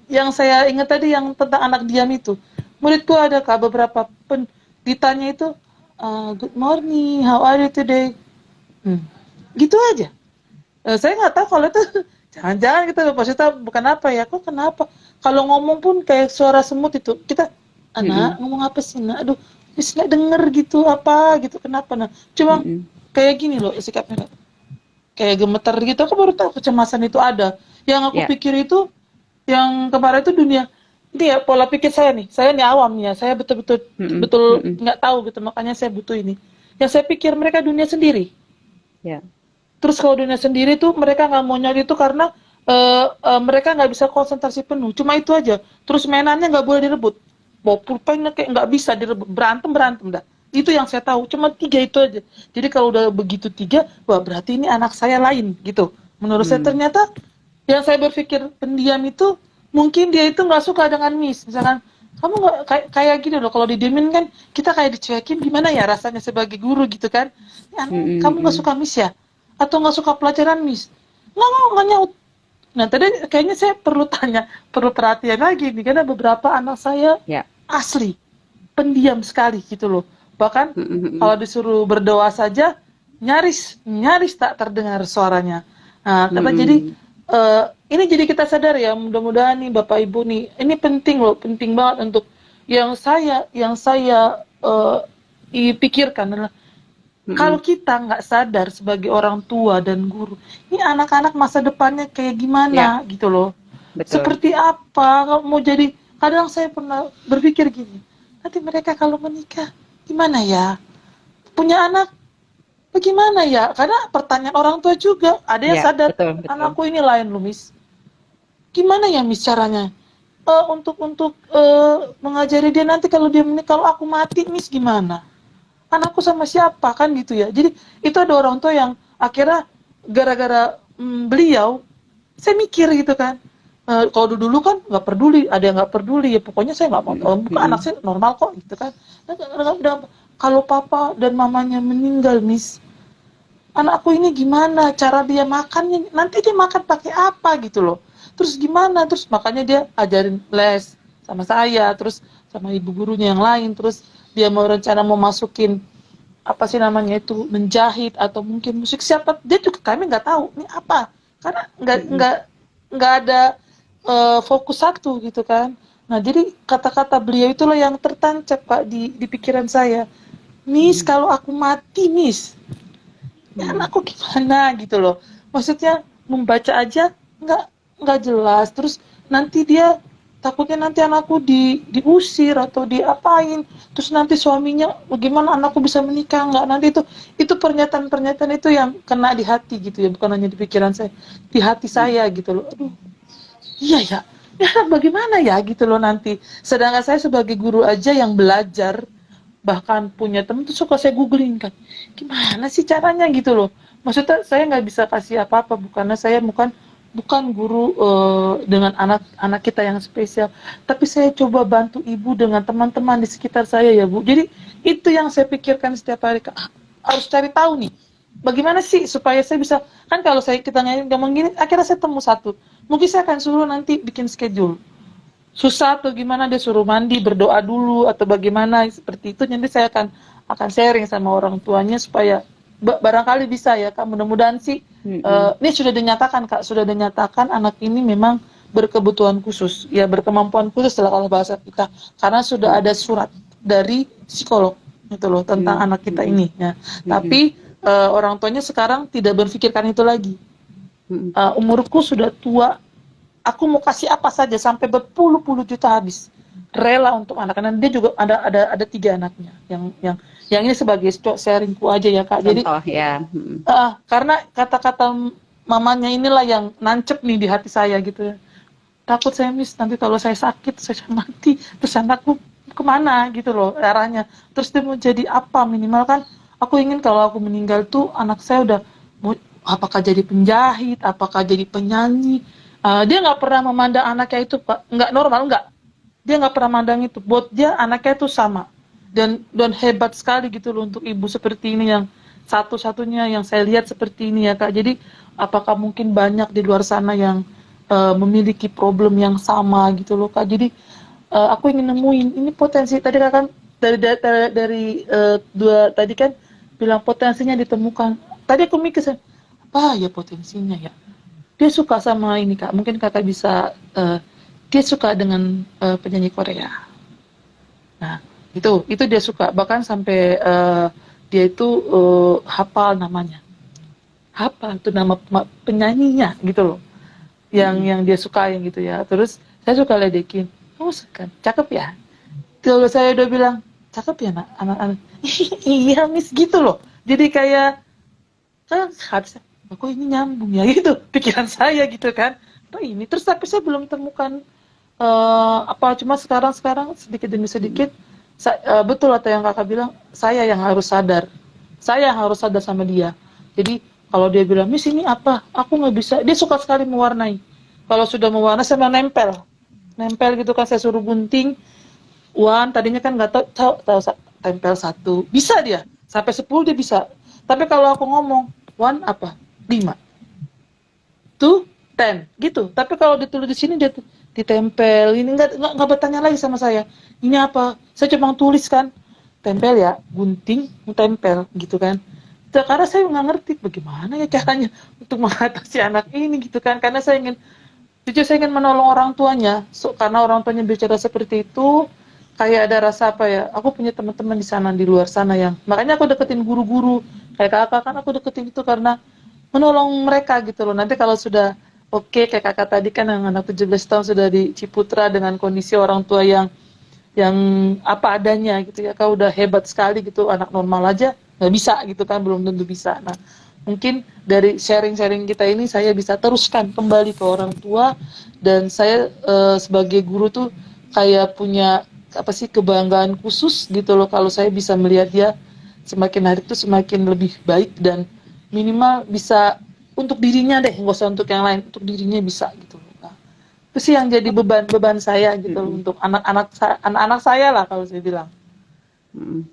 yang saya ingat tadi yang tentang anak diam itu muridku ada kak beberapa ditanya itu good morning how are you today. Hmm. Gitu aja. Saya nggak tahu kalau itu jangan-jangan gitu maksudnya bukan apa ya kok kenapa kalau ngomong pun kayak suara semut itu kita anak Mm-mm. ngomong apa sih nak aduh bis nggak denger gitu apa gitu kenapa nah cuma Mm-mm. kayak gini loh sikapnya Kak. Kayak gemeter gitu aku baru tahu kecemasan itu ada yang aku Ya. pikir itu yang kemarin itu dunia ini ya pola pikir saya nih awam nih ya saya betul-betul Mm-mm. betul Mm-mm. nggak tahu gitu makanya saya butuh ini yang saya pikir mereka dunia sendiri. Ya. Terus kalau dunia sendiri tuh mereka nggak mau nyari itu karena mereka nggak bisa konsentrasi penuh. Cuma itu aja. Terus mainannya nggak boleh direbut. Mau pulpennya kayak nggak bisa direbut. Berantem dah. Itu yang saya tahu. Cuma 3 itu aja. Jadi kalau udah begitu 3, wah berarti ini anak saya lain gitu. Menurut saya Mm. ternyata Yang saya berpikir pendiam itu mungkin dia itu nggak suka dengan Miss. Misalkan kamu nggak kayak gini loh, kalau didiemin kan kita kayak dicuekin, gimana ya rasanya sebagai guru gitu kan. Ya, kamu nggak suka Miss ya? Atau nggak suka pelajaran Miss? Nggak nyaut. Nah tadi kayaknya saya perlu tanya, perlu perhatian lagi nih, karena beberapa anak saya Ya. asli pendiam sekali gitu loh. Bahkan kalau disuruh berdoa saja nyaris tak terdengar suaranya. Nah, karena jadi ini jadi kita sadar ya, mudah-mudahan nih Bapak Ibu nih, ini penting loh, penting banget untuk yang saya pikirkan adalah kalau kita nggak sadar sebagai orang tua dan guru, ini anak-anak masa depannya kayak gimana gitu loh. Betul. Seperti apa kalau mau jadi, kadang saya pernah berpikir gini, nanti mereka kalau menikah gimana ya? Punya anak bagaimana ya? Karena pertanyaan orang tua juga, ada yang Ya, sadar, betul. anakku ini lain loh Miss. Gimana ya Miss caranya? Untuk mengajari dia nanti kalau dia menikah, kalau aku mati Miss gimana? Anakku sama siapa kan gitu ya. Jadi itu ada orang tua yang akhirnya gara-gara beliau, saya mikir gitu kan. Kalau dulu kan nggak peduli, ada yang nggak peduli ya, pokoknya saya nggak mau, bukan anak saya normal kok gitu kan. Kalau papa dan mamanya meninggal Miss, anakku ini gimana cara dia makannya, nanti dia makan pakai apa gitu loh, terus gimana, terus makanya dia ajarin les sama saya, terus sama ibu gurunya yang lain, terus dia mau rencana mau masukin apa sih namanya itu, menjahit atau mungkin musik siapa, dia juga kami nggak tahu ini apa, karena nggak ada fokus satu gitu kan. Nah jadi kata-kata beliau itulah yang tertancap Pak di pikiran saya, Miss kalau aku mati Miss, ya anakku gimana gitu loh. Maksudnya membaca aja nggak jelas, terus nanti dia takutnya nanti anakku diusir atau diapain, terus nanti suaminya bagaimana, anakku bisa menikah nggak, nanti itu pernyataan-pernyataan itu yang kena di hati gitu ya, bukan hanya di pikiran saya, di hati saya gitu loh. Aduh, iya ya, ya bagaimana ya gitu loh nanti, sedangkan saya sebagai guru aja yang belajar, bahkan punya temen tuh suka saya googling kan, gimana sih caranya gitu loh. Maksudnya saya nggak bisa kasih apa-apa, bukannya saya bukan guru dengan anak-anak kita yang spesial, tapi saya coba bantu ibu dengan teman-teman di sekitar saya ya Bu. Jadi itu yang saya pikirkan setiap hari, harus cari tahu nih, bagaimana sih supaya saya bisa, kan kalau kita ngomong gini, akhirnya saya temu satu, mungkin saya akan suruh nanti bikin schedule, susah atau gimana dia suruh mandi, berdoa dulu atau bagaimana seperti itu, nanti saya akan sharing sama orang tuanya supaya barangkali bisa ya Kak, mudah-mudahan sih ini sudah dinyatakan Kak, sudah dinyatakan anak ini memang berkebutuhan khusus ya, berkemampuan khusus lah kalau bahasa kita, karena sudah ada surat dari psikolog itu loh tentang anak kita ini ya. Tapi orang tuanya sekarang tidak berpikirkan itu lagi. Umurku sudah tua, aku mau kasih apa saja sampai berpuluh-puluh juta habis, rela untuk anak-anak. Dia juga ada 3 anaknya yang ini sebagai sharingku aja ya Kak. Jadi ya. karena kata-kata mamanya inilah yang nancep nih di hati saya gitu ya. Takut saya Miss, nanti kalau saya sakit, saya mati, terus anakku kemana gitu loh arahnya. Terus dia mau jadi apa, minimal kan aku ingin kalau aku meninggal tuh anak saya udah mau, apakah jadi penjahit, apakah jadi penyanyi. Dia nggak pernah memandang anaknya itu Pak, nggak normal, nggak. Dia nggak pernah mandang itu. Buat dia anaknya itu sama. Dan hebat sekali gitu loh untuk ibu seperti ini, yang satu-satunya yang saya lihat seperti ini ya Kak. Jadi apakah mungkin banyak di luar sana yang memiliki problem yang sama gitu loh Kak. Jadi aku ingin nemuin ini potensi, tadi Kak kan dari dua tadi kan bilang potensinya ditemukan. Tadi aku mikir apa ya potensinya ya. Dia suka sama ini Kak, mungkin Kakak bisa dia suka dengan penyanyi Korea. Nah, itu dia suka, bahkan sampai dia itu hafal namanya. Hafal tuh nama penyanyinya gitu loh. Yang dia suka yang gitu ya. Terus saya suka ledekin. Oh, kan cakep ya. Kalau saya udah bilang, cakep ya anak-anak. Iya, Miss gitu loh. Jadi kayak kan harusnya kok ini nyambung ya gitu pikiran saya gitu kan. Oh ini terus, tapi saya belum temukan cuma sekarang sedikit demi sedikit betul atau yang Kakak bilang, saya yang harus sadar sama dia. Jadi kalau dia bilang Miss ini apa, aku nggak bisa, dia suka sekali mewarnai, Kalau sudah mewarna saya mau nempel gitu kan, saya suruh gunting. Tadinya kan nggak tahu tempel satu, bisa dia sampai 10 dia bisa. Tapi kalau aku ngomong one apa 5, two, 10 gitu. Tapi kalau ditulis di sini dia ditempel, ini nggak bertanya lagi sama saya. Ini apa? Saya cuma tulis kan, tempel ya, gunting, tempel gitu kan. Karena saya nggak ngerti bagaimana ya caranya untuk mengatasi anak ini gitu kan. Karena jujur saya ingin menolong orang tuanya. Karena orang tuanya bicara seperti itu, kayak ada rasa apa ya, aku punya teman-teman di sana, di luar sana yang, makanya aku deketin guru-guru, kayak kakak kan aku deketin itu karena menolong mereka gitu loh. Nanti kalau sudah oke, kayak kakak tadi kan yang anak 17 tahun sudah di Ciputra dengan kondisi orang tua yang apa adanya gitu ya, kau udah hebat sekali gitu, anak normal aja nggak bisa gitu kan, belum tentu bisa. Nah, mungkin dari sharing-sharing kita ini saya bisa teruskan kembali ke orang tua, dan saya sebagai guru tuh kayak punya apa sih, kebanggaan khusus gitu loh kalau saya bisa melihat dia semakin hari itu semakin lebih baik, dan minimal bisa untuk dirinya deh, nggak usah untuk yang lain, untuk dirinya bisa gitu loh. Nah, itu sih yang jadi beban saya gitu loh, untuk anak-anak saya lah kalau saya bilang.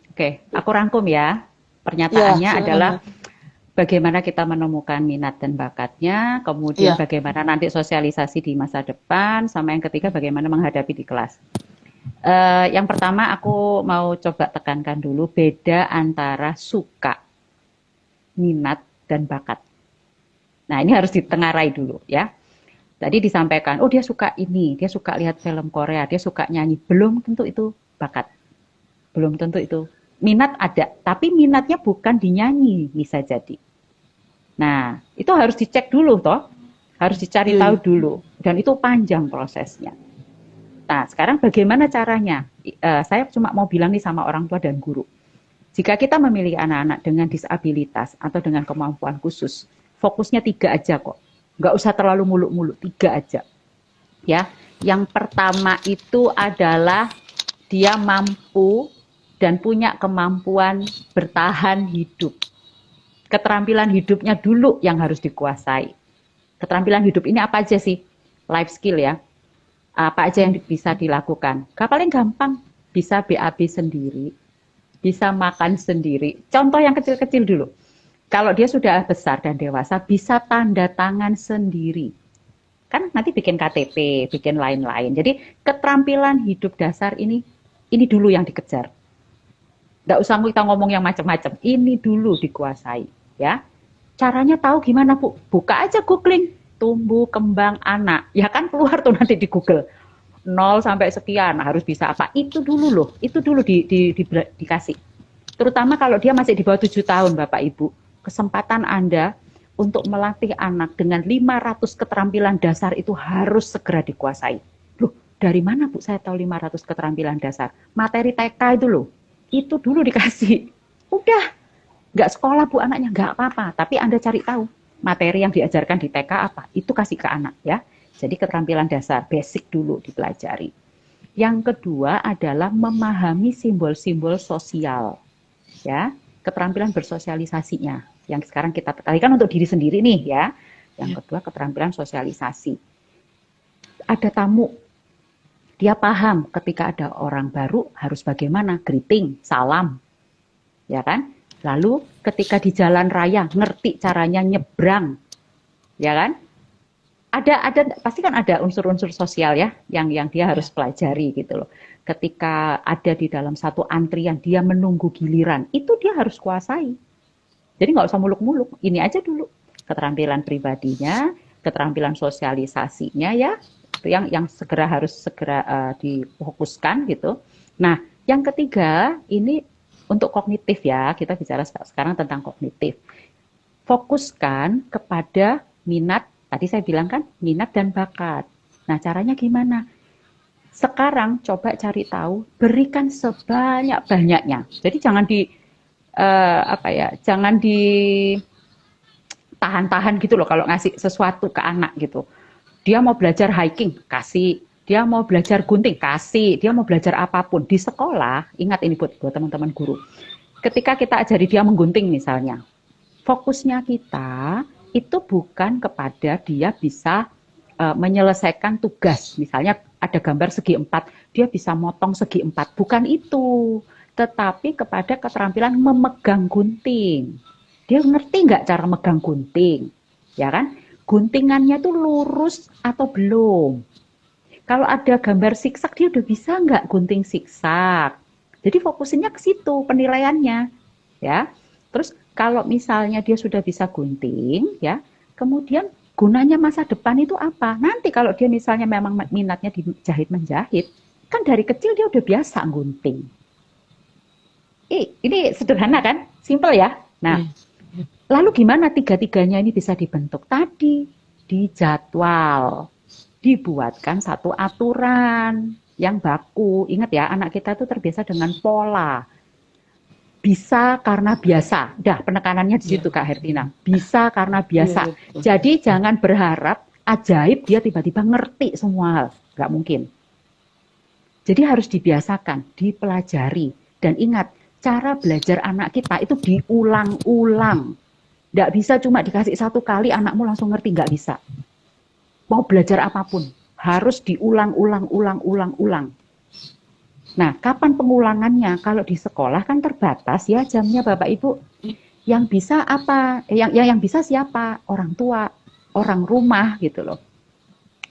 Oke, aku rangkum ya. Ya, Pernyataannya silakan adalah Mbak. bagaimana kita menemukan minat dan bakatnya, kemudian Iya, bagaimana nanti sosialisasi di masa depan, sama yang ketiga bagaimana menghadapi di kelas. Yang pertama aku mau coba tekankan dulu beda antara suka, minat, dan bakat. Nah, ini harus ditengarai dulu ya. Tadi disampaikan, oh dia suka ini, dia suka lihat film Korea, dia suka nyanyi. Belum tentu itu bakat. Belum tentu itu. Minat ada, tapi minatnya bukan di nyanyi, bisa jadi. Nah, itu harus dicek dulu toh. Harus dicari iya, tahu iya. dulu. Dan itu panjang prosesnya. Nah, sekarang bagaimana caranya? Saya cuma mau bilang nih sama orang tua dan guru. Jika kita memilih anak-anak dengan disabilitas atau dengan kemampuan khusus, fokusnya 3 aja kok. Nggak usah terlalu muluk-muluk, 3 aja. Ya, yang pertama itu adalah dia mampu dan punya kemampuan bertahan hidup. Keterampilan hidupnya dulu yang harus dikuasai. Keterampilan hidup ini apa aja sih? Life skill ya. Apa aja yang bisa dilakukan? Paling gampang, bisa BAB sendiri, bisa makan sendiri. Contoh yang kecil-kecil dulu. Kalau dia sudah besar dan dewasa, bisa tanda tangan sendiri. Kan nanti bikin KTP, bikin lain-lain. Jadi keterampilan hidup dasar ini dulu yang dikejar. Nggak usah kita ngomong yang macam-macam. Ini dulu dikuasai, ya. Caranya tahu gimana, Bu? Buka aja googling, tumbuh kembang anak. Ya kan keluar tuh nanti di Google. 0 sampai sekian harus bisa apa? Itu dulu loh. Itu dulu dikasih. Terutama kalau dia masih di bawah 7 tahun, Bapak Ibu. Kesempatan Anda untuk melatih anak dengan 500 keterampilan dasar itu harus segera dikuasai. Loh, dari mana Bu saya tahu 500 keterampilan dasar? Materi TK itu loh. Itu dulu dikasih. Udah, nggak sekolah Bu anaknya, nggak apa-apa. Tapi Anda cari tahu materi yang diajarkan di TK apa. Itu kasih ke anak ya. Jadi keterampilan dasar, basic dulu dipelajari. Yang kedua adalah memahami simbol-simbol sosial. Ya, keterampilan bersosialisasinya. Yang sekarang kita tadi kan untuk diri sendiri nih ya. Yang kedua keterampilan sosialisasi. Ada tamu, dia paham ketika ada orang baru harus bagaimana, greeting, salam, ya kan? Lalu ketika di jalan raya ngerti caranya nyebrang, ya kan? Ada pasti kan ada unsur-unsur sosial ya yang dia harus pelajari gitu loh. Ketika ada di dalam satu antrian dia menunggu giliran, itu dia harus kuasai. Jadi nggak usah muluk-muluk, ini aja dulu keterampilan pribadinya, keterampilan sosialisasinya ya, itu yang harus segera difokuskan gitu. Nah, yang ketiga ini untuk kognitif ya, kita bicara sekarang tentang kognitif. Fokuskan kepada minat, tadi saya bilang kan minat dan bakat. Nah, caranya gimana? Sekarang coba cari tahu, berikan sebanyak-banyaknya. Jadi jangan jangan ditahan-tahan gitu loh kalau ngasih sesuatu ke anak gitu. Dia mau belajar hiking, kasih. Dia mau belajar gunting, kasih. Dia mau belajar apapun. Di sekolah, ingat ini buat teman-teman guru. Ketika kita ajari dia menggunting misalnya, fokusnya kita itu bukan kepada dia bisa menyelesaikan tugas. Misalnya ada gambar segi 4, dia bisa motong segi 4. Bukan itu, tetapi kepada keterampilan memegang gunting. Dia ngerti nggak cara megang gunting, ya kan? Guntingannya tuh lurus atau belum. Kalau ada gambar siksak, dia udah bisa nggak gunting siksak. Jadi fokusnya ke situ penilaiannya, ya. Terus kalau misalnya dia sudah bisa gunting, ya, kemudian gunanya masa depan itu apa? Nanti kalau dia misalnya memang minatnya di jahit menjahit, kan dari kecil dia udah biasa gunting. Ini sederhana kan? Simple ya. Nah, lalu gimana tiga-tiganya ini bisa dibentuk? Tadi dijadwal, dibuatkan satu aturan yang baku. Ingat ya, anak kita itu terbiasa dengan pola. Bisa karena biasa. Dah, penekanannya di situ Kak Hertina. Bisa karena biasa. Jadi jangan berharap ajaib dia tiba-tiba ngerti semua hal. Nggak mungkin. Jadi harus dibiasakan, dipelajari. Dan ingat, cara belajar anak kita itu diulang-ulang. Nggak bisa cuma dikasih satu kali anakmu langsung ngerti, nggak bisa. Mau belajar apapun, harus diulang-ulang. Nah, kapan pengulangannya? Kalau di sekolah kan terbatas ya jamnya Bapak Ibu. Yang bisa apa? Yang bisa siapa? Orang tua, orang rumah gitu loh.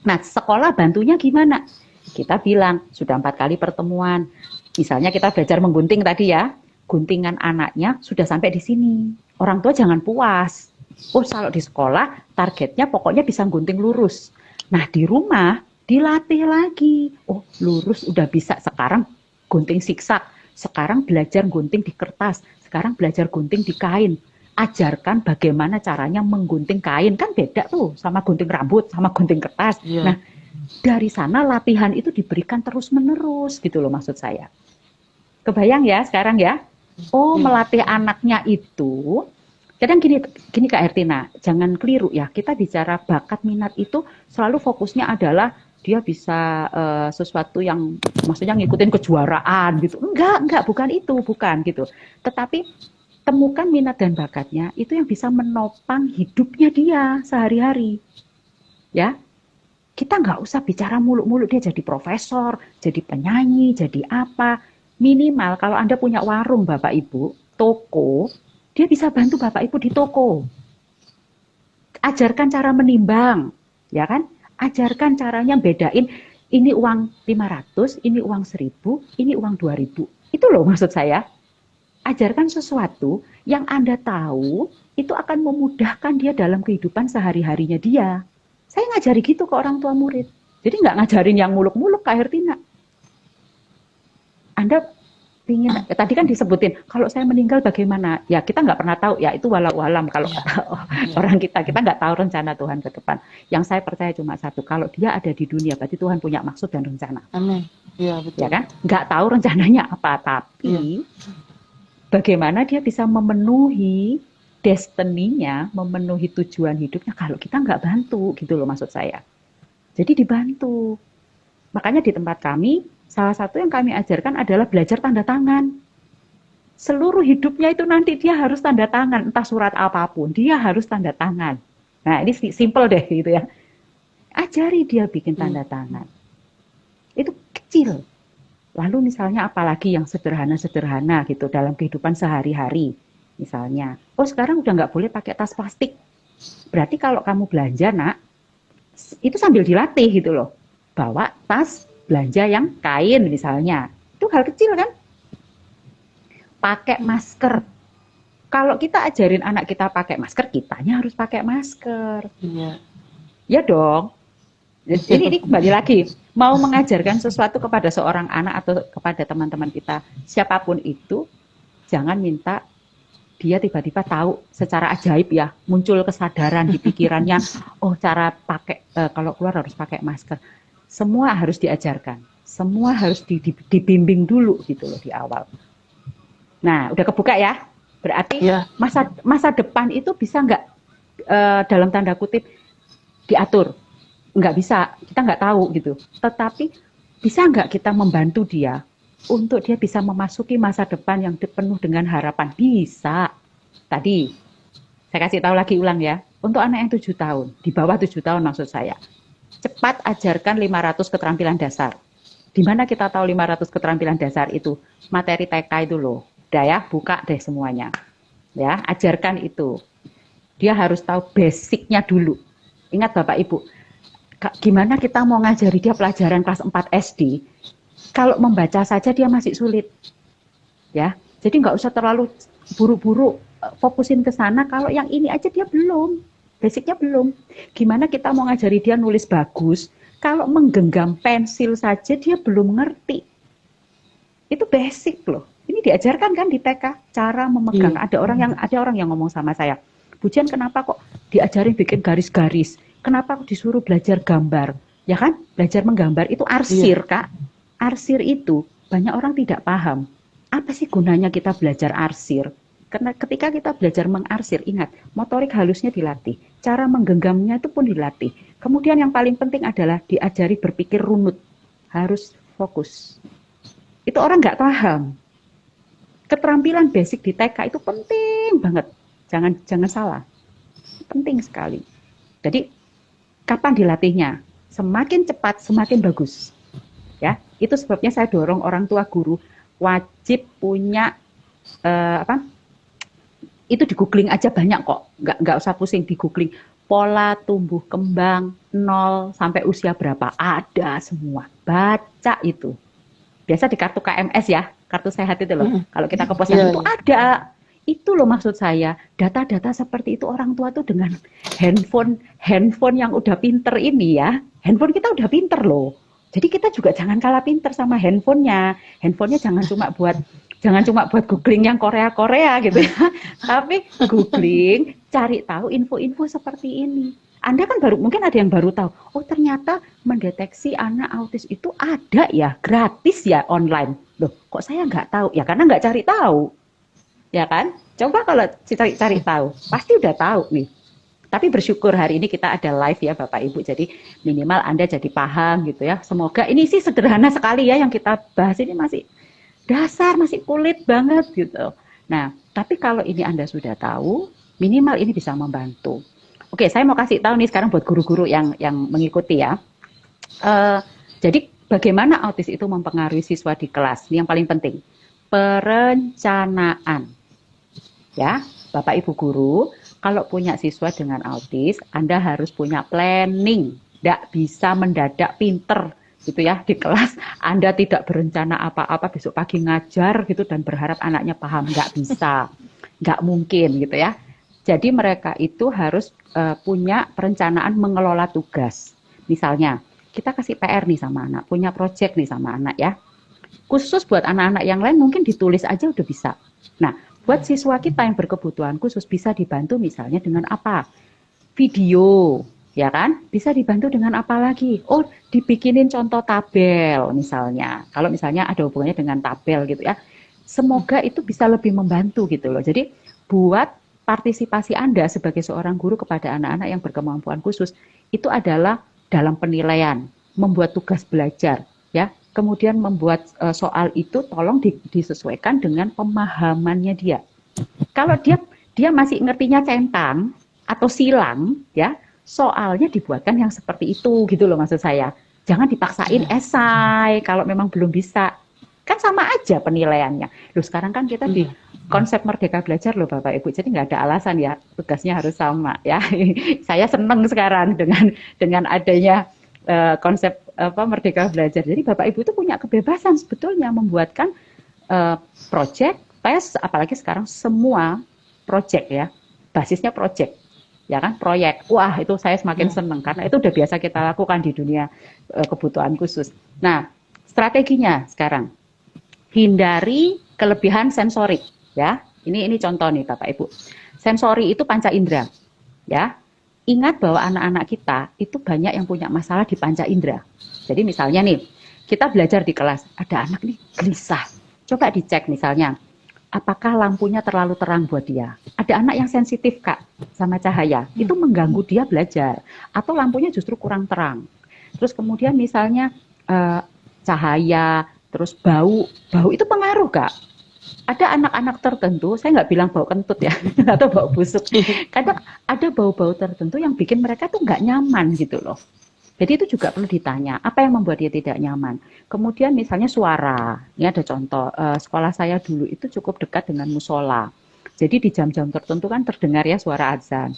Nah, sekolah bantunya gimana? Kita bilang, sudah 4 kali pertemuan. Misalnya kita belajar menggunting tadi ya. Guntingan anaknya sudah sampai di sini. Orang tua jangan puas. Oh, kalau di sekolah targetnya pokoknya bisa gunting lurus. Nah, di rumah dilatih lagi. Oh, lurus udah bisa. Sekarang gunting siksak. Sekarang belajar gunting di kertas. Sekarang belajar gunting di kain. Ajarkan bagaimana caranya menggunting kain. Kan beda tuh sama gunting rambut, sama gunting kertas. Nah, dari sana latihan itu diberikan terus-menerus gitu loh maksud saya. Kebayang ya sekarang ya? Oh, melatih anaknya itu. Kadang gini Kak Hertina, jangan keliru ya. Kita bicara bakat minat itu selalu fokusnya adalah dia bisa sesuatu yang maksudnya ngikutin kejuaraan gitu. Enggak, bukan itu, bukan gitu. Tetapi temukan minat dan bakatnya itu yang bisa menopang hidupnya dia sehari-hari. Ya. Kita nggak usah bicara muluk-muluk dia jadi profesor, jadi penyanyi, jadi apa. Minimal kalau Anda punya warung Bapak Ibu, toko, dia bisa bantu Bapak Ibu di toko. Ajarkan cara menimbang, ya kan? Ajarkan caranya bedain, ini uang 500, ini uang 1000, ini uang 2000. Itu loh maksud saya. Ajarkan sesuatu yang Anda tahu, itu akan memudahkan dia dalam kehidupan sehari-harinya dia. Saya ngajari gitu ke orang tua murid. Jadi nggak ngajarin yang muluk-muluk Kak Hertina. Anda ingin, tadi kan disebutin, kalau saya meninggal bagaimana? Ya kita nggak pernah tahu, ya itu walau alam kalau orang kita nggak tahu rencana Tuhan ke depan. Yang saya percaya cuma satu, kalau dia ada di dunia, berarti Tuhan punya maksud dan rencana. Amin. Ya, betul. Ya kan? Nggak tahu rencananya apa, tapi bagaimana dia bisa memenuhi destiny-nya, memenuhi tujuan hidupnya kalau kita nggak bantu, gitu loh maksud saya. Jadi dibantu. Makanya di tempat kami, salah satu yang kami ajarkan adalah belajar tanda tangan. Seluruh hidupnya itu nanti dia harus tanda tangan, entah surat apapun, dia harus tanda tangan. Nah ini simple deh gitu ya. Ajari dia bikin tanda tangan. Itu kecil. Lalu misalnya apalagi yang sederhana-sederhana gitu dalam kehidupan sehari-hari. Misalnya, oh sekarang udah nggak boleh pakai tas plastik. Berarti kalau kamu belanja nak, itu sambil dilatih gitu loh. Bawa tas belanja yang kain misalnya. Itu hal kecil kan? Pakai masker. Kalau kita ajarin anak kita pakai masker, kitanya harus pakai masker. Iya. Ya dong. Ini kembali lagi, mau mengajarkan sesuatu kepada seorang anak atau kepada teman-teman kita, siapapun itu, jangan minta dia tiba-tiba tahu secara ajaib ya, muncul kesadaran di pikirannya, oh cara pakai, kalau keluar harus pakai masker. Semua harus diajarkan, semua harus dibimbing dulu gitu loh di awal. Nah, udah kebuka ya, berarti masa depan itu bisa nggak dalam tanda kutip diatur? Nggak bisa, kita nggak tahu gitu. Tetapi bisa nggak kita membantu dia untuk dia bisa memasuki masa depan yang penuh dengan harapan? Bisa. Tadi, saya kasih tahu lagi ulang ya. Untuk anak yang 7 tahun, di bawah 7 tahun maksud saya. cepat ajarkan 500 keterampilan dasar. Di mana kita tahu 500 keterampilan dasar itu? Materi TK itu loh. Udah ya, buka deh semuanya. Ya, ajarkan itu. Dia harus tahu basicnya dulu. Ingat Bapak Ibu, gimana kita mau ngajari dia pelajaran kelas 4 SD, kalau membaca saja dia masih sulit. Ya, jadi nggak usah terlalu buru-buru fokusin ke sana, kalau yang ini aja dia belum. Basicnya belum. Gimana kita mau ngajari dia nulis bagus, kalau menggenggam pensil saja dia belum ngerti. Itu basic loh. Ini diajarkan kan di TK, cara memegang. Ada orang yang ngomong sama saya, Bu Jan, kenapa kok diajarin bikin garis-garis? Kenapa kok disuruh belajar gambar? Ya kan, belajar menggambar itu arsir, Kak. Arsir itu banyak orang tidak paham. Apa sih gunanya kita belajar arsir? Karena ketika kita belajar mengarsir, ingat, motorik halusnya dilatih, cara menggenggamnya itu pun dilatih. Kemudian yang paling penting adalah diajari berpikir runut, harus fokus. Itu orang nggak paham. Keterampilan basic di TK itu penting banget, jangan salah, penting sekali. Jadi kapan dilatihnya? Semakin cepat, semakin bagus. Ya, itu sebabnya saya dorong orang tua guru wajib punya itu di googling aja banyak kok, nggak usah pusing di googling. Pola tumbuh kembang 0 sampai usia berapa, ada semua. Baca itu. Biasa di kartu KMS ya, kartu sehat itu loh. Kalau kita ke posyandu itu ada. Itu loh maksud saya, data-data seperti itu orang tua tuh dengan handphone yang udah pinter ini ya. Handphone kita udah pinter loh. Jadi kita juga jangan kalah pinter sama handphonenya. Handphonenya jangan cuma buat googling yang Korea gitu ya. Tapi googling, cari tahu info-info seperti ini. Anda kan mungkin ada yang baru tahu, oh ternyata mendeteksi anak autis itu ada ya, gratis ya online. Loh, kok saya nggak tahu? Ya karena nggak cari tahu. Ya kan? Coba kalau cari tahu, pasti udah tahu nih. Tapi bersyukur hari ini kita ada live ya Bapak Ibu, jadi minimal Anda jadi paham gitu ya. Semoga ini sih sederhana sekali ya yang kita bahas ini, masih dasar, masih kulit banget gitu. Nah, tapi kalau ini Anda sudah tahu, minimal ini bisa membantu. Oke, saya mau kasih tahu nih sekarang buat guru-guru yang mengikuti ya. Jadi bagaimana autis itu mempengaruhi siswa di kelas? Ini yang paling penting. Perencanaan. Ya, Bapak Ibu guru, kalau punya siswa dengan autis, Anda harus punya planning. Tidak bisa mendadak pinter gitu ya di kelas. Anda tidak berencana apa-apa besok pagi ngajar gitu dan berharap anaknya paham. Nggak bisa, nggak mungkin gitu ya. Jadi mereka itu harus punya perencanaan mengelola tugas. Misalnya, kita kasih PR nih sama anak, punya project nih sama anak ya. Khusus buat anak-anak yang lain mungkin ditulis aja udah bisa. Nah, buat siswa kita yang berkebutuhan khusus bisa dibantu misalnya dengan apa? Video, ya kan? Bisa dibantu dengan apa lagi? Oh, dibikinin contoh tabel misalnya. Kalau misalnya ada hubungannya dengan tabel gitu ya. Semoga itu bisa lebih membantu gitu loh. Jadi buat partisipasi Anda sebagai seorang guru kepada anak-anak yang berkemampuan khusus itu adalah dalam penilaian, membuat tugas belajar, ya. Kemudian membuat soal itu tolong disesuaikan dengan pemahamannya dia. Kalau dia masih ngertinya centang atau silang, ya, soalnya dibuatkan yang seperti itu gitu loh maksud saya. Jangan dipaksain esai kalau memang belum bisa. Kan sama aja penilaiannya. Loh sekarang kan kita di konsep Merdeka Belajar loh Bapak Ibu. Jadi nggak ada alasan ya tugasnya harus sama ya. Saya senang sekarang dengan adanya konsep Merdeka Belajar. Jadi Bapak Ibu itu punya kebebasan sebetulnya membuatkan project, tes, apalagi sekarang semua project ya. Basisnya project. Ya kan, proyek. Wah, itu saya semakin senang karena itu udah biasa kita lakukan di dunia kebutuhan khusus. Nah, strateginya sekarang hindari kelebihan sensorik ya. Ini contoh nih Bapak Ibu. Sensori itu panca indera ya. Ingat bahwa anak-anak kita itu banyak yang punya masalah di panca indera. Jadi misalnya nih, kita belajar di kelas, ada anak nih gelisah. Coba dicek misalnya, apakah lampunya terlalu terang buat dia? Ada anak yang sensitif Kak sama cahaya, itu mengganggu dia belajar. Atau lampunya justru kurang terang. Terus kemudian misalnya cahaya, terus bau itu pengaruh Kak. Ada anak-anak tertentu, saya nggak bilang bau kentut ya, atau bau busuk. Kadang ada bau-bau tertentu yang bikin mereka tuh nggak nyaman gitu loh. Jadi itu juga perlu ditanya, apa yang membuat dia tidak nyaman. Kemudian misalnya suara, ini ada contoh, sekolah saya dulu itu cukup dekat dengan musola. Jadi di jam-jam tertentu kan terdengar ya suara azan.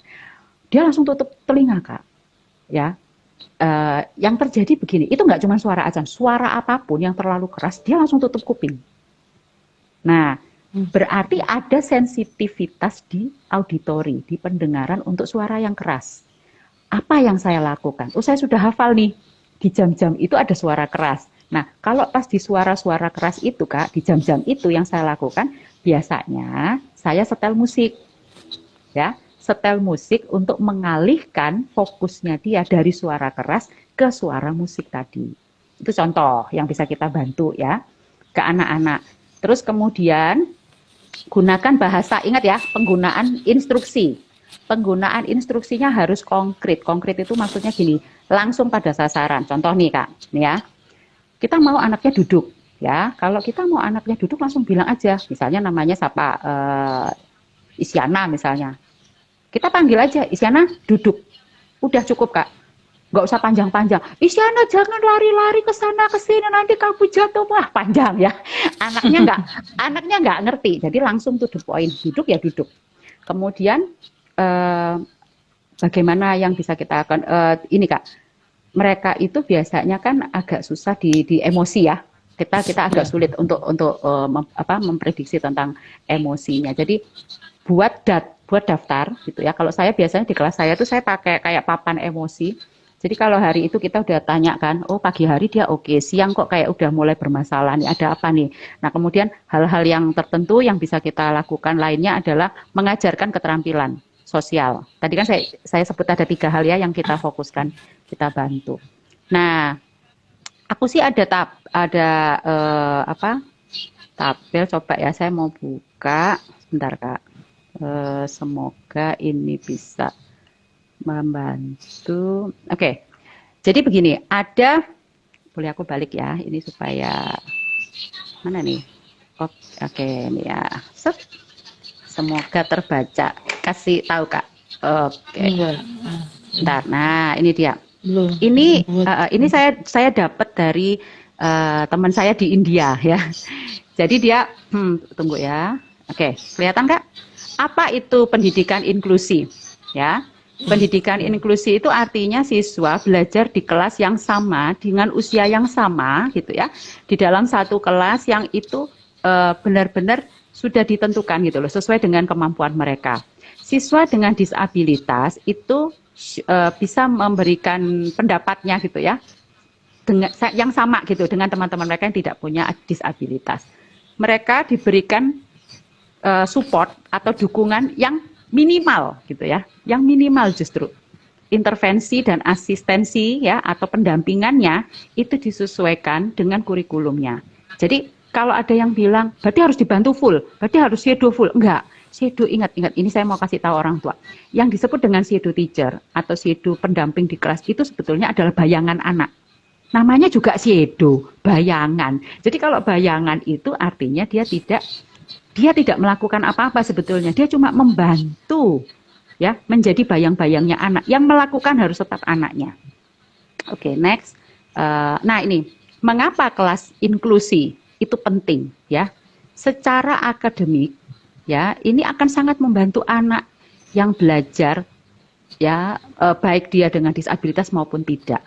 Dia langsung tutup telinga, Kak. Ya, yang terjadi begini, itu nggak cuma suara azan, suara apapun yang terlalu keras, dia langsung tutup kuping. Nah, berarti ada sensitivitas di auditori, di pendengaran untuk suara yang keras. Apa yang saya lakukan? Oh, saya sudah hafal nih, di jam-jam itu ada suara keras. Nah, kalau pas di suara-suara keras itu, Kak, di jam-jam itu yang saya lakukan, biasanya saya setel musik, ya, setel musik untuk mengalihkan fokusnya dia dari suara keras ke suara musik tadi. Itu contoh yang bisa kita bantu ya ke anak-anak. Terus kemudian gunakan bahasa, ingat ya, penggunaan instruksi. Penggunaan instruksinya harus konkret. Konkret itu maksudnya gini, langsung pada sasaran. Contoh nih Kak, nih ya. Kita mau anaknya duduk, ya. Kalau kita mau anaknya duduk langsung bilang aja. Misalnya namanya siapa? Isyana misalnya. Kita panggil aja, Isyana duduk. Udah cukup Kak. Nggak usah panjang-panjang. Isyana jangan lari-lari ke sana ke sini nanti kamu jatuh. Wah, panjang ya. Anaknya nggak ngerti. Jadi langsung to the point. Duduk ya duduk. Kemudian bagaimana yang bisa kita akan ini Kak. Mereka itu biasanya kan agak susah di emosi ya. Kita agak sulit untuk memprediksi tentang emosinya. Jadi buat daftar gitu ya. Kalau saya biasanya di kelas saya tuh saya pakai kayak papan emosi. Jadi kalau hari itu kita udah tanya kan, oh pagi hari dia oke, siang kok kayak udah mulai bermasalah nih, ada apa nih? Nah kemudian hal-hal yang tertentu yang bisa kita lakukan lainnya adalah mengajarkan keterampilan sosial. Tadi kan saya sebut ada 3 hal ya yang kita fokuskan, kita bantu. Nah, aku sih ada tabel, coba ya saya mau buka, sebentar Kak. Semoga ini bisa membantu. Oke. Jadi begini, boleh aku balik ya, ini supaya mana nih? Oke, ini ya. Semoga terbaca. Kasih tahu Kak. Oke. Bentar. Nah, ini dia. Belum. Ini saya dapat dari teman saya di India ya. Jadi dia tunggu ya. Oke, kelihatan Kak? Apa itu pendidikan inklusi? Ya, pendidikan inklusi itu artinya siswa belajar di kelas yang sama dengan usia yang sama, gitu ya, di dalam satu kelas yang itu benar-benar sudah ditentukan gitu loh, sesuai dengan kemampuan mereka. Siswa dengan disabilitas itu bisa memberikan pendapatnya gitu ya, dengan yang sama gitu dengan teman-teman mereka yang tidak punya disabilitas. Mereka diberikan support atau dukungan yang minimal gitu ya, yang minimal justru intervensi dan asistensi ya atau pendampingannya itu disesuaikan dengan kurikulumnya. Jadi kalau ada yang bilang berarti harus dibantu full, berarti harus shadow full, enggak. Shadow, ingat ini saya mau kasih tahu orang tua. Yang disebut dengan shadow teacher atau shadow pendamping di kelas itu sebetulnya adalah bayangan anak. Namanya juga shadow, bayangan. Jadi kalau bayangan itu artinya dia tidak melakukan apa-apa sebetulnya, dia cuma membantu ya menjadi bayang-bayangnya anak. Yang melakukan harus tetap anaknya. Oke, next. Nah ini, mengapa kelas inklusi itu penting ya? Secara akademik ya, ini akan sangat membantu anak yang belajar ya, baik dia dengan disabilitas maupun tidak.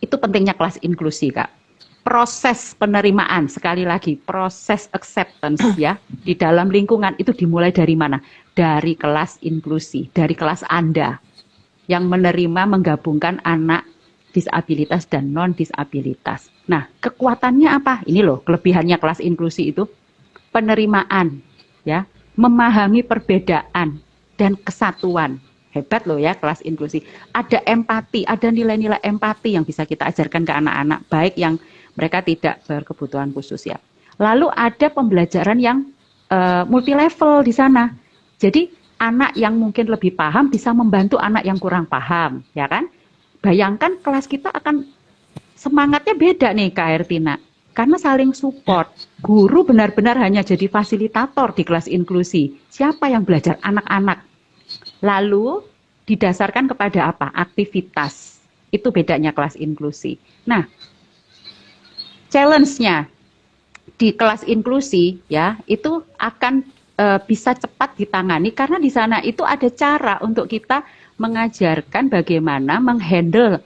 Itu pentingnya kelas inklusi Kak. Proses penerimaan, sekali lagi proses acceptance ya di dalam lingkungan itu dimulai dari mana? Dari kelas inklusi, dari kelas Anda yang menerima menggabungkan anak disabilitas dan non disabilitas. Nah, kekuatannya apa? Ini loh kelebihannya kelas inklusi itu, penerimaan ya, memahami perbedaan dan kesatuan. Hebat loh ya kelas inklusi. Ada empati, ada nilai-nilai empati yang bisa kita ajarkan ke anak-anak, baik yang mereka tidak berkebutuhan khusus ya. Lalu ada pembelajaran yang multi level di sana. Jadi anak yang mungkin lebih paham bisa membantu anak yang kurang paham, ya kan? Bayangkan kelas kita akan semangatnya beda nih Kak Ertina. Karena saling support. Guru benar-benar hanya jadi fasilitator di kelas inklusi. Siapa yang belajar? Anak-anak. Lalu didasarkan kepada apa? Aktivitas. Itu bedanya kelas inklusi. Nah, challenge-nya di kelas inklusi ya itu akan bisa cepat ditangani karena di sana itu ada cara untuk kita mengajarkan bagaimana menghandle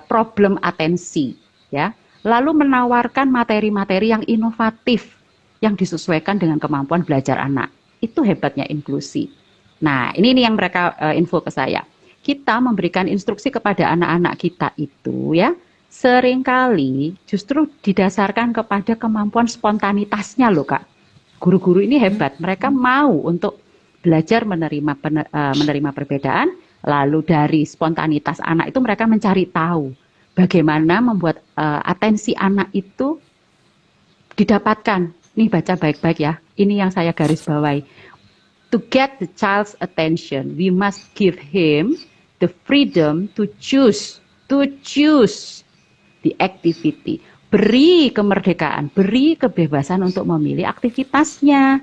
problem atensi ya. Lalu menawarkan materi-materi yang inovatif yang disesuaikan dengan kemampuan belajar anak. Itu hebatnya inklusi. Nah, ini yang mereka info ke saya. Kita memberikan instruksi kepada anak-anak kita itu ya seringkali justru didasarkan kepada kemampuan spontanitasnya loh Kak. Guru-guru ini hebat, mereka mau untuk belajar menerima perbedaan, lalu dari spontanitas anak itu mereka mencari tahu bagaimana membuat atensi anak itu didapatkan. Nih baca baik-baik ya, ini yang saya garis bawahi. To get the child's attention, we must give him the freedom to choose the activity. Beri kemerdekaan, beri kebebasan untuk memilih aktivitasnya.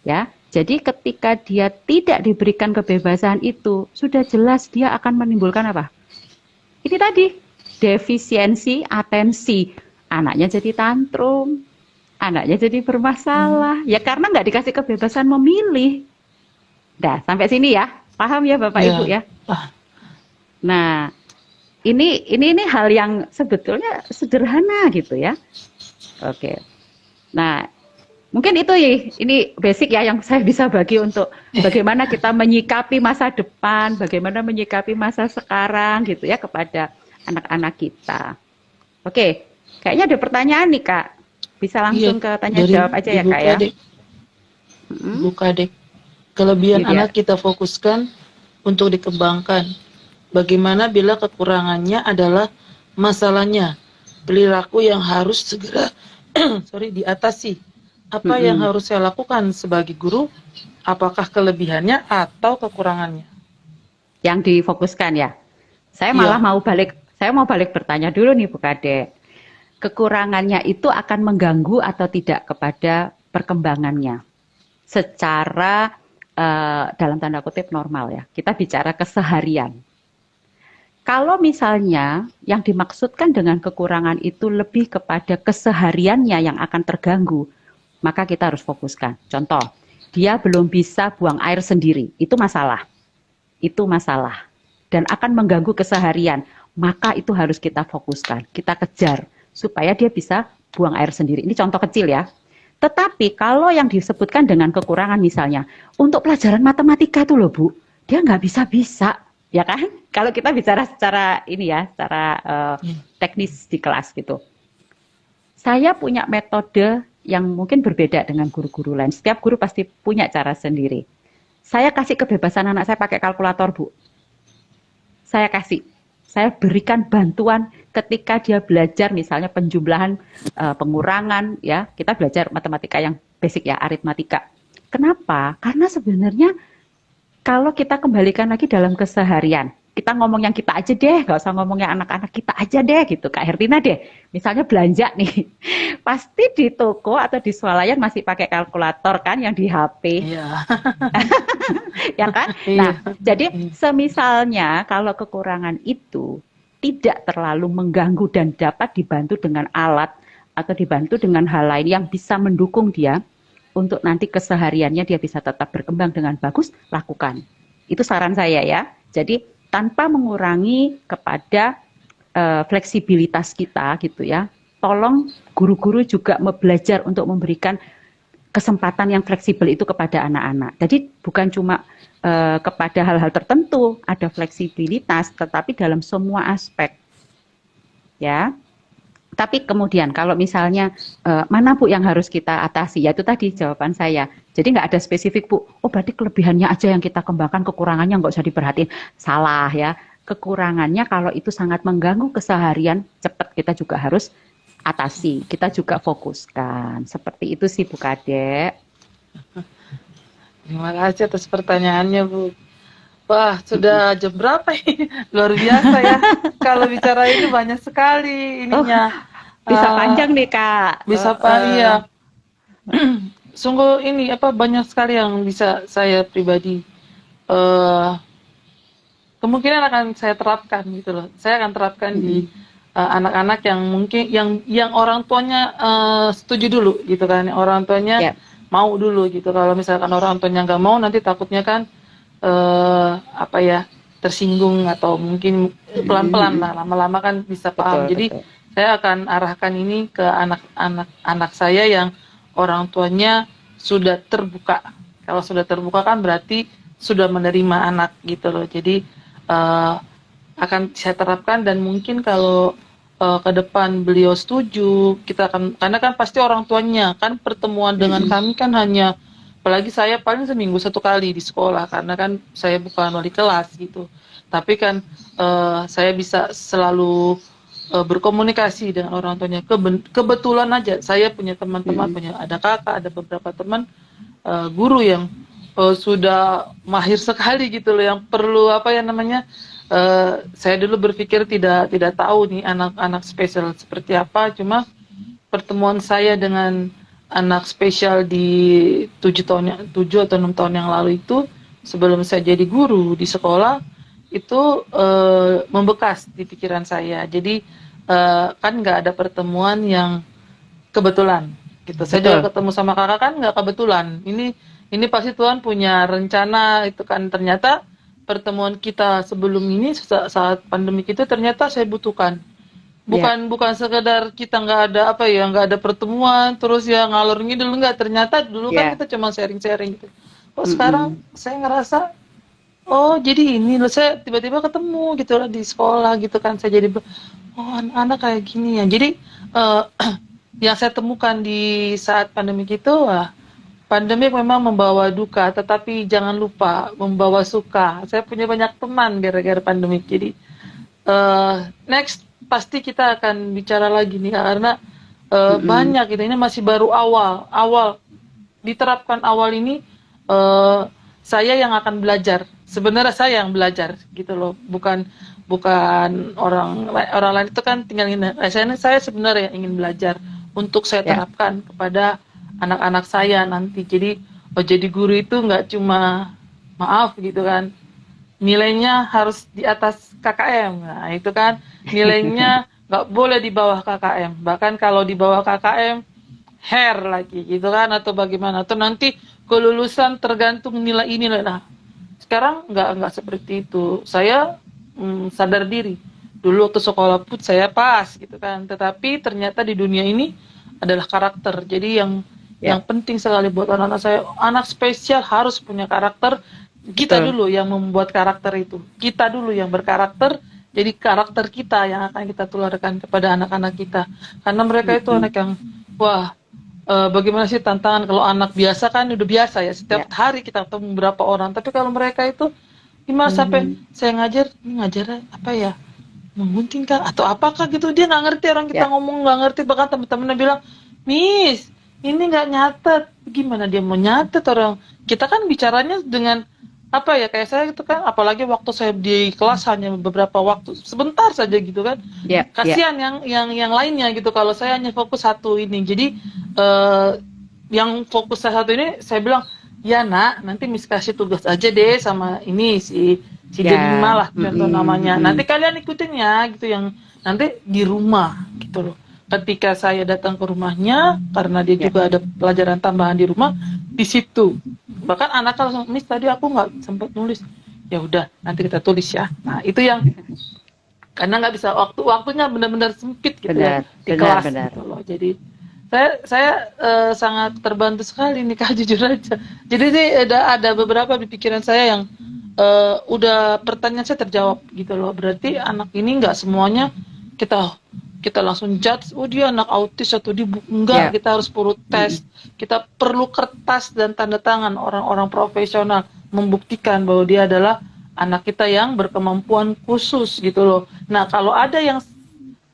Ya, jadi ketika dia tidak diberikan kebebasan itu, sudah jelas dia akan menimbulkan apa? Ini tadi, defisiensi atensi. Anaknya jadi tantrum, anaknya jadi bermasalah. Ya karena nggak dikasih kebebasan memilih. Nah, sampai sini ya. Paham ya Bapak Ibu ya? Nah, ini hal yang sebetulnya sederhana gitu ya. Oke. Nah, mungkin itu ini basic ya yang saya bisa bagi untuk bagaimana kita menyikapi masa depan, bagaimana menyikapi masa sekarang gitu ya kepada anak-anak kita. Oke, kayaknya ada pertanyaan nih Kak. Bisa langsung ke tanya jawab aja ya Kak ya. Ibu Kadek, kelebihan anak kita fokuskan untuk dikembangkan. Bagaimana bila kekurangannya adalah masalahnya, perilaku yang harus segera diatasi. Apa yang harus saya lakukan sebagai guru? Apakah kelebihannya atau kekurangannya? Yang difokuskan ya. Saya malah mau balik bertanya dulu nih Bu Kadek. Kekurangannya itu akan mengganggu atau tidak kepada perkembangannya secara dalam tanda kutip normal ya. Kita bicara keseharian. Kalau misalnya yang dimaksudkan dengan kekurangan itu lebih kepada kesehariannya yang akan terganggu, maka kita harus fokuskan. Contoh, dia belum bisa buang air sendiri, itu masalah. Itu masalah. Dan akan mengganggu keseharian, maka itu harus kita fokuskan, kita kejar, supaya dia bisa buang air sendiri. Ini contoh kecil ya. Tetapi kalau yang disebutkan dengan kekurangan misalnya, untuk pelajaran matematika tuh loh Bu, dia nggak bisa-bisa. Ya kan? Kalau kita bicara secara ini ya, secara teknis di kelas gitu. Saya punya metode yang mungkin berbeda dengan guru-guru lain. Setiap guru pasti punya cara sendiri. Saya kasih kebebasan anak saya pakai kalkulator, Bu. Saya berikan bantuan ketika dia belajar misalnya penjumlahan, pengurangan ya. Kita belajar matematika yang basic ya, aritmatika. Kenapa? Karena sebenarnya kalau kita kembalikan lagi dalam keseharian, kita ngomong yang kita aja deh, nggak usah ngomong yang anak-anak kita aja deh gitu, Kak Hertina deh. Misalnya belanja nih, pasti di toko atau di swalayan masih pakai kalkulator kan yang di HP. Iya. Ya kan? Nah, jadi semisalnya kalau kekurangan itu tidak terlalu mengganggu dan dapat dibantu dengan alat atau dibantu dengan hal lain yang bisa mendukung dia, untuk nanti kesehariannya dia bisa tetap berkembang dengan bagus, lakukan. Itu saran saya ya. Jadi tanpa mengurangi kepada fleksibilitas kita gitu ya. Tolong guru-guru juga belajar untuk memberikan kesempatan yang fleksibel itu kepada anak-anak. Jadi bukan cuma kepada hal-hal tertentu ada fleksibilitas, tetapi dalam semua aspek. Ya. Tapi kemudian kalau misalnya mana Bu yang harus kita atasi, ya itu tadi jawaban saya. Jadi nggak ada spesifik Bu, oh berarti kelebihannya aja yang kita kembangkan, kekurangannya nggak usah diperhatiin. Salah ya, kekurangannya kalau itu sangat mengganggu keseharian, cepat kita juga harus atasi, kita juga fokuskan. Seperti itu sih Bu Kadek. Terima kasih atas pertanyaannya Bu. Wah, sudah jam berapa ini? Luar biasa ya. Kalau bicara ini banyak sekali ininya. Bisa panjang nih Kak. Bisa ya. Sungguh ini banyak sekali yang bisa saya pribadi kemungkinan akan saya terapkan gitu loh. Saya akan terapkan di anak-anak yang mungkin yang orang tuanya setuju dulu gitu kan, orang tuanya Ya. mau dulu gitu. Kalau misalkan orang tuanya nggak mau, nanti takutnya kan apa ya, tersinggung atau mungkin pelan-pelan lah, lama-lama kan bisa paham. Betul, Jadi betul. saya akan arahkan ini ke anak saya yang orang tuanya sudah terbuka. Kalau sudah terbuka kan berarti sudah menerima anak gitu loh. Jadi akan saya terapkan, dan mungkin kalau ke depan beliau setuju, kita akan, karena kan pasti orang tuanya kan pertemuan dengan kami kan hanya, apalagi saya paling seminggu satu kali di sekolah karena kan saya bukan wali kelas gitu. Tapi kan saya bisa selalu berkomunikasi dengan orang tuanya. Kebetulan aja saya punya teman-teman, punya ada kakak, ada beberapa teman guru yang sudah mahir sekali gitu loh, yang perlu apa ya namanya, saya dulu berpikir tidak tahu nih anak-anak spesial seperti apa, cuma pertemuan saya dengan anak spesial di 7 atau 6 tahun yang lalu itu, sebelum saya jadi guru di sekolah itu membekas di pikiran saya. Jadi kan nggak ada pertemuan yang kebetulan gitu. Saya juga Betul. ketemu sama kakak kan nggak kebetulan. Ini pasti Tuhan punya rencana itu kan. Ternyata pertemuan kita sebelum ini saat pandemi itu ternyata saya butuhkan. Ya. Bukan sekedar kita nggak ada apa ya, nggak ada pertemuan terus ya ngalor ngidul, nggak. Ternyata dulu kan Ya. kita cuma sharing-sharing gitu. Kok sekarang saya ngerasa, oh jadi ini loh, saya tiba-tiba ketemu gitu lah di sekolah gitu kan, saya jadi oh anak-anak kayak gini ya. Jadi eh, yang saya temukan di saat pandemi itu, pandemi memang membawa duka, tetapi jangan lupa membawa suka. Saya punya banyak teman gara-gara pandemi. Jadi next pasti kita akan bicara lagi nih, karena banyak gitu. Ini masih baru awal diterapkan awal ini. eh, saya yang akan belajar. Sebenarnya saya yang belajar gitu loh, bukan orang lain itu kan tinggal ini. Saya sebenarnya yang ingin belajar untuk saya Ya. terapkan kepada anak-anak saya nanti. Jadi jadi guru itu nggak cuma maaf gitu kan, nilainya harus di atas KKM. Nah, itu kan nilainya nggak boleh di bawah KKM. Bahkan kalau di bawah KKM, hair lagi gitu kan, atau bagaimana. Atau nanti kelulusan tergantung nilai ini. Nah, sekarang nggak seperti itu. Saya sadar diri. Dulu waktu sekolah pun saya pas gitu kan. Tetapi ternyata di dunia ini adalah karakter. Jadi yang Ya. penting sekali buat anak-anak saya, anak spesial harus punya karakter. Kita Betul. dulu yang membuat karakter itu. Kita dulu yang berkarakter. Jadi karakter kita yang akan kita tularkan kepada anak-anak kita. Karena mereka itu anak yang, wah, bagaimana sih tantangan. Kalau anak biasa kan udah biasa ya, setiap Ya. hari kita ketemu beberapa orang. Tapi kalau mereka itu gimana, sampai saya ngajar, ini ngajarnya apa ya, menggunting kah atau apakah gitu, dia nggak ngerti, orang kita Ya. ngomong nggak ngerti. Bahkan teman-temannya bilang, Miss ini nggak nyatet. Gimana dia mau nyatet, orang kita kan bicaranya dengan apa ya, kayak saya gitu kan, apalagi waktu saya di kelas hanya beberapa waktu sebentar saja gitu kan. Ya. Ya. Kasihan yang lainnya gitu kalau saya hanya fokus satu ini. Jadi eh, yang fokus satu ini saya bilang, ya nak, nanti Miss kasih tugas aja deh sama ini si Ya. Delima lah contoh namanya. Nanti kalian ikutin ya gitu, yang nanti di rumah gitu loh. Ketika saya datang ke rumahnya, karena dia Ya. juga ada pelajaran tambahan di rumah, di situ bahkan anak langsung, Miss tadi aku nggak sempat nulis. Ya udah, nanti kita tulis ya. Nah itu yang, karena nggak bisa, waktunya benar-benar sempit gitu ya Benar. di Benar. kelas Benar. gitu loh. Jadi saya sangat terbantu sekali nih Kak, jujur aja. Jadi sih ada beberapa di pikiran saya yang udah pertanyaan saya terjawab gitu loh. Berarti anak ini nggak semuanya kita langsung judge, oh dia anak autis atau dia enggak. Ya. Kita harus perlu tes, kita perlu kertas dan tanda tangan orang-orang profesional membuktikan bahwa dia adalah anak kita yang berkemampuan khusus gitu loh. Nah kalau ada yang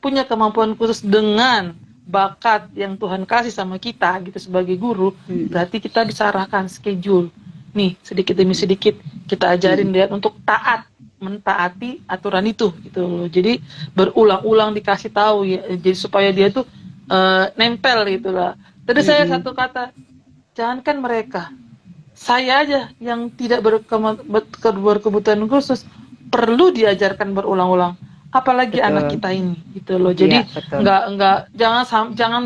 punya kemampuan khusus dengan bakat yang Tuhan kasih sama kita gitu sebagai guru, berarti kita bisa arahkan schedule. Nih, sedikit demi sedikit kita ajarin dia untuk mentaati aturan itu gitu loh. Jadi berulang-ulang dikasih tahu ya, jadi supaya dia tuh nempel gitu lah. Tadi saya satu kata, jangankan mereka, saya aja yang tidak berkebutuhan khusus perlu diajarkan berulang-ulang. Apalagi anak betul. kita ini, gitu loh. Iya, Jadi betul.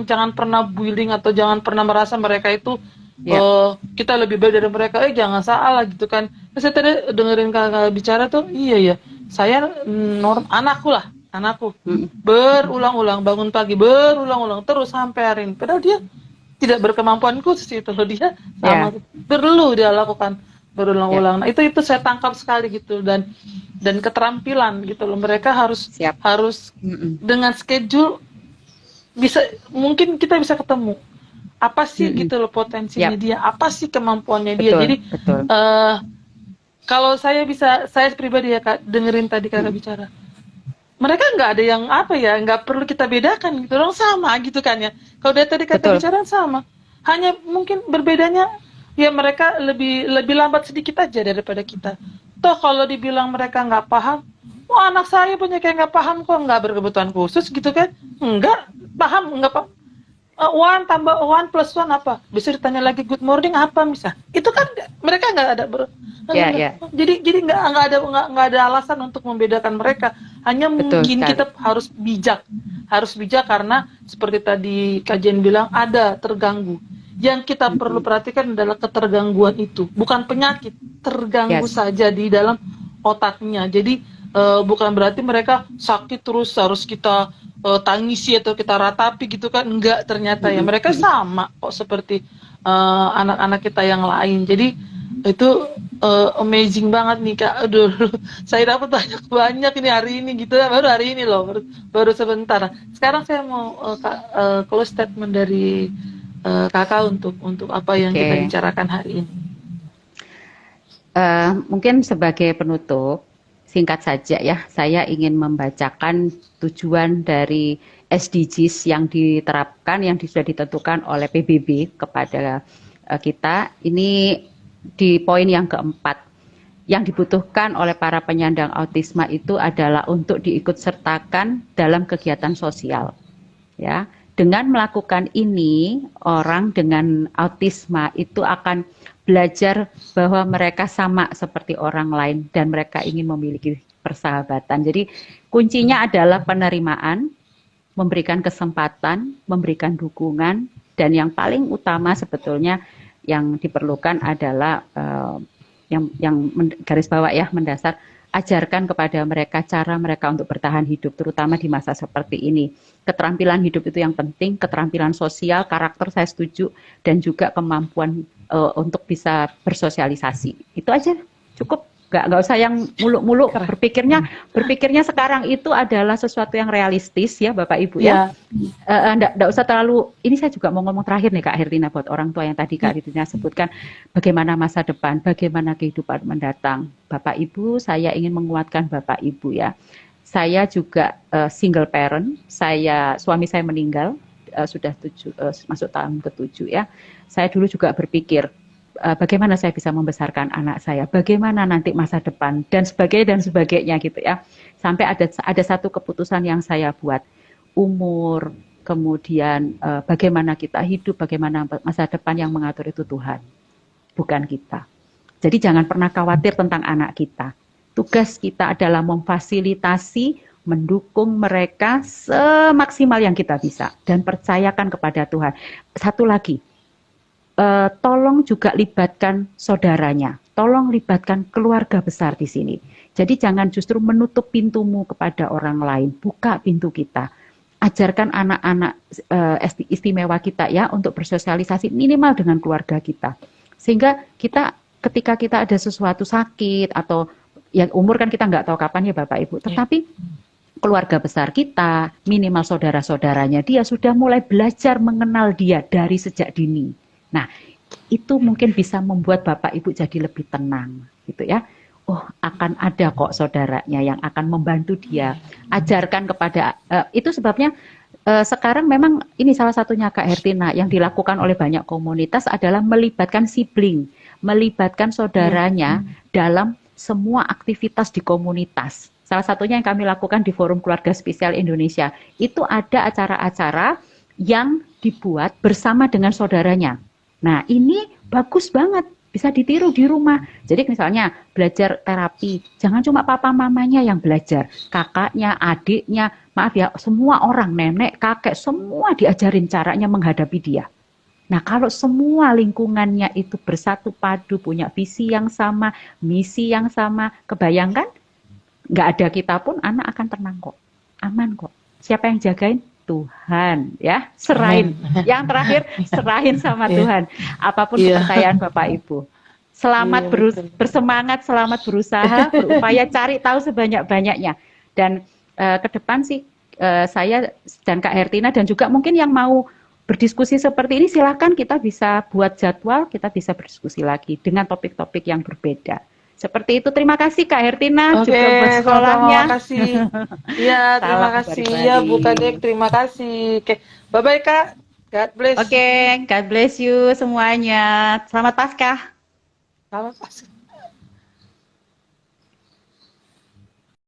jangan pernah bullying atau jangan pernah merasa mereka itu Iya, kita lebih baik dari mereka. Jangan salah gitu kan. Saya tadi dengerin kakak bicara tuh, iya ya. Saya anakku mm, berulang-ulang bangun pagi berulang-ulang terus sampai hari ini. Padahal dia tidak berkemampuan khusus itu loh, dia iya, sama perlu dia lakukan iya, berulang-ulang. Nah, itu saya tangkap sekali gitu, dan keterampilan gitu loh. Mereka harus siap. harus Mm-mm, dengan schedule bisa, mungkin kita bisa ketemu apa sih mm-mm, gitu loh potensinya yap, dia, apa sih kemampuannya dia. betul, Jadi betul. eh kalau saya pribadi ya Kak, dengerin tadi Kakak Mm-mm, bicara, mereka nggak ada yang apa ya, nggak perlu kita bedakan gitu, orang sama gitu kan ya. Kalau dari tadi Kakak betul, bicara sama, hanya mungkin berbedanya ya mereka lebih lebih lambat sedikit aja daripada kita. Toh kalau dibilang mereka nggak paham, oh anak saya punya kayak nggak paham kok, nggak berkebutuhan khusus gitu kan? Enggak paham, nggak paham. One tambah one plus one apa? Bisa ditanya lagi good morning apa misal? Itu kan mereka nggak ada ya, ya, jadi nggak ada alasan untuk membedakan mereka. Hanya betul mungkin sekali. kita harus bijak karena seperti tadi kajian bilang ada terganggu. Yang kita perlu Mm-mm, perhatikan adalah ketergangguan itu, bukan penyakit, terganggu yes, saja di dalam otaknya. Jadi bukan berarti mereka sakit terus harus kita tangisi atau kita ratapi gitu kan, enggak, ternyata ya mm-mm, mereka mm-mm. sama kok seperti anak-anak kita yang lain. Jadi itu amazing banget nih Kak. Aduh, saya dapat banyak ini hari ini gitu ya, baru hari ini loh, baru sebentar. Sekarang saya mau close statement dari Kakak untuk apa yang kita Oke. bicarakan hari ini. Mungkin sebagai penutup, singkat saja ya, saya ingin membacakan tujuan dari SDGs yang diterapkan, yang sudah ditentukan oleh PBB kepada kita. Ini di poin yang keempat. Yang dibutuhkan oleh para penyandang autisme itu adalah untuk diikutsertakan dalam kegiatan sosial. Ya, dengan melakukan ini, orang dengan autisme itu akan belajar bahwa mereka sama seperti orang lain dan mereka ingin memiliki persahabatan. Jadi kuncinya adalah penerimaan, memberikan kesempatan, memberikan dukungan, dan yang paling utama sebetulnya yang diperlukan adalah yang garis bawah ya, mendasar, ajarkan kepada mereka cara mereka untuk bertahan hidup, terutama di masa seperti ini. Keterampilan hidup itu yang penting, keterampilan sosial, karakter saya setuju, dan juga kemampuan untuk bisa bersosialisasi. Itu aja, cukup. Nggak usah yang muluk-muluk. Keren. Berpikirnya sekarang itu adalah sesuatu yang realistis ya Bapak Ibu ya. Ya, Nggak usah terlalu, ini saya juga mau ngomong terakhir nih Kak Herlina buat orang tua yang tadi Kak Herlina sebutkan bagaimana masa depan, bagaimana kehidupan mendatang. Bapak Ibu, saya ingin menguatkan Bapak Ibu ya. Saya juga single parent, suami saya meninggal, sudah masuk tahun ke-7 ya. Saya dulu juga berpikir, bagaimana saya bisa membesarkan anak saya, bagaimana nanti masa depan, dan sebagainya gitu ya. Sampai ada satu keputusan yang saya buat, umur, kemudian bagaimana kita hidup, bagaimana masa depan yang mengatur itu Tuhan, bukan kita. Jadi jangan pernah khawatir tentang anak kita. Tugas kita adalah memfasilitasi, mendukung mereka semaksimal yang kita bisa, dan percayakan kepada Tuhan. Satu lagi, tolong juga libatkan saudaranya, tolong libatkan keluarga besar di sini. Jadi jangan justru menutup pintumu kepada orang lain, buka pintu kita. Ajarkan anak-anak istimewa kita ya untuk bersosialisasi minimal dengan keluarga kita. Sehingga kita ketika kita ada sesuatu sakit atau yang umur kan kita nggak tahu kapan ya Bapak Ibu, tetapi keluarga besar kita, minimal saudara-saudaranya, dia sudah mulai belajar mengenal dia dari sejak dini. Nah, itu mungkin bisa membuat Bapak Ibu jadi lebih tenang, gitu ya. Oh, akan ada kok saudaranya yang akan membantu dia. Ajarkan kepada, itu sebabnya sekarang memang ini salah satunya Kak Hertina yang dilakukan oleh banyak komunitas adalah melibatkan sibling, melibatkan saudaranya dalam semua aktivitas di komunitas. Salah satunya yang kami lakukan di Forum Keluarga Spesial Indonesia, itu ada acara-acara yang dibuat bersama dengan saudaranya. Nah, ini bagus banget. Bisa ditiru di rumah. Jadi misalnya belajar terapi, jangan cuma papa mamanya yang belajar, kakaknya, adiknya, maaf ya, semua orang, nenek, kakek, semua diajarin caranya menghadapi dia. Nah, kalau semua lingkungannya itu bersatu padu, punya visi yang sama, misi yang sama, kebayangkan nggak ada kita pun anak akan tenang kok, aman kok. Siapa yang jagain? Tuhan, ya, serahin. Amin. Yang terakhir, serahin sama Iya, Tuhan. Apapun iya, kepercayaan Bapak Ibu. Selamat iya betul. bersemangat, selamat berusaha, berupaya cari tahu sebanyak-banyaknya. Dan ke depan sih saya dan Kak Hertina dan juga mungkin yang mau berdiskusi seperti ini, silakan kita bisa buat jadwal, kita bisa berdiskusi lagi dengan topik-topik yang berbeda. Seperti itu, terima kasih Kak Hertina Oke, juga buat sama-sama sekolahnya. makasih. Iya, terima Salam kasih. Ya, Bu bari-bari. Kadek, terima kasih. Oke, bye-bye Kak. God bless. Oke, God bless you semuanya. Selamat Paskah. Selamat.